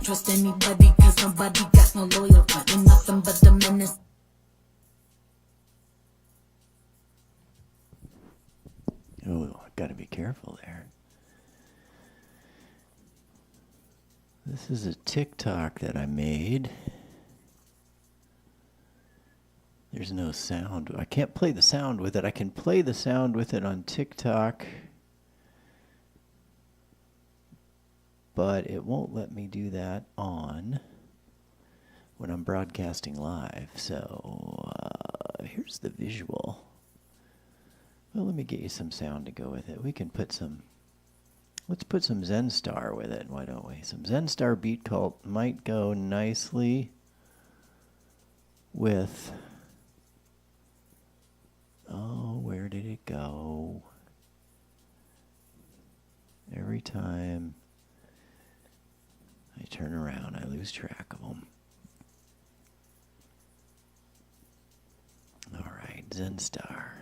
Trust anybody, cause nobody got no loyalty. You're nothing but a menace. Oh, I gotta be careful there. This is a TikTok that I made. There's no sound. I can't play the sound with it. I can play the sound with it on TikTok, but it won't let me do that on when I'm broadcasting live. So here's the visual. Well, let me get you some sound to go with it. We can put some, let's put some Zen Star with it, why don't we? Some Zen Star Beat Cult might go nicely with, oh, where did it go? Every time I turn around, I lose track of them. All right, Zen Star.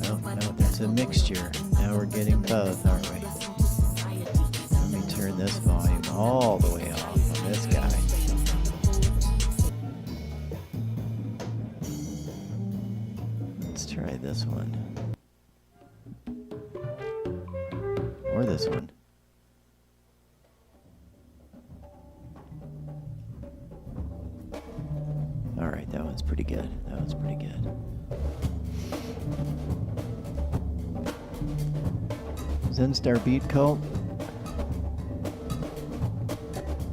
Oh, no, that's a mixture. Now we're getting both, aren't we? Let me turn this volume all the way off on this guy. Let's try this one. Or this one. All right, that one's pretty good. That one's pretty good. Zen Star Beat Cult.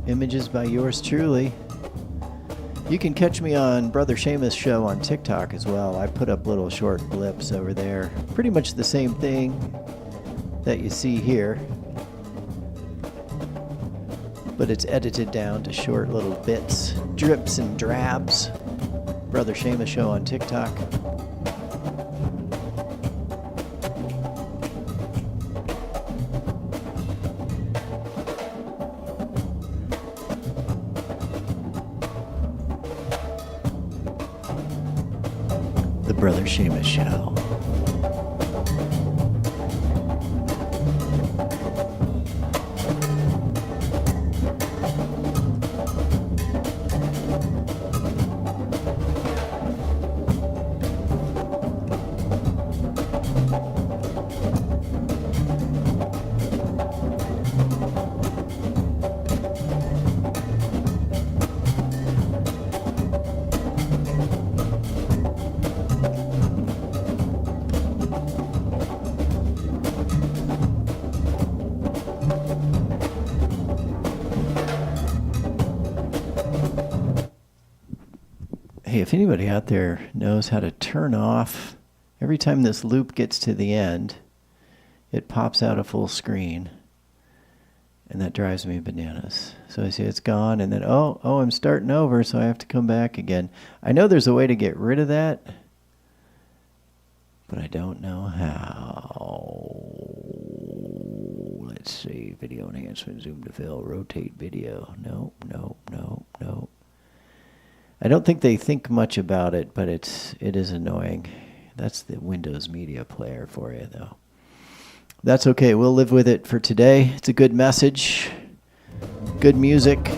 Images by yours truly. You can catch me on Brother Seamus Show on TikTok as well. I put up little short blips over there. Pretty much the same thing that you see here, but it's edited down to short little bits, drips and drabs. Brother Seamus Show on TikTok. Brother Seamus Show. Hey, if anybody out there knows how to turn off, every time this loop gets to the end, it pops out a full screen. And that drives me bananas. So I see it's gone, and then, oh, I'm starting over, so I have to come back again. I know there's a way to get rid of that, but I don't know how. Let's see, video enhancement, zoom to fill, rotate video. No. I don't think they think much about it, but it is annoying. That's the Windows Media Player for you, though. That's okay. We'll live with it for today. It's a good message, good music.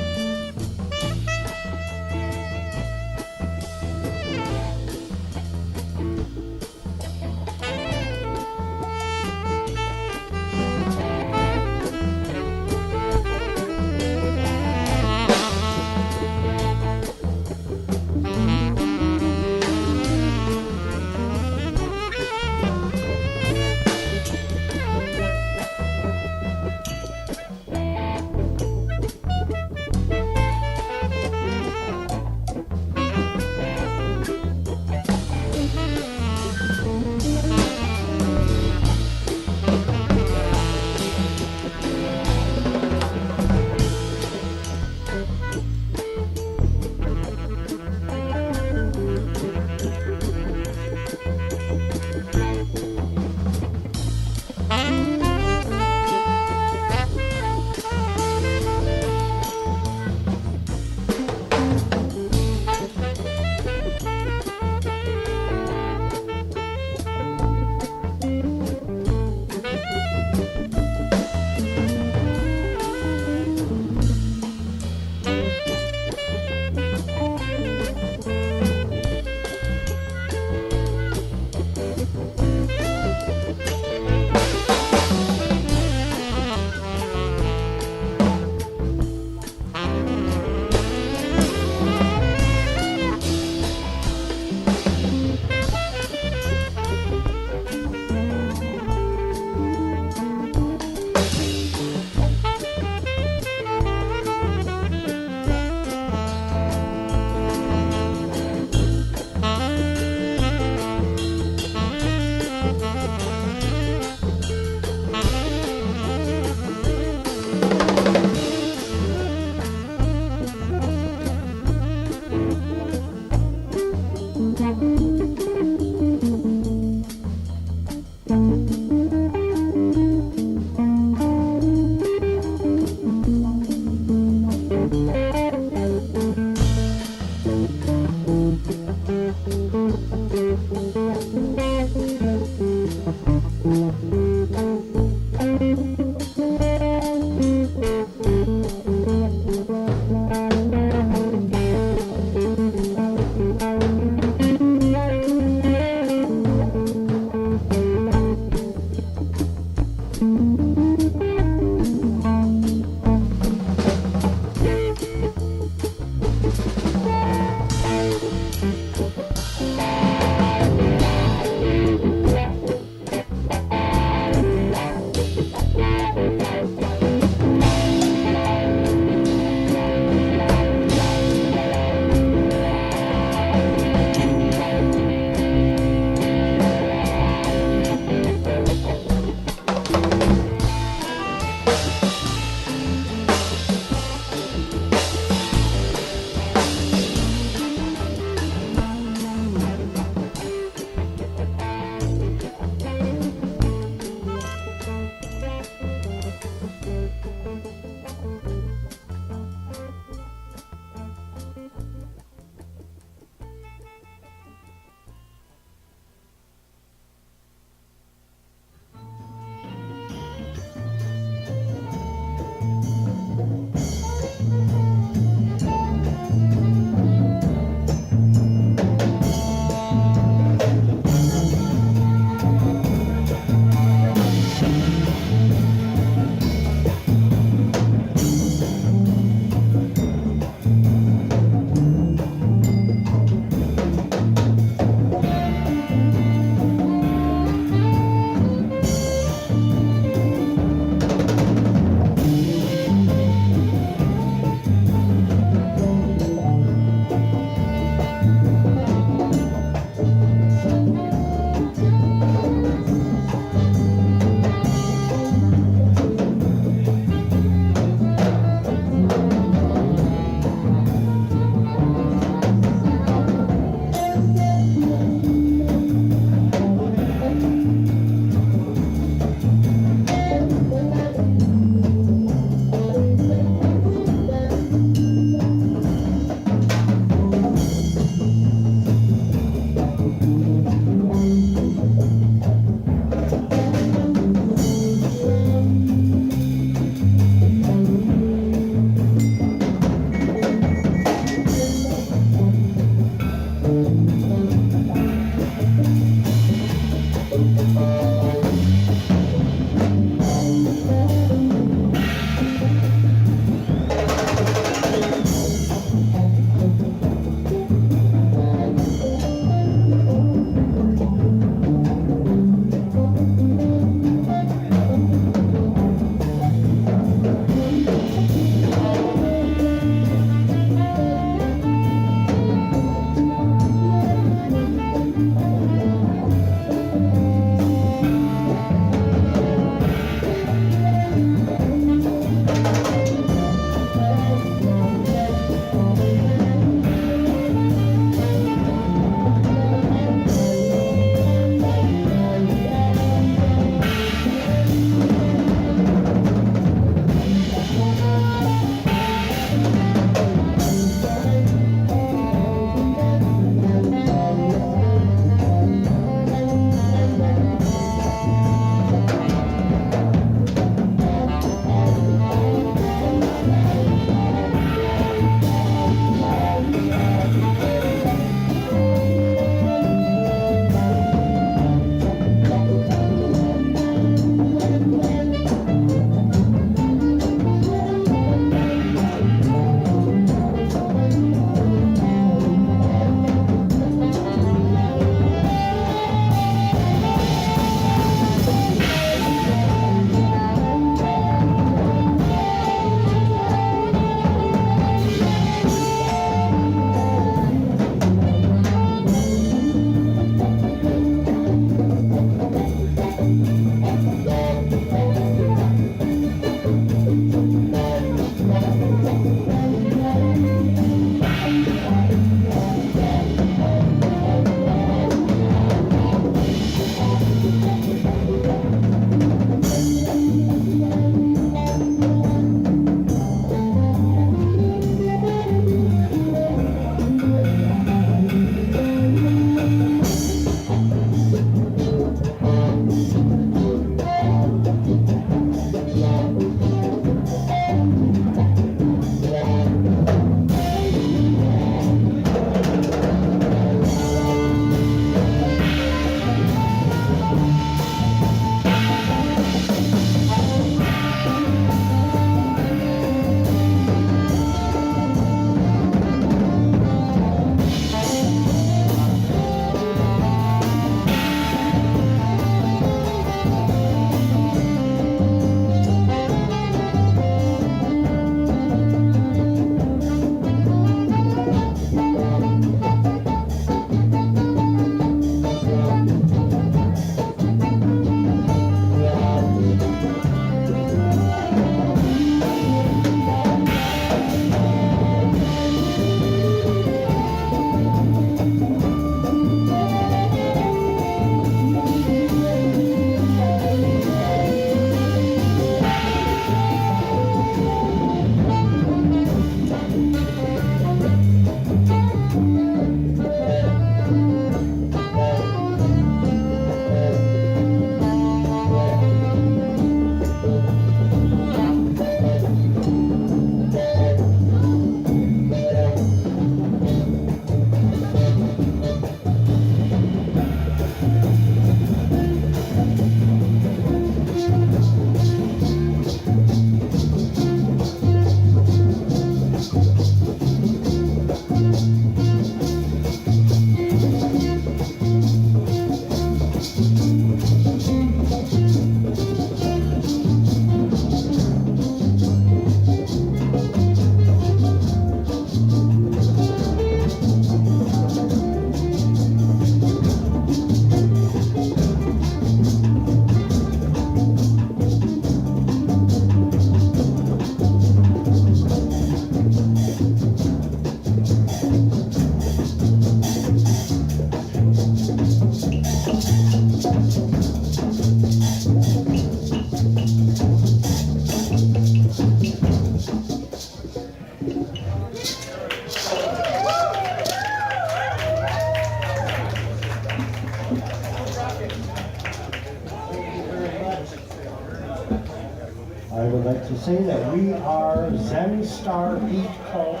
I would like to say that we are Zen Star Beach Club.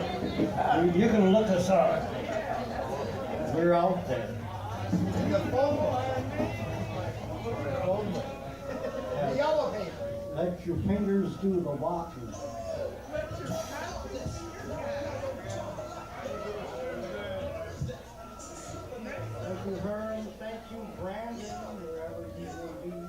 You can look us up. We're out there. The elevator. Let your fingers do the walking. Thank you, Vern. Thank you, Brandon, wherever you may be.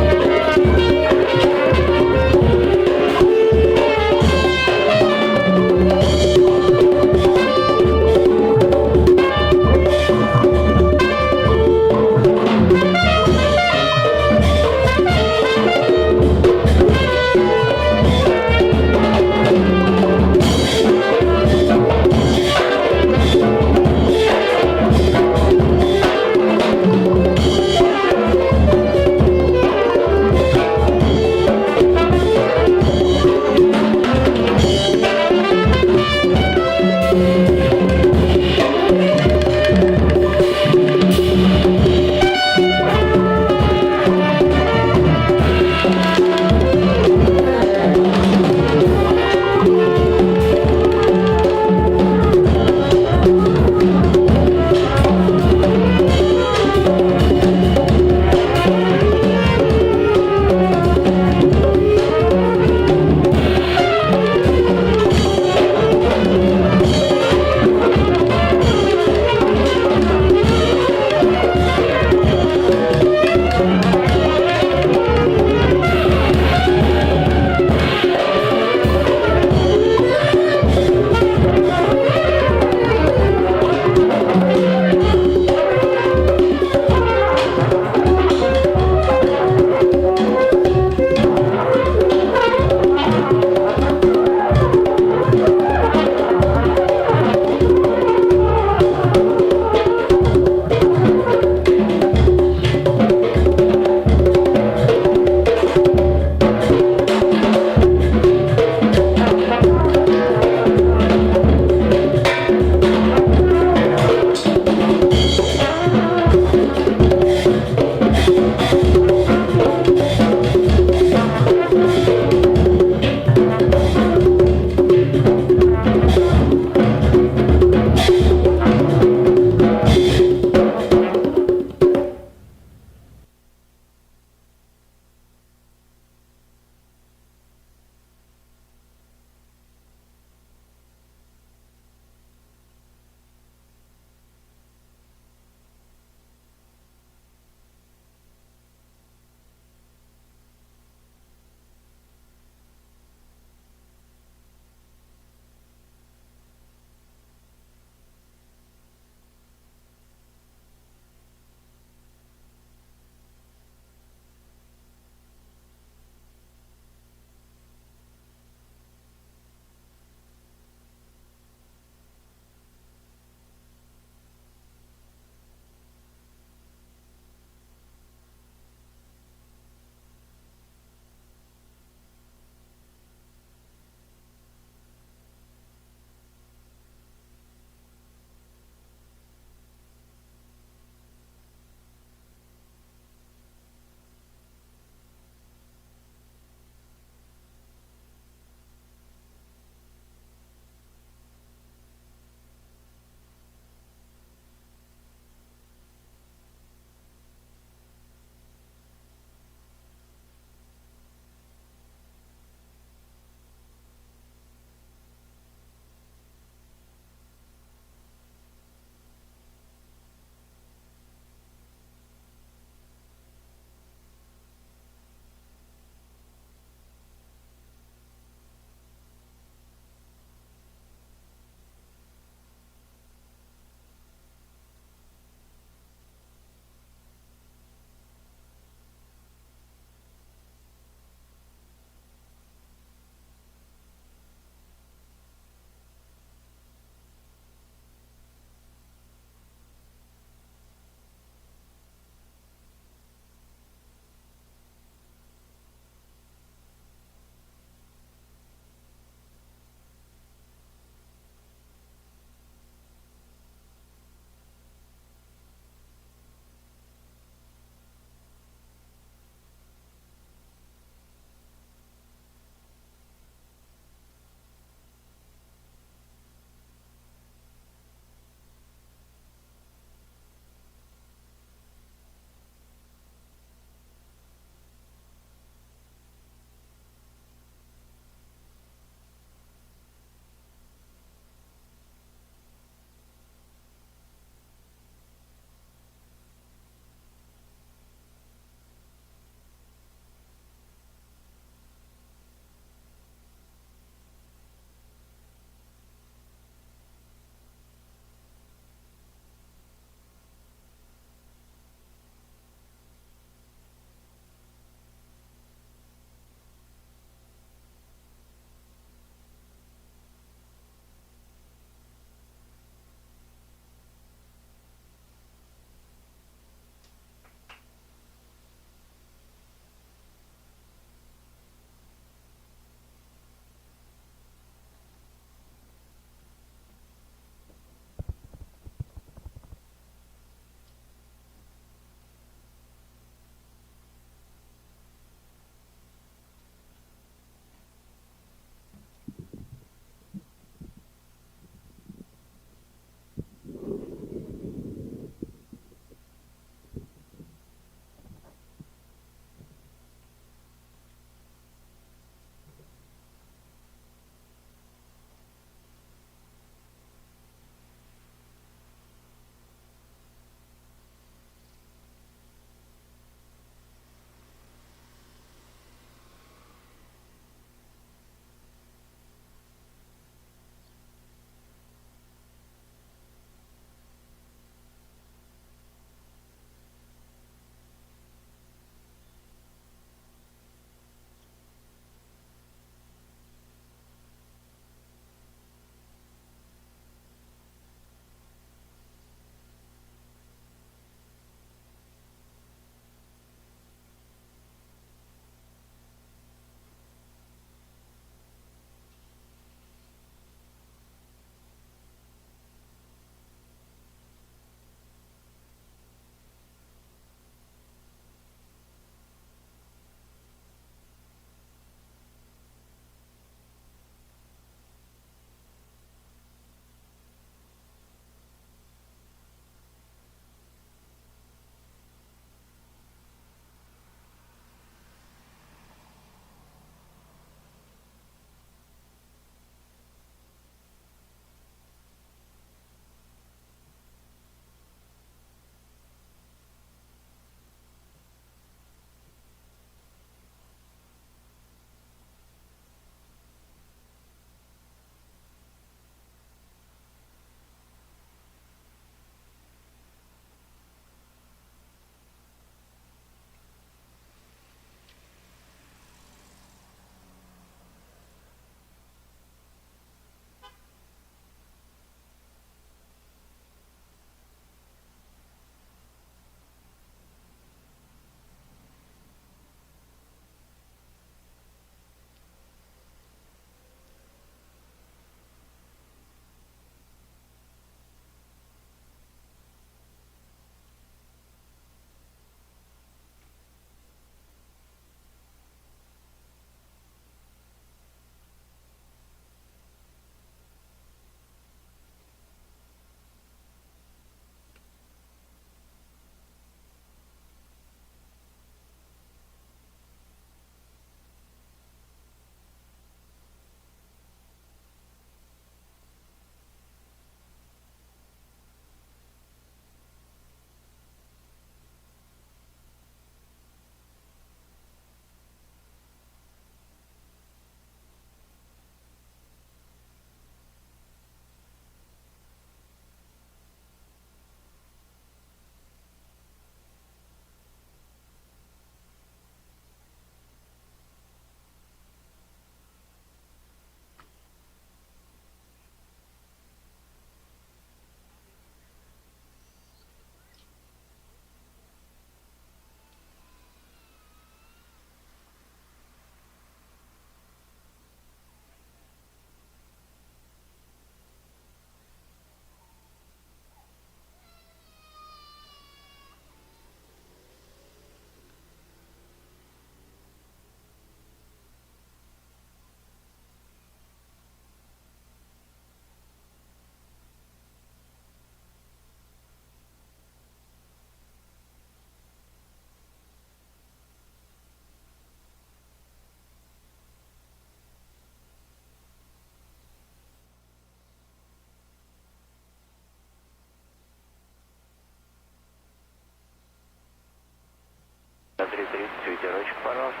103.30, ветерочек, пожалуйста.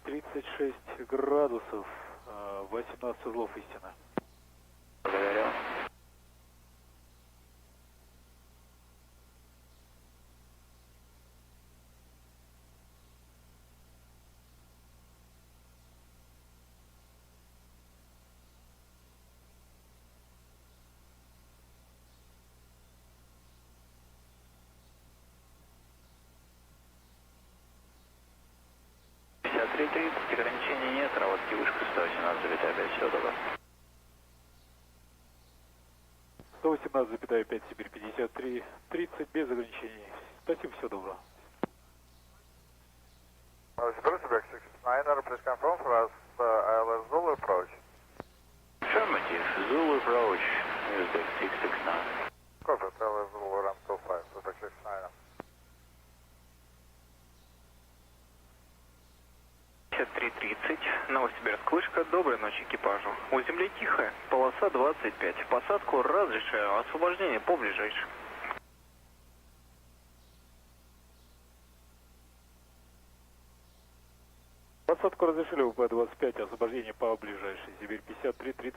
36 градусов, 18 узлов истина. Благодарю. Ограничений нет, проводки вышка 118,5, все добро. 118,5, Сибирь 53, 30 без ограничений. Спасибо, все добро. Please confirm for us ILS Zulu approach. Affirmative, Zulu approach, Uzbek 669. Copy, ILS Zulu run 25, Uzbek 669. 53.30, Новосибирск, вышка, доброй ночи экипажу. У земли тихо, полоса 25, посадку разрешаю, освобождение по ближайшему. Посадку разрешили УП-25, освобождение по ближайшей, Сибирь 53-30.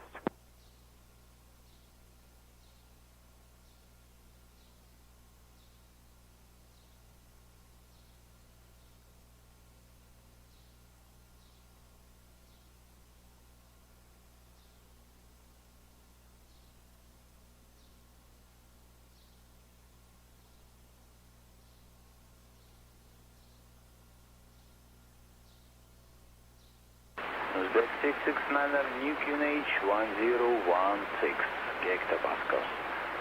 Uzbek 669, New QNH 1016, hectopascals.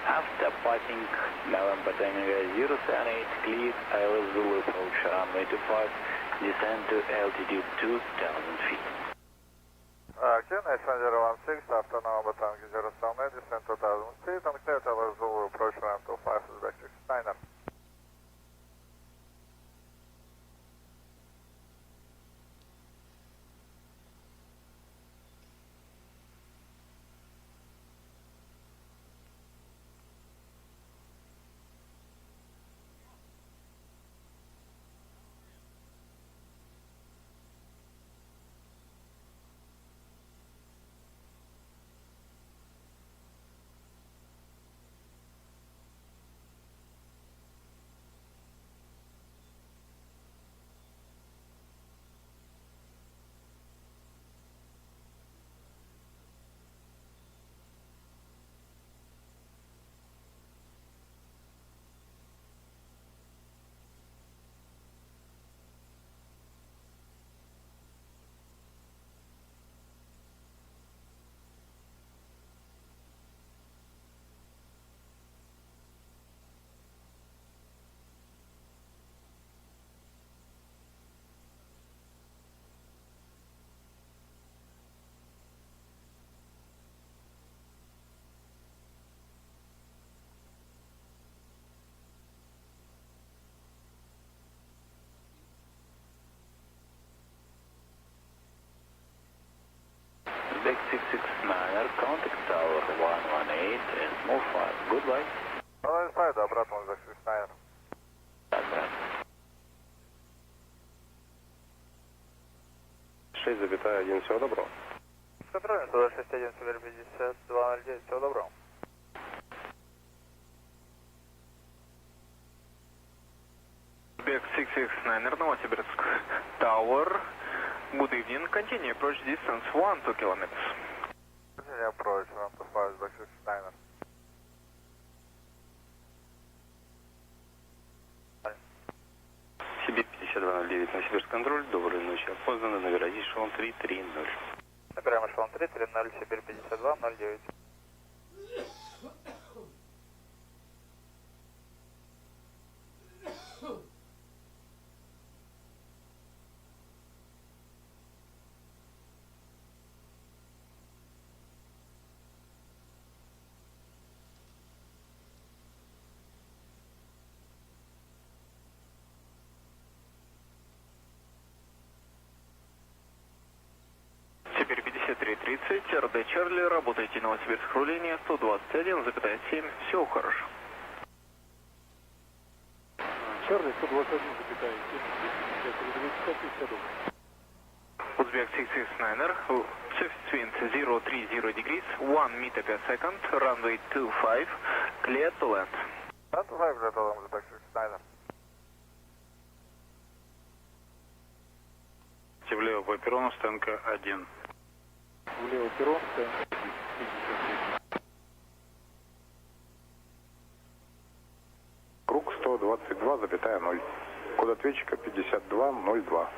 After passing November Tango 078, cleared ILS Zulu approach runway 25, descend to altitude 2000 feet. QNH 1016, after November Tango 078, descend to 2000 feet, and cleared ILS Zulu approach runway 25, Uzbek 669. Uzbek 669, contact tower 118 and move 5. Goodbye. Inside, обратно Uzbek 669. Обратно. 6,1, всего добро. Контроль 161, Сибирь 5209, всего добро. Uzbek 669, Новосибирск, Tower, good evening, continue approach distance 2 kilometers. Continue approach, run to 5, Uzbek 669. Сибирь 5209, Новосибирск, контроль, доброй ночи. Опознаны номера эшелон 330. Набираем эшелон 330, Сибирь 5209. Сибирь 5330, РД Чарли, работайте Новосибирск, руление 121,7, все хорошо. Чарли 121,7, 250 Uzbek 669er, surface wind 030 degrees, 1 meter per second, runway 25, clear to land. That's 5 jet along Uzbek 669er. Влево по перрону, стенка 1. Влево перрон, стенка 1. Круг 122,0. Код ответчика 5202.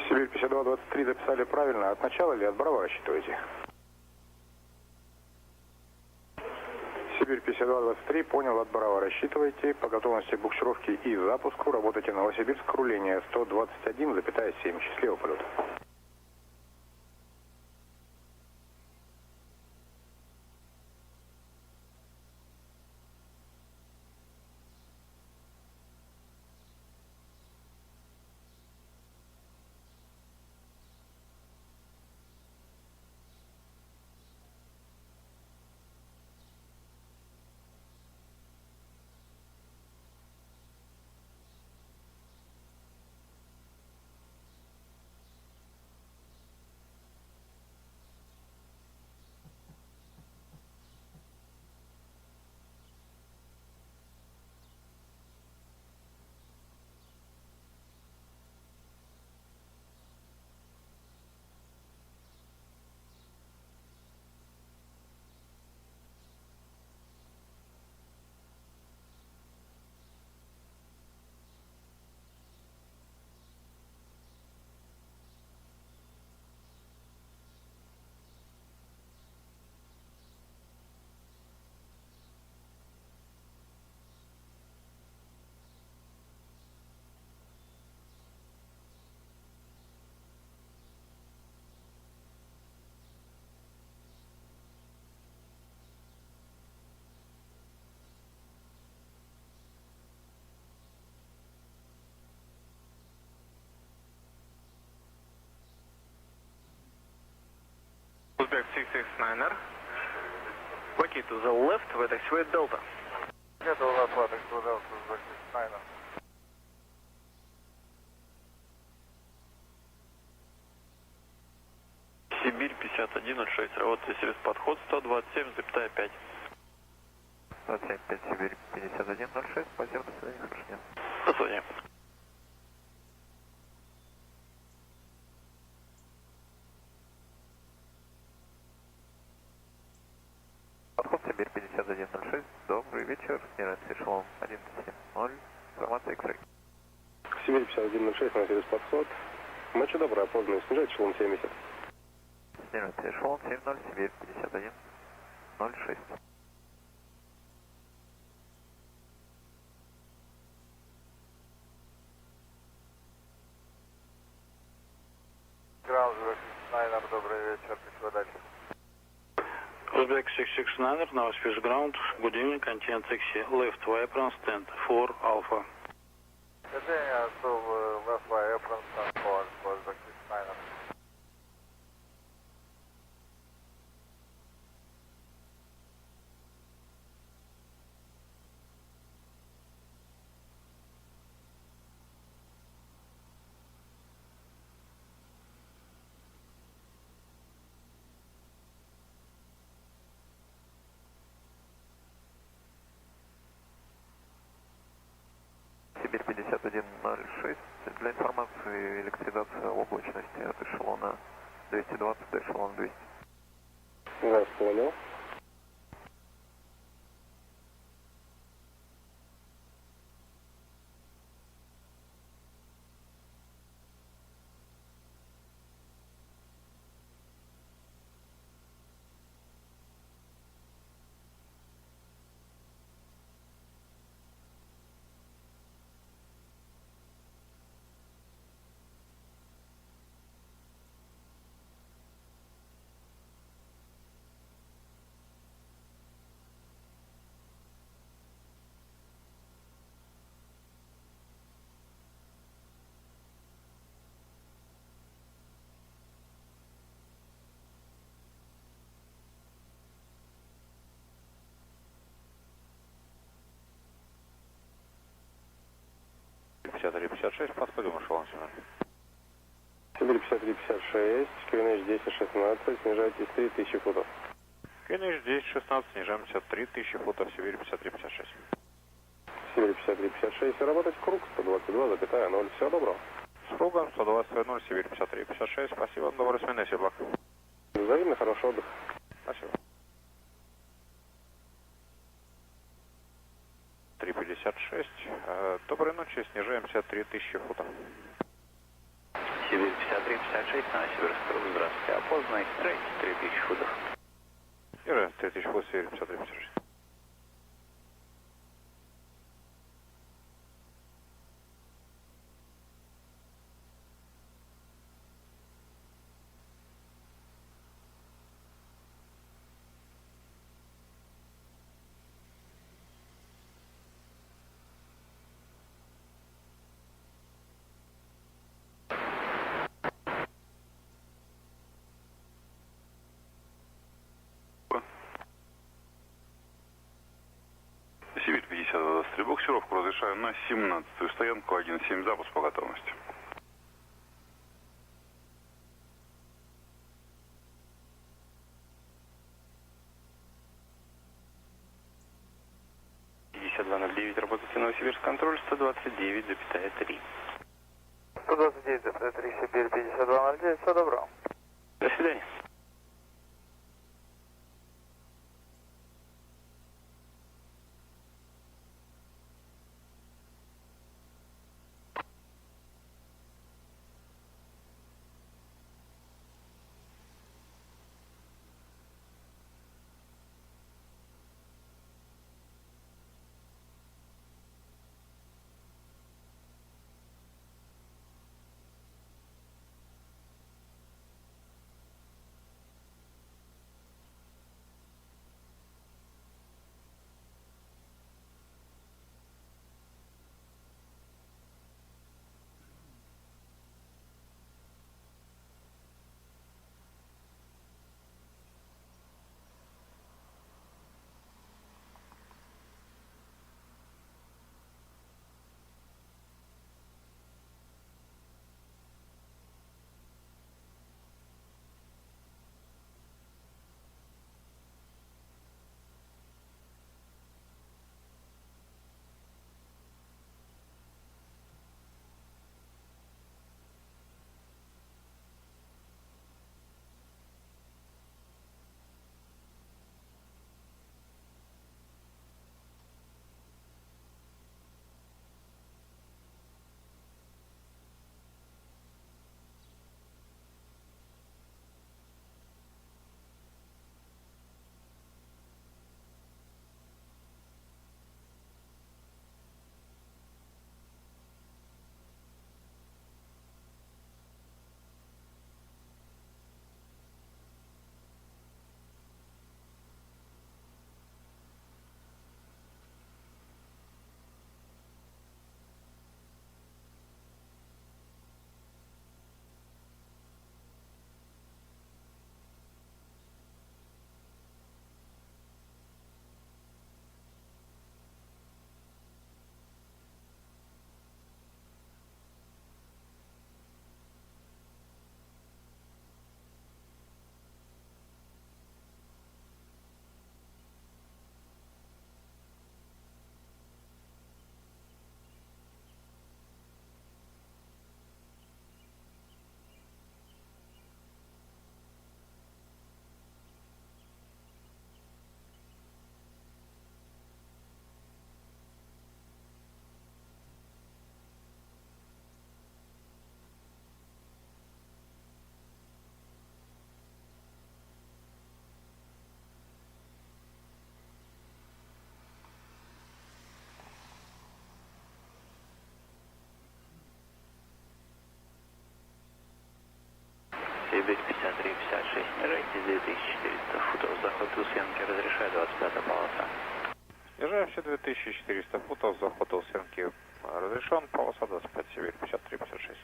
Сибирь 5223 записали правильно. От начала или от Браво рассчитываете? Сибирь 5223, понял, от Браво рассчитывайте. По готовности буксировки и запуску работайте Новосибирск, руление 121,7. Счастливого полета. Uzbek 669er, Waco to the left with taxiway Delta. Get all that water to Delta Uzbek 669er. Сибирь 5106, работайте через подход 127,5. 127,5, Сибирь 5106, спасибо, до свидания, хорошего дня. До свидания. Подход Сибирь 5106, добрый вечер, снижается эшелон 170, информация X-Ray. Сибирь 5106, Новосибирск подход. Ночи добрая, поздно, снижайте эшелон 70. Снижается эшелон 70, Сибирь 5106. Ground Uzbek 669er, добрый вечер, пошли дальше. Uzbek 669er, Novosibirsk ground, good evening, continent taxi, left apron stand 4 Alpha. Continue to left by apron stand 4, Uzbek 669er. Сибирь 5106. Для информации ликвидация облачности от эшелона 220 до эшелона 200. Вас понял. 53-56, подходим, эшелон Семен. Сибирь 53-56, QNH 10-16, снижайтесь 3000 футов. QNH 10-16, снижаемся 3000 футов, Сибирь 53-56. Сибирь 53-56, работать круг 122,0, всего доброго. С кругом 120.0, Сибирь 53-56, спасибо, доброй смены, Сиблак. Взаимно, хороший отдых. Спасибо. 356. Доброй ночи, снижаемся 3000 футов. Сибирь 53-56, на Сибирский круг, здравствуйте, опознанный, снижайтесь 3000 футов. Снижаемся 3000 футов, Сибирь 53-56. Сибирь 52, буксировку разрешаю на 17-ю стоянку 1.7, запуск по готовности. Работайте Новосибирск, контроль 129,3. 129,3, Сибирь 5209, все добро. До свидания. Сибирь 53-56, снижайтесь 2400 футов, заход у стенки, разрешаю 25 полоса. Снижаемся 2400 футов, заход у стенки разрешен, полоса 25, Сибирь 53-56.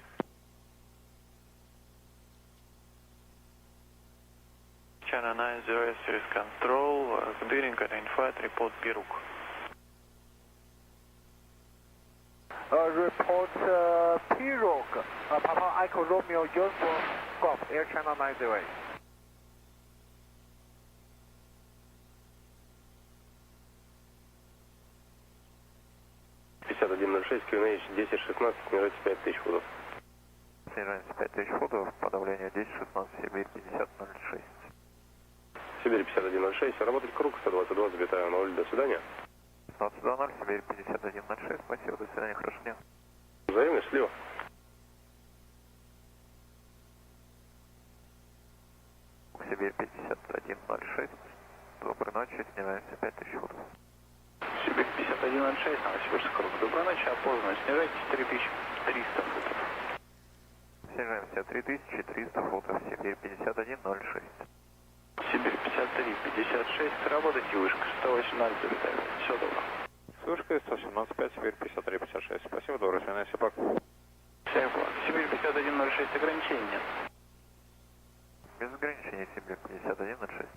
China 90 Series Control, clearing identified, report Piruk. Report P-Rock, Papa Echo Romeo Uniform Golf, Air Channel 908. QNH 10-16, снижайте 5000 футов. Снижаемся 5000 футов, подавление 10-16, Сибирь 50-06. Сибирь 5106, работать круг 122,0, до свидания. 122.0, Сибирь 5106, спасибо, до свидания, хорошего дня. Взаимно, слева. Сибирь 5106, доброй ночи, снижаемся 5000 футов. Сибирь 5106, Новосибирск, круг. Доброй ночи, опознанно. Снижайтесь 3300 футов. Снижаемся 3300 футов, Сибирь 5106. Сибирь 5356, работайте вышка 118,5. Все добро. Вышка 117.5, Сибирь 53.56. Спасибо, доброго свидания, Сипак. Всем план. Сибирь 5106, ограничений нет. Без ограничений, Сибирь 5106.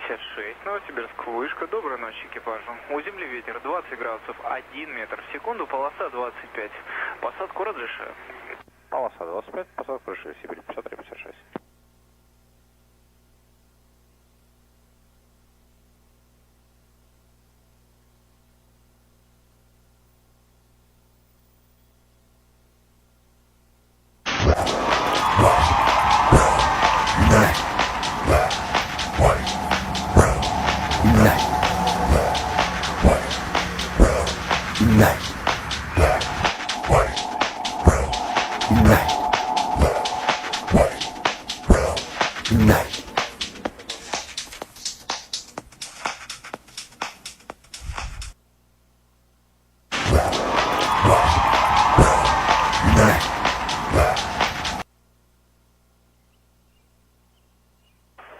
56, Новосибирск, вышка, доброй ночи экипажу. У земли ветер 20 градусов 1 метр в секунду, полоса 25. Посадку разрешаю. Полоса 25, посадка разрешаю, Сибирь 53.56.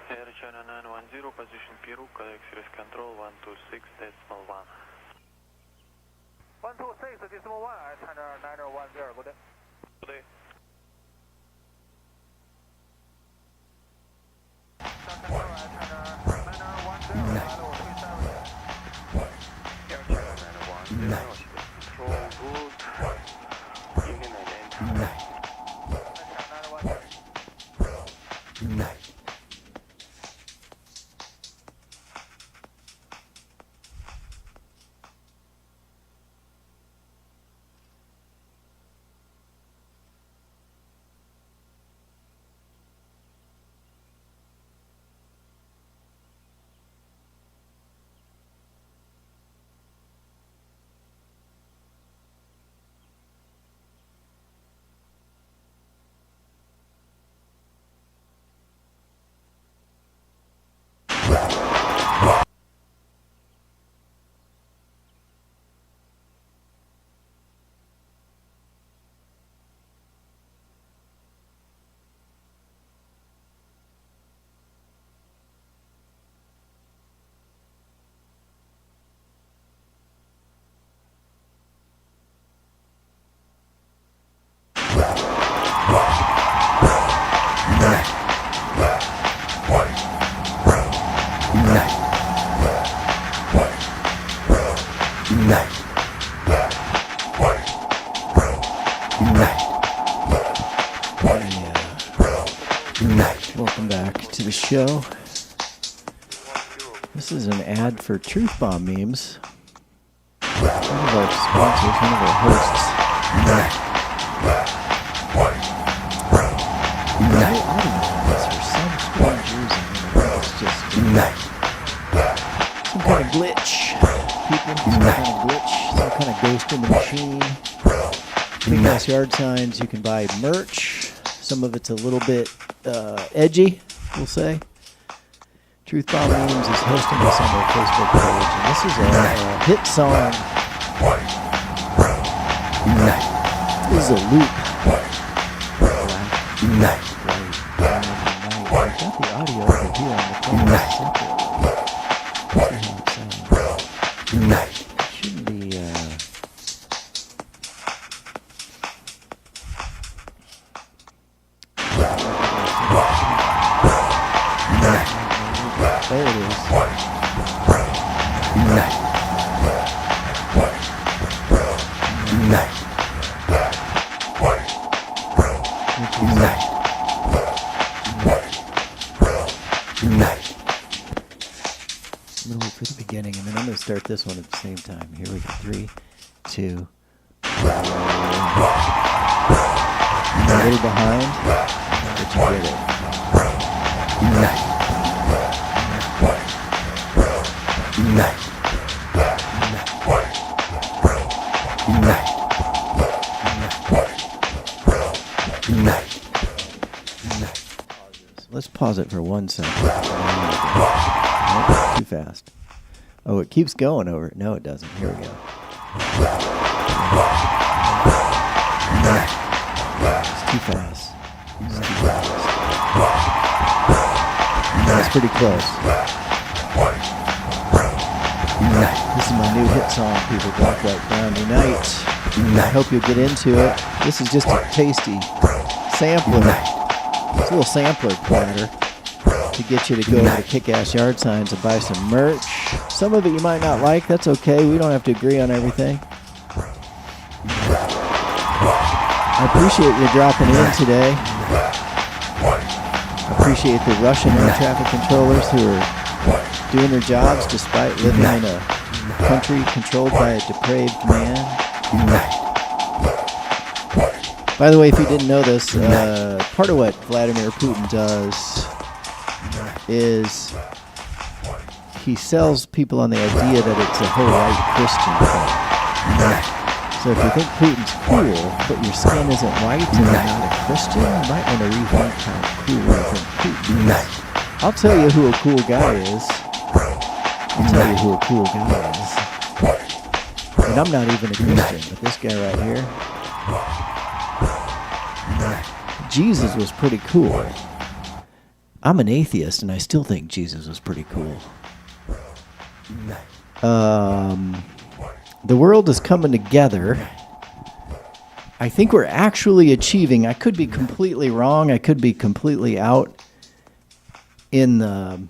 Air China 910, position Peru, X-ray control 126.1. 126.1, China 910, good day. Good day. Welcome back to the show. This is an ad for Truth Bomb Memes. One of our sponsors, one of our hosts. No audio for some strange reason. It's just some kind of glitch. People, some kind of glitch, some kind of ghost in the machine. Big ass yard signs. You can buy merch. Some of it's a little bit edgy, we'll say. Truth Bomb Memes is hosting us on their Facebook page, and this is a hit song. This is a loop. Black, white, I've got the audio over here on the phone separately. Let's see how it sounds. It shouldn't be, there it is. I'm going to wait for the beginning, and then I'm going to start this one at the same time. Here we go. 3, 2, 1. A little behind, but you get it. Let's pause it for 1 second. Nope, too fast. Oh, it keeps going over. No, it doesn't. Here we go. It's too fast. It's too fast. That's pretty close. This is my new hit song, people. Black, White, Brown Unite. I hope you'll get into it. This is just a tasty sampler. It's a little sampler platter to get you to go over to Kick-Ass Yard Signs and buy some merch. Some of it you might not like. That's okay. We don't have to agree on everything. I appreciate you dropping in today. I appreciate the Russian air traffic controllers who are doing their jobs despite living in a country controlled by a depraved man. By the way, if you didn't know this, part of what Vladimir Putin does is he sells people on the idea that it's a whole white Christian thing. So if you think Putin's cool, but your skin isn't white and you're not a Christian, you might want to rethink how cool you think Putin is. I'll tell you who a cool guy is. I'll tell you who a cool guy is. And I'm not even a Christian, but this guy right here, Jesus was pretty cool. I'm an atheist, and I still think Jesus was pretty cool. The world is coming together. I think we're actually achieving. I could be completely wrong. I could be completely out in the...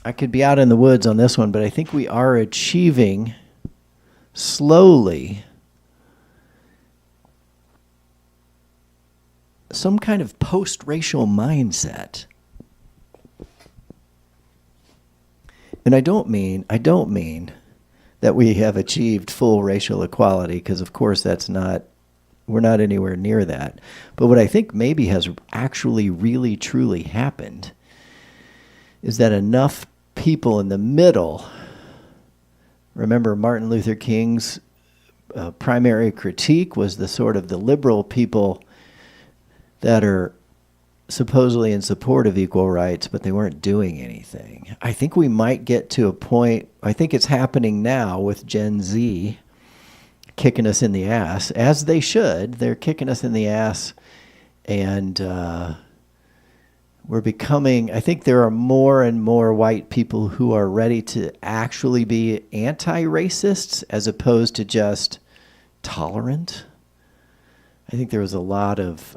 I could be out in the woods on this one, but I think we are achieving slowly some kind of post-racial mindset. And I don't mean that we have achieved full racial equality, because of course we're not anywhere near that. But what I think maybe has actually really truly happened is that enough people in the middle, remember Martin Luther King's primary critique was the sort of the liberal people that are supposedly in support of equal rights, but they weren't doing anything. I think we might get to a point, I think it's happening now with Gen Z kicking us in the ass, as they should. They're kicking us in the ass, and we're becoming, I think there are more and more white people who are ready to actually be anti-racists as opposed to just tolerant. I think there was a lot of...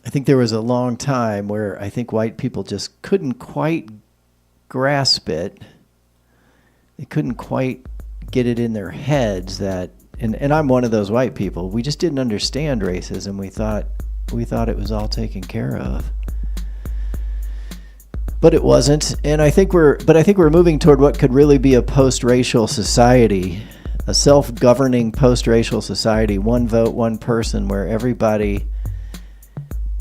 I think there was a long time where I think white people just couldn't quite grasp it. They couldn't quite get it in their heads that, and I'm one of those white people, we just didn't understand racism. We thought it was all taken care of. But it wasn't. And I think we're moving toward what could really be a post-racial society, a self-governing post-racial society, one vote, one person, where everybody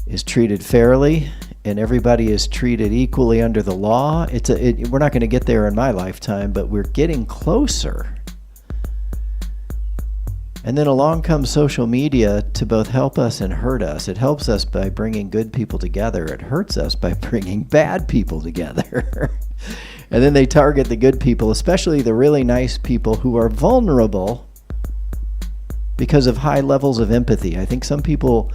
is treated fairly and everybody is treated equally under the law. We're not going to get there in my lifetime, but we're getting closer. And then along comes social media to both help us and hurt us. It helps us by bringing good people together. It hurts us by bringing bad people together. And then they target the good people, especially the really nice people who are vulnerable because of high levels of empathy. I think some people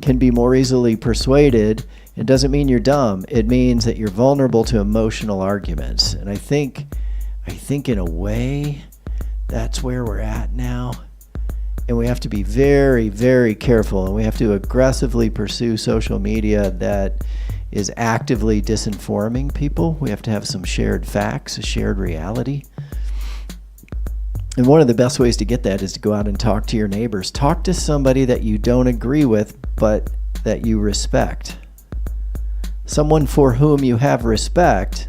can be more easily persuaded. It doesn't mean you're dumb. It means that you're vulnerable to emotional arguments. And I think in a way, that's where we're at now. And we have to be very, very careful. And we have to aggressively pursue social media that is actively disinforming people. We have to have some shared facts, a shared reality. And one of the best ways to get that is to go out and talk to your neighbors. Talk to somebody that you don't agree with, but that you respect. someone for whom you have respect.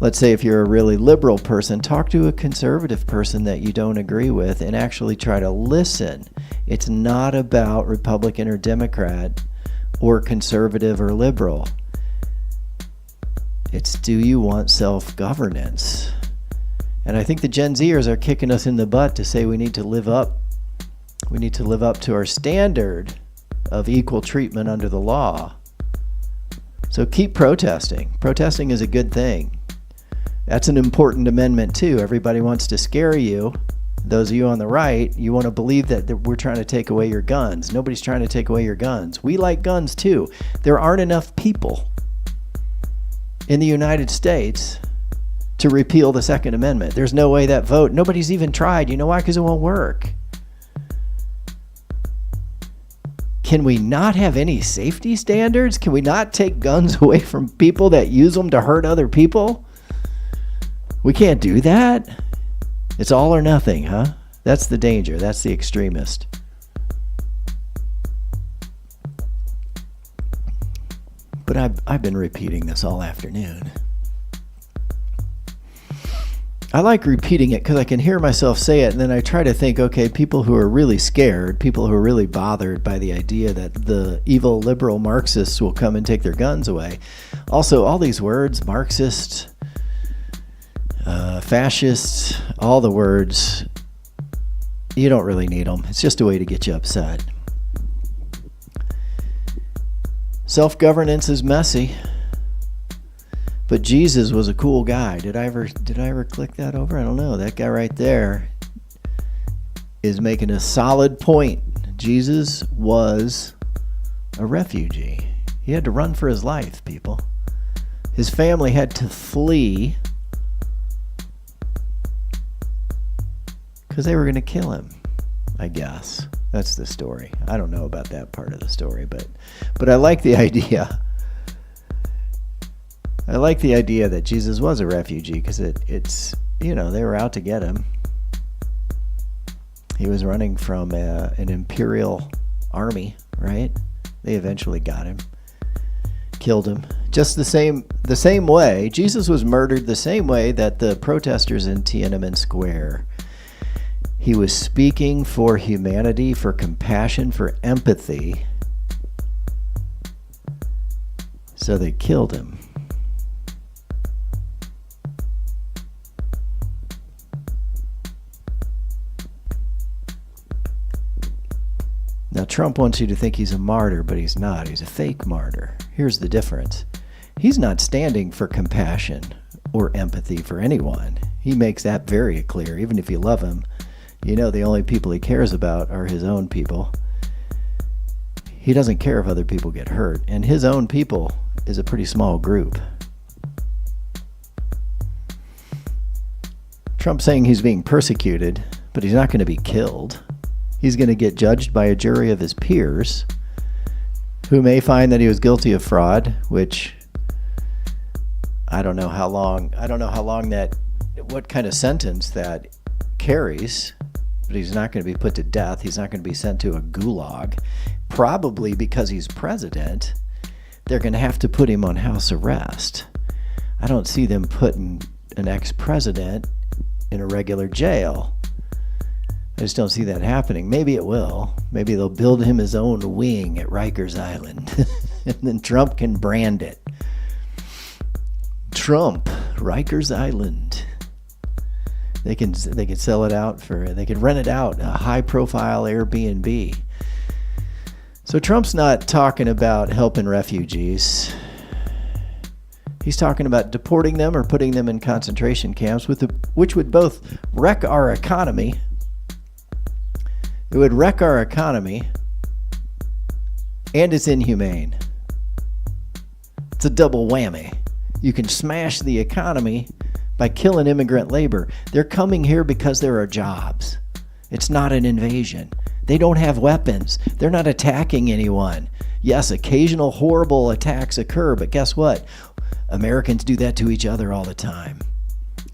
Let's say if you're a really liberal person, talk to a conservative person that you don't agree with and actually try to listen. It's not about Republican or Democrat or conservative or liberal. It's, do you want self-governance? And I think the Gen Zers are kicking us in the butt to say we need to live up. We need to live up to our standard of equal treatment under the law. So keep protesting. Protesting is a good thing. That's an important amendment too. Everybody wants to scare you. Those of you on the right, you want to believe that we're trying to take away your guns. Nobody's trying to take away your guns. We like guns too. There aren't enough people in the United States to repeal the Second Amendment. There's no way that vote, nobody's even tried. You know why? Because it won't work. Can we not have any safety standards? Can we not take guns away from people that use them to hurt other people? We can't do that. It's all or nothing, huh? That's the danger. That's the extremist. But I've been repeating this all afternoon. I like repeating it because I can hear myself say it, and then I try to think, okay, people who are really scared, people who are really bothered by the idea that the evil liberal Marxists will come and take their guns away. Also, all these words, Marxist, fascist, all the words, you don't really need them. It's just a way to get you upset. Self-governance is messy. But Jesus was a cool guy. Did I ever click that over? I don't know. That guy right there is making a solid point. Jesus was a refugee. He had to run for his life, people. His family had to flee because they were going to kill him, I guess. That's the story. I don't know about that part of the story, but I like the idea. I like the idea that Jesus was a refugee because it's, you know, they were out to get him. He was running from an imperial army, right? They eventually got him, killed him. Just the same way, Jesus was murdered the same way that the protesters in Tiananmen Square. He was speaking for humanity, for compassion, for empathy. So they killed him. Now, Trump wants you to think he's a martyr, but he's not. He's a fake martyr. Here's the difference. He's not standing for compassion or empathy for anyone. He makes that very clear. Even if you love him, you know the only people he cares about are his own people. He doesn't care if other people get hurt. And his own people is a pretty small group. Trump's saying he's being persecuted, but he's not going to be killed. He's going to get judged by a jury of his peers who may find that he was guilty of fraud, which I don't know how long what kind of sentence that carries, but he's not going to be put to death. He's not going to be sent to a gulag. Probably because he's president, they're going to have to put him on house arrest. I don't see them putting an ex-president in a regular jail. I just don't see that happening. Maybe it will. Maybe they'll build him his own wing at Rikers Island. And then Trump can brand it. Trump, Rikers Island. They can sell it out they can rent it out, a high-profile Airbnb. So Trump's not talking about helping refugees. He's talking about deporting them or putting them in concentration camps, which would both wreck our economy. It would wreck our economy, and it's inhumane. It's a double whammy. You can smash the economy by killing immigrant labor. They're coming here because there are jobs. It's not an invasion. They don't have weapons. They're not attacking anyone. Yes, occasional horrible attacks occur, but guess what? Americans do that to each other all the time.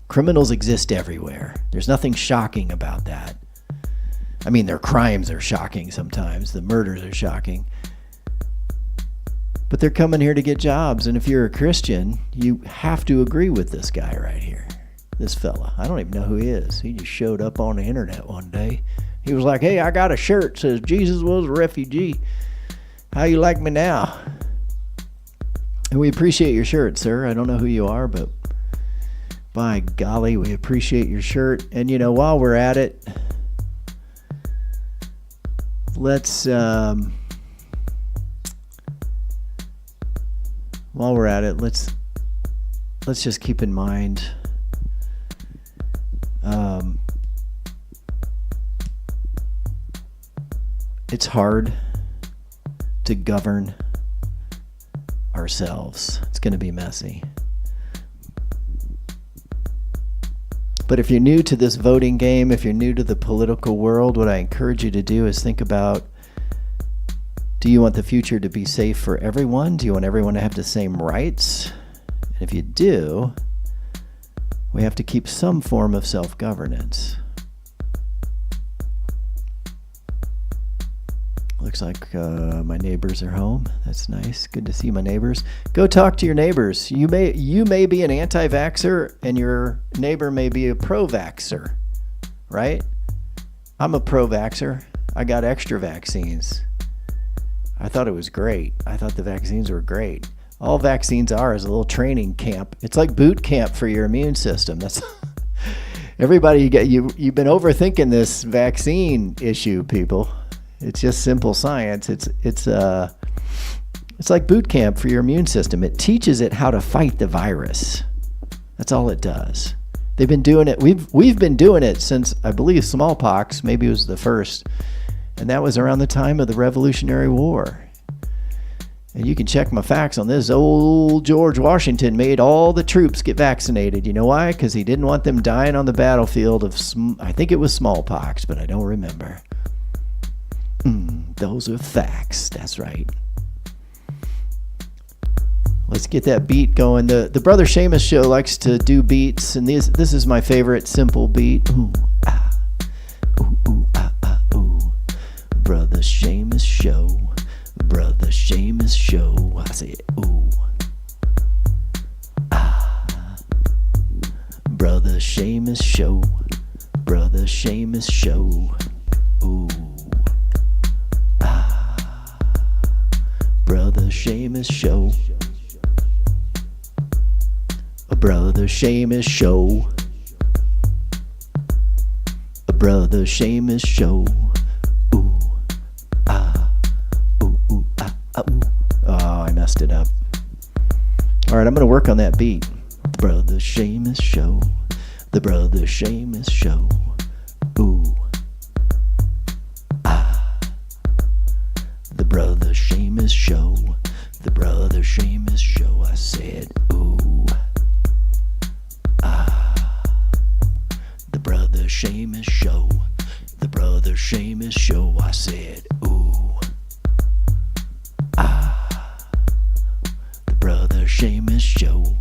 Criminals exist everywhere. There's nothing shocking about that. I mean, their crimes are shocking sometimes. The murders are shocking. But they're coming here to get jobs, and if you're a Christian, you have to agree with this guy right here, this fella. I don't even know who he is. He just showed up on the internet one day. He was like, hey, I got a shirt that says Jesus was a refugee. How you like me now? And we appreciate your shirt, sir. I don't know who you are, but by golly, we appreciate your shirt. And, you know, while we're at it, let's just keep in mind it's hard to govern ourselves. It's going to be messy. But if you're new to this voting game, if you're new to the political world, what I encourage you to do is think about, do you want the future to be safe for everyone? Do you want everyone to have the same rights? And if you do, we have to keep some form of self-governance. Looks like my neighbors are home. That's nice. Good to see my neighbors. Go talk to your neighbors. You may be an anti-vaxxer and your neighbor may be a pro-vaxxer, right? I'm a pro-vaxxer. I got extra vaccines. I thought it was great. I thought the vaccines were great. All vaccines are is a little training camp. It's like boot camp for your immune system. That's everybody. You've been overthinking this vaccine issue, people. It's just simple science. It's like boot camp for your immune system. It teaches it how to fight the virus. That's all it does. They've been doing it. We've been doing it since, I believe, smallpox. Maybe it was the first, and that was around the time of the Revolutionary War. And you can check my facts on this. Old George Washington made all the troops get vaccinated. You know why? Because he didn't want them dying on the battlefield of, I think it was smallpox, but I don't remember. Those are facts. That's right. Let's get that beat going. The Brother Seamus Show likes to do beats, and this is my favorite simple beat. Ooh, ah. Ooh, ooh, ah, ah, ooh. Brother Seamus Show. Brother Seamus Show. I say it. Ooh. Ah. Brother Seamus Show. Brother Seamus Show. Ooh. Ah. Brother Seamus Show. A Brother Seamus Show. A Brother Seamus Show. Ooh. Ah. Ooh, ooh, ah, ah, ooh. Oh, I messed it up. All right, I'm going to work on that beat. The Brother Seamus Show. The Brother Seamus Show. Ooh. Ah. The Brother Seamus Show. The Brother Seamus Show. I said, ooh. Ah. The Brother Seamus Show. The Brother Seamus Show. I said, ooh. Ah. The Brother Seamus Show.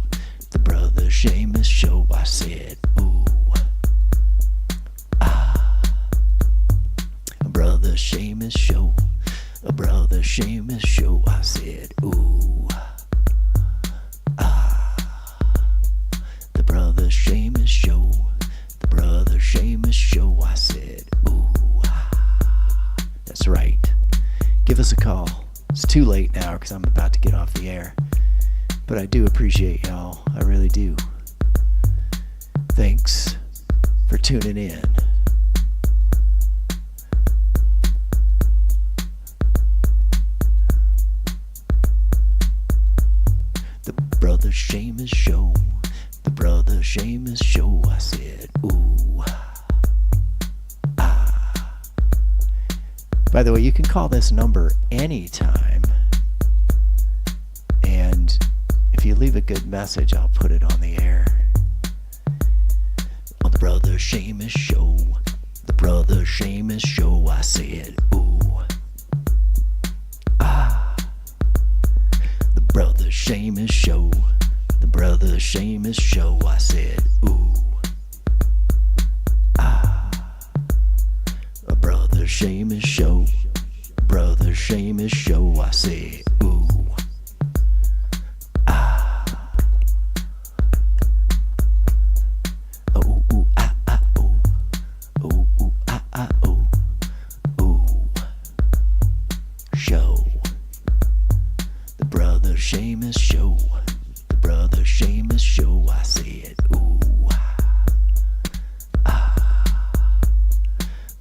The Brother Seamus Show. I said, ooh. Ah. A Brother Seamus Show. A Brother Seamus Show. I said, ooh. Ah. The Brother Seamus Show. The Brother Seamus Show. I said, ooh. That's right. Give us a call. It's too late now because I'm about to get off the air. But I do appreciate y'all. I really do. Thanks for tuning in. The Brother Seamus Show. The Brother Seamus Show. I said, ooh. Ah. By the way, you can call this number anytime. And if you leave a good message, I'll put it on the air. On the Brother Seamus Show. The Brother Seamus Show. I said, ooh. Ah. The Brother Seamus Show. The Brother Seamus Show. I said, ooh. Ah. A Brother Seamus Show. Brother Seamus Show. I said, ooh. Show. The Brother Seamus Show. The Brother Seamus Show. I said, ooh.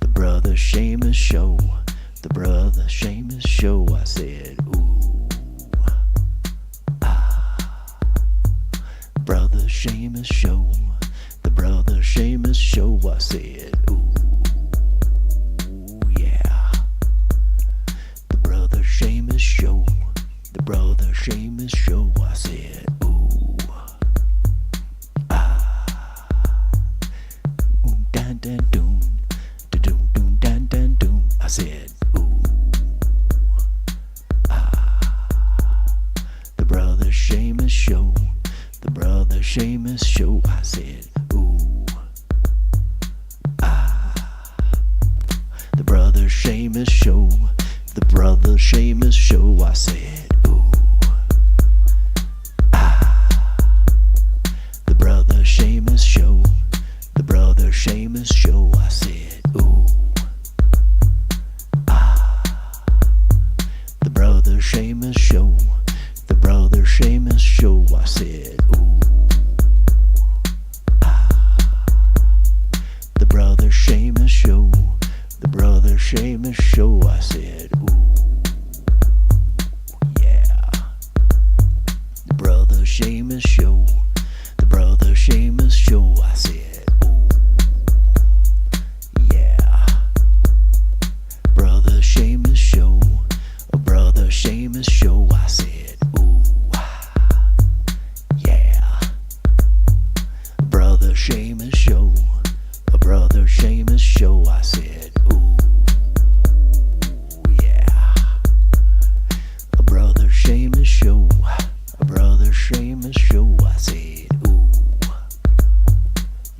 The Brother Seamus Show. The Brother Seamus Show. I said, ooh. Brother Seamus Show. The Brother Seamus Show. I said, ooh. Yeah. The Brother Seamus Show. The Brother Seamus Show. I said, ooh. Dun dun dun. Dun dun dun dun dun. I said, ooh. The Brother Seamus Show. The Brother Seamus Show. I said, ooh. The Brother Seamus Show. The Brother Seamus Show. I said, ooh. The Brother Seamus Show. The Brother Seamus Show. I said, ooh. The Brother Seamus Show. The Brother Seamus Show. I said, ooh. The Brother Seamus Show. The Brother Seamus Show. I said, ooh. Yeah. The Brother Seamus Show. The Brother Seamus Show. I said, ooh. Yeah. Brother Seamus Show. A Brother Seamus Show. I said, ooh. Yeah. Brother Seamus Show. A Brother Seamus Show. I said, ooh. Yeah. A Brother Seamus Show. A Brother Seamus Show. I said, ooh.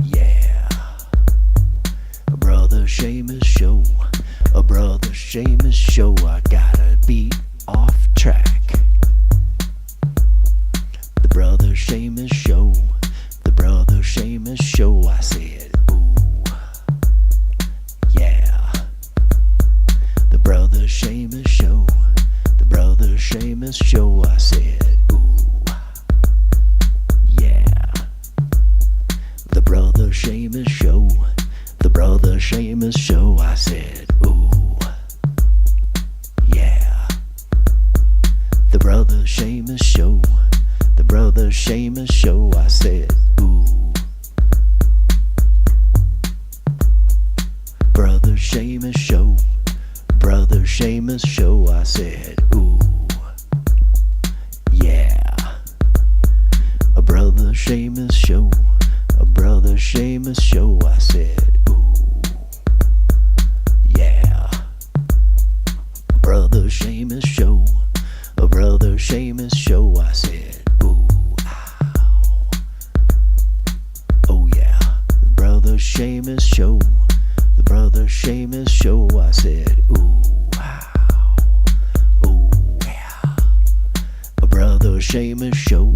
Yeah. A Brother Seamus Show. A Brother Seamus Show. I gotta be off track. The Brother Seamus Show. The Brother Seamus Show. I said, ooh. Yeah. The Brother Seamus Show. The Brother Seamus Show. I said, ooh. Yeah. The Brother Seamus Show. The Brother Seamus Show. I said, ooh. Yeah. The Brother Seamus Show. The Brother Seamus Show. I said, ooh. Brother Seamus Show. Brother Seamus Show. I said, ooh. Yeah. A Brother Seamus Show. A Brother Seamus Show. I said, ooh. Yeah. A Brother Seamus Show. A Brother Seamus Show. I said, ooh. Oh yeah. The Brother Seamus Show. The Brother Seamus Show. I said, ooh. Oh yeah. A Brother Seamus Show.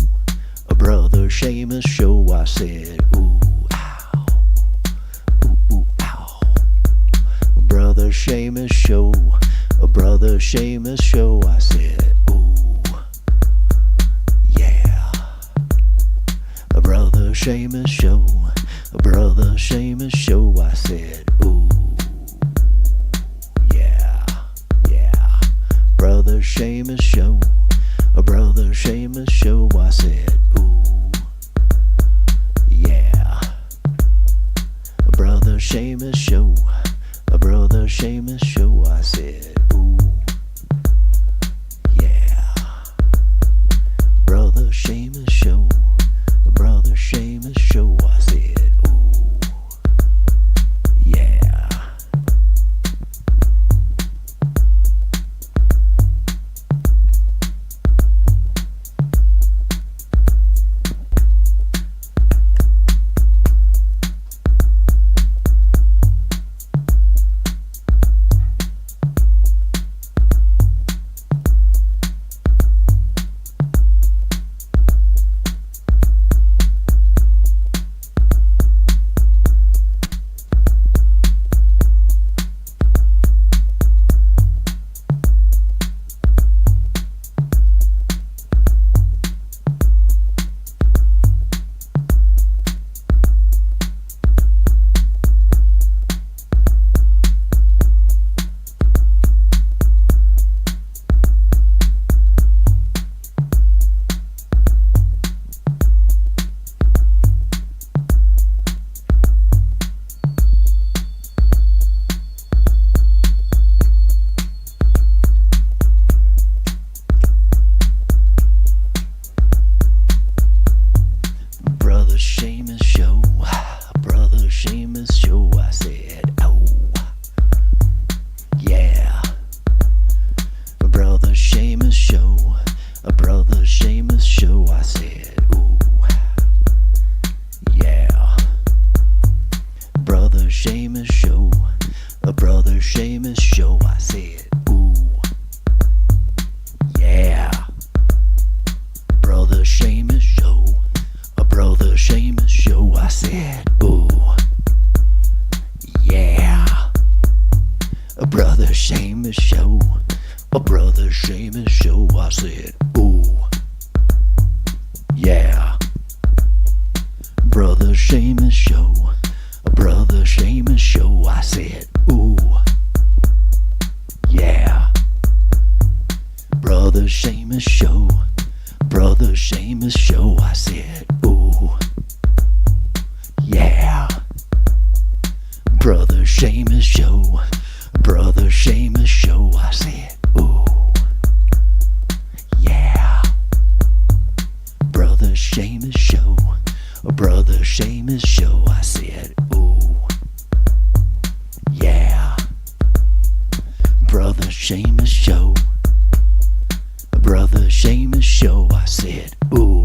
A Brother Seamus Show. I said, ooh. Ooh, ow. A Brother Seamus Show. A Brother Seamus Show. I said, ooh. Yeah. A Brother Seamus Show. A Brother Seamus Show. I said, ooh. Yeah. Yeah. Brother Seamus Show. A Brother Seamus Show. I said, ooh. Yeah. A Brother Seamus Show. A Brother Seamus Show. I said, ooh. Yeah. Brother Seamus Show. A Brother Seamus Show. I said, ooh. Yeah. A Brother Seamus Show, I said, ooh, yeah. Brother Seamus Show, a Brother Seamus Show, I said, ooh, yeah. Brother Seamus Show, Brother Seamus Show, I said, ooh, yeah. Brother Seamus Show, Brother Seamus Show, I said, ooh, yeah. Brother Seamus Show, Brother Seamus Show, I said, ooh, yeah. Brother Seamus Show, Brother Seamus Show, I said, ooh.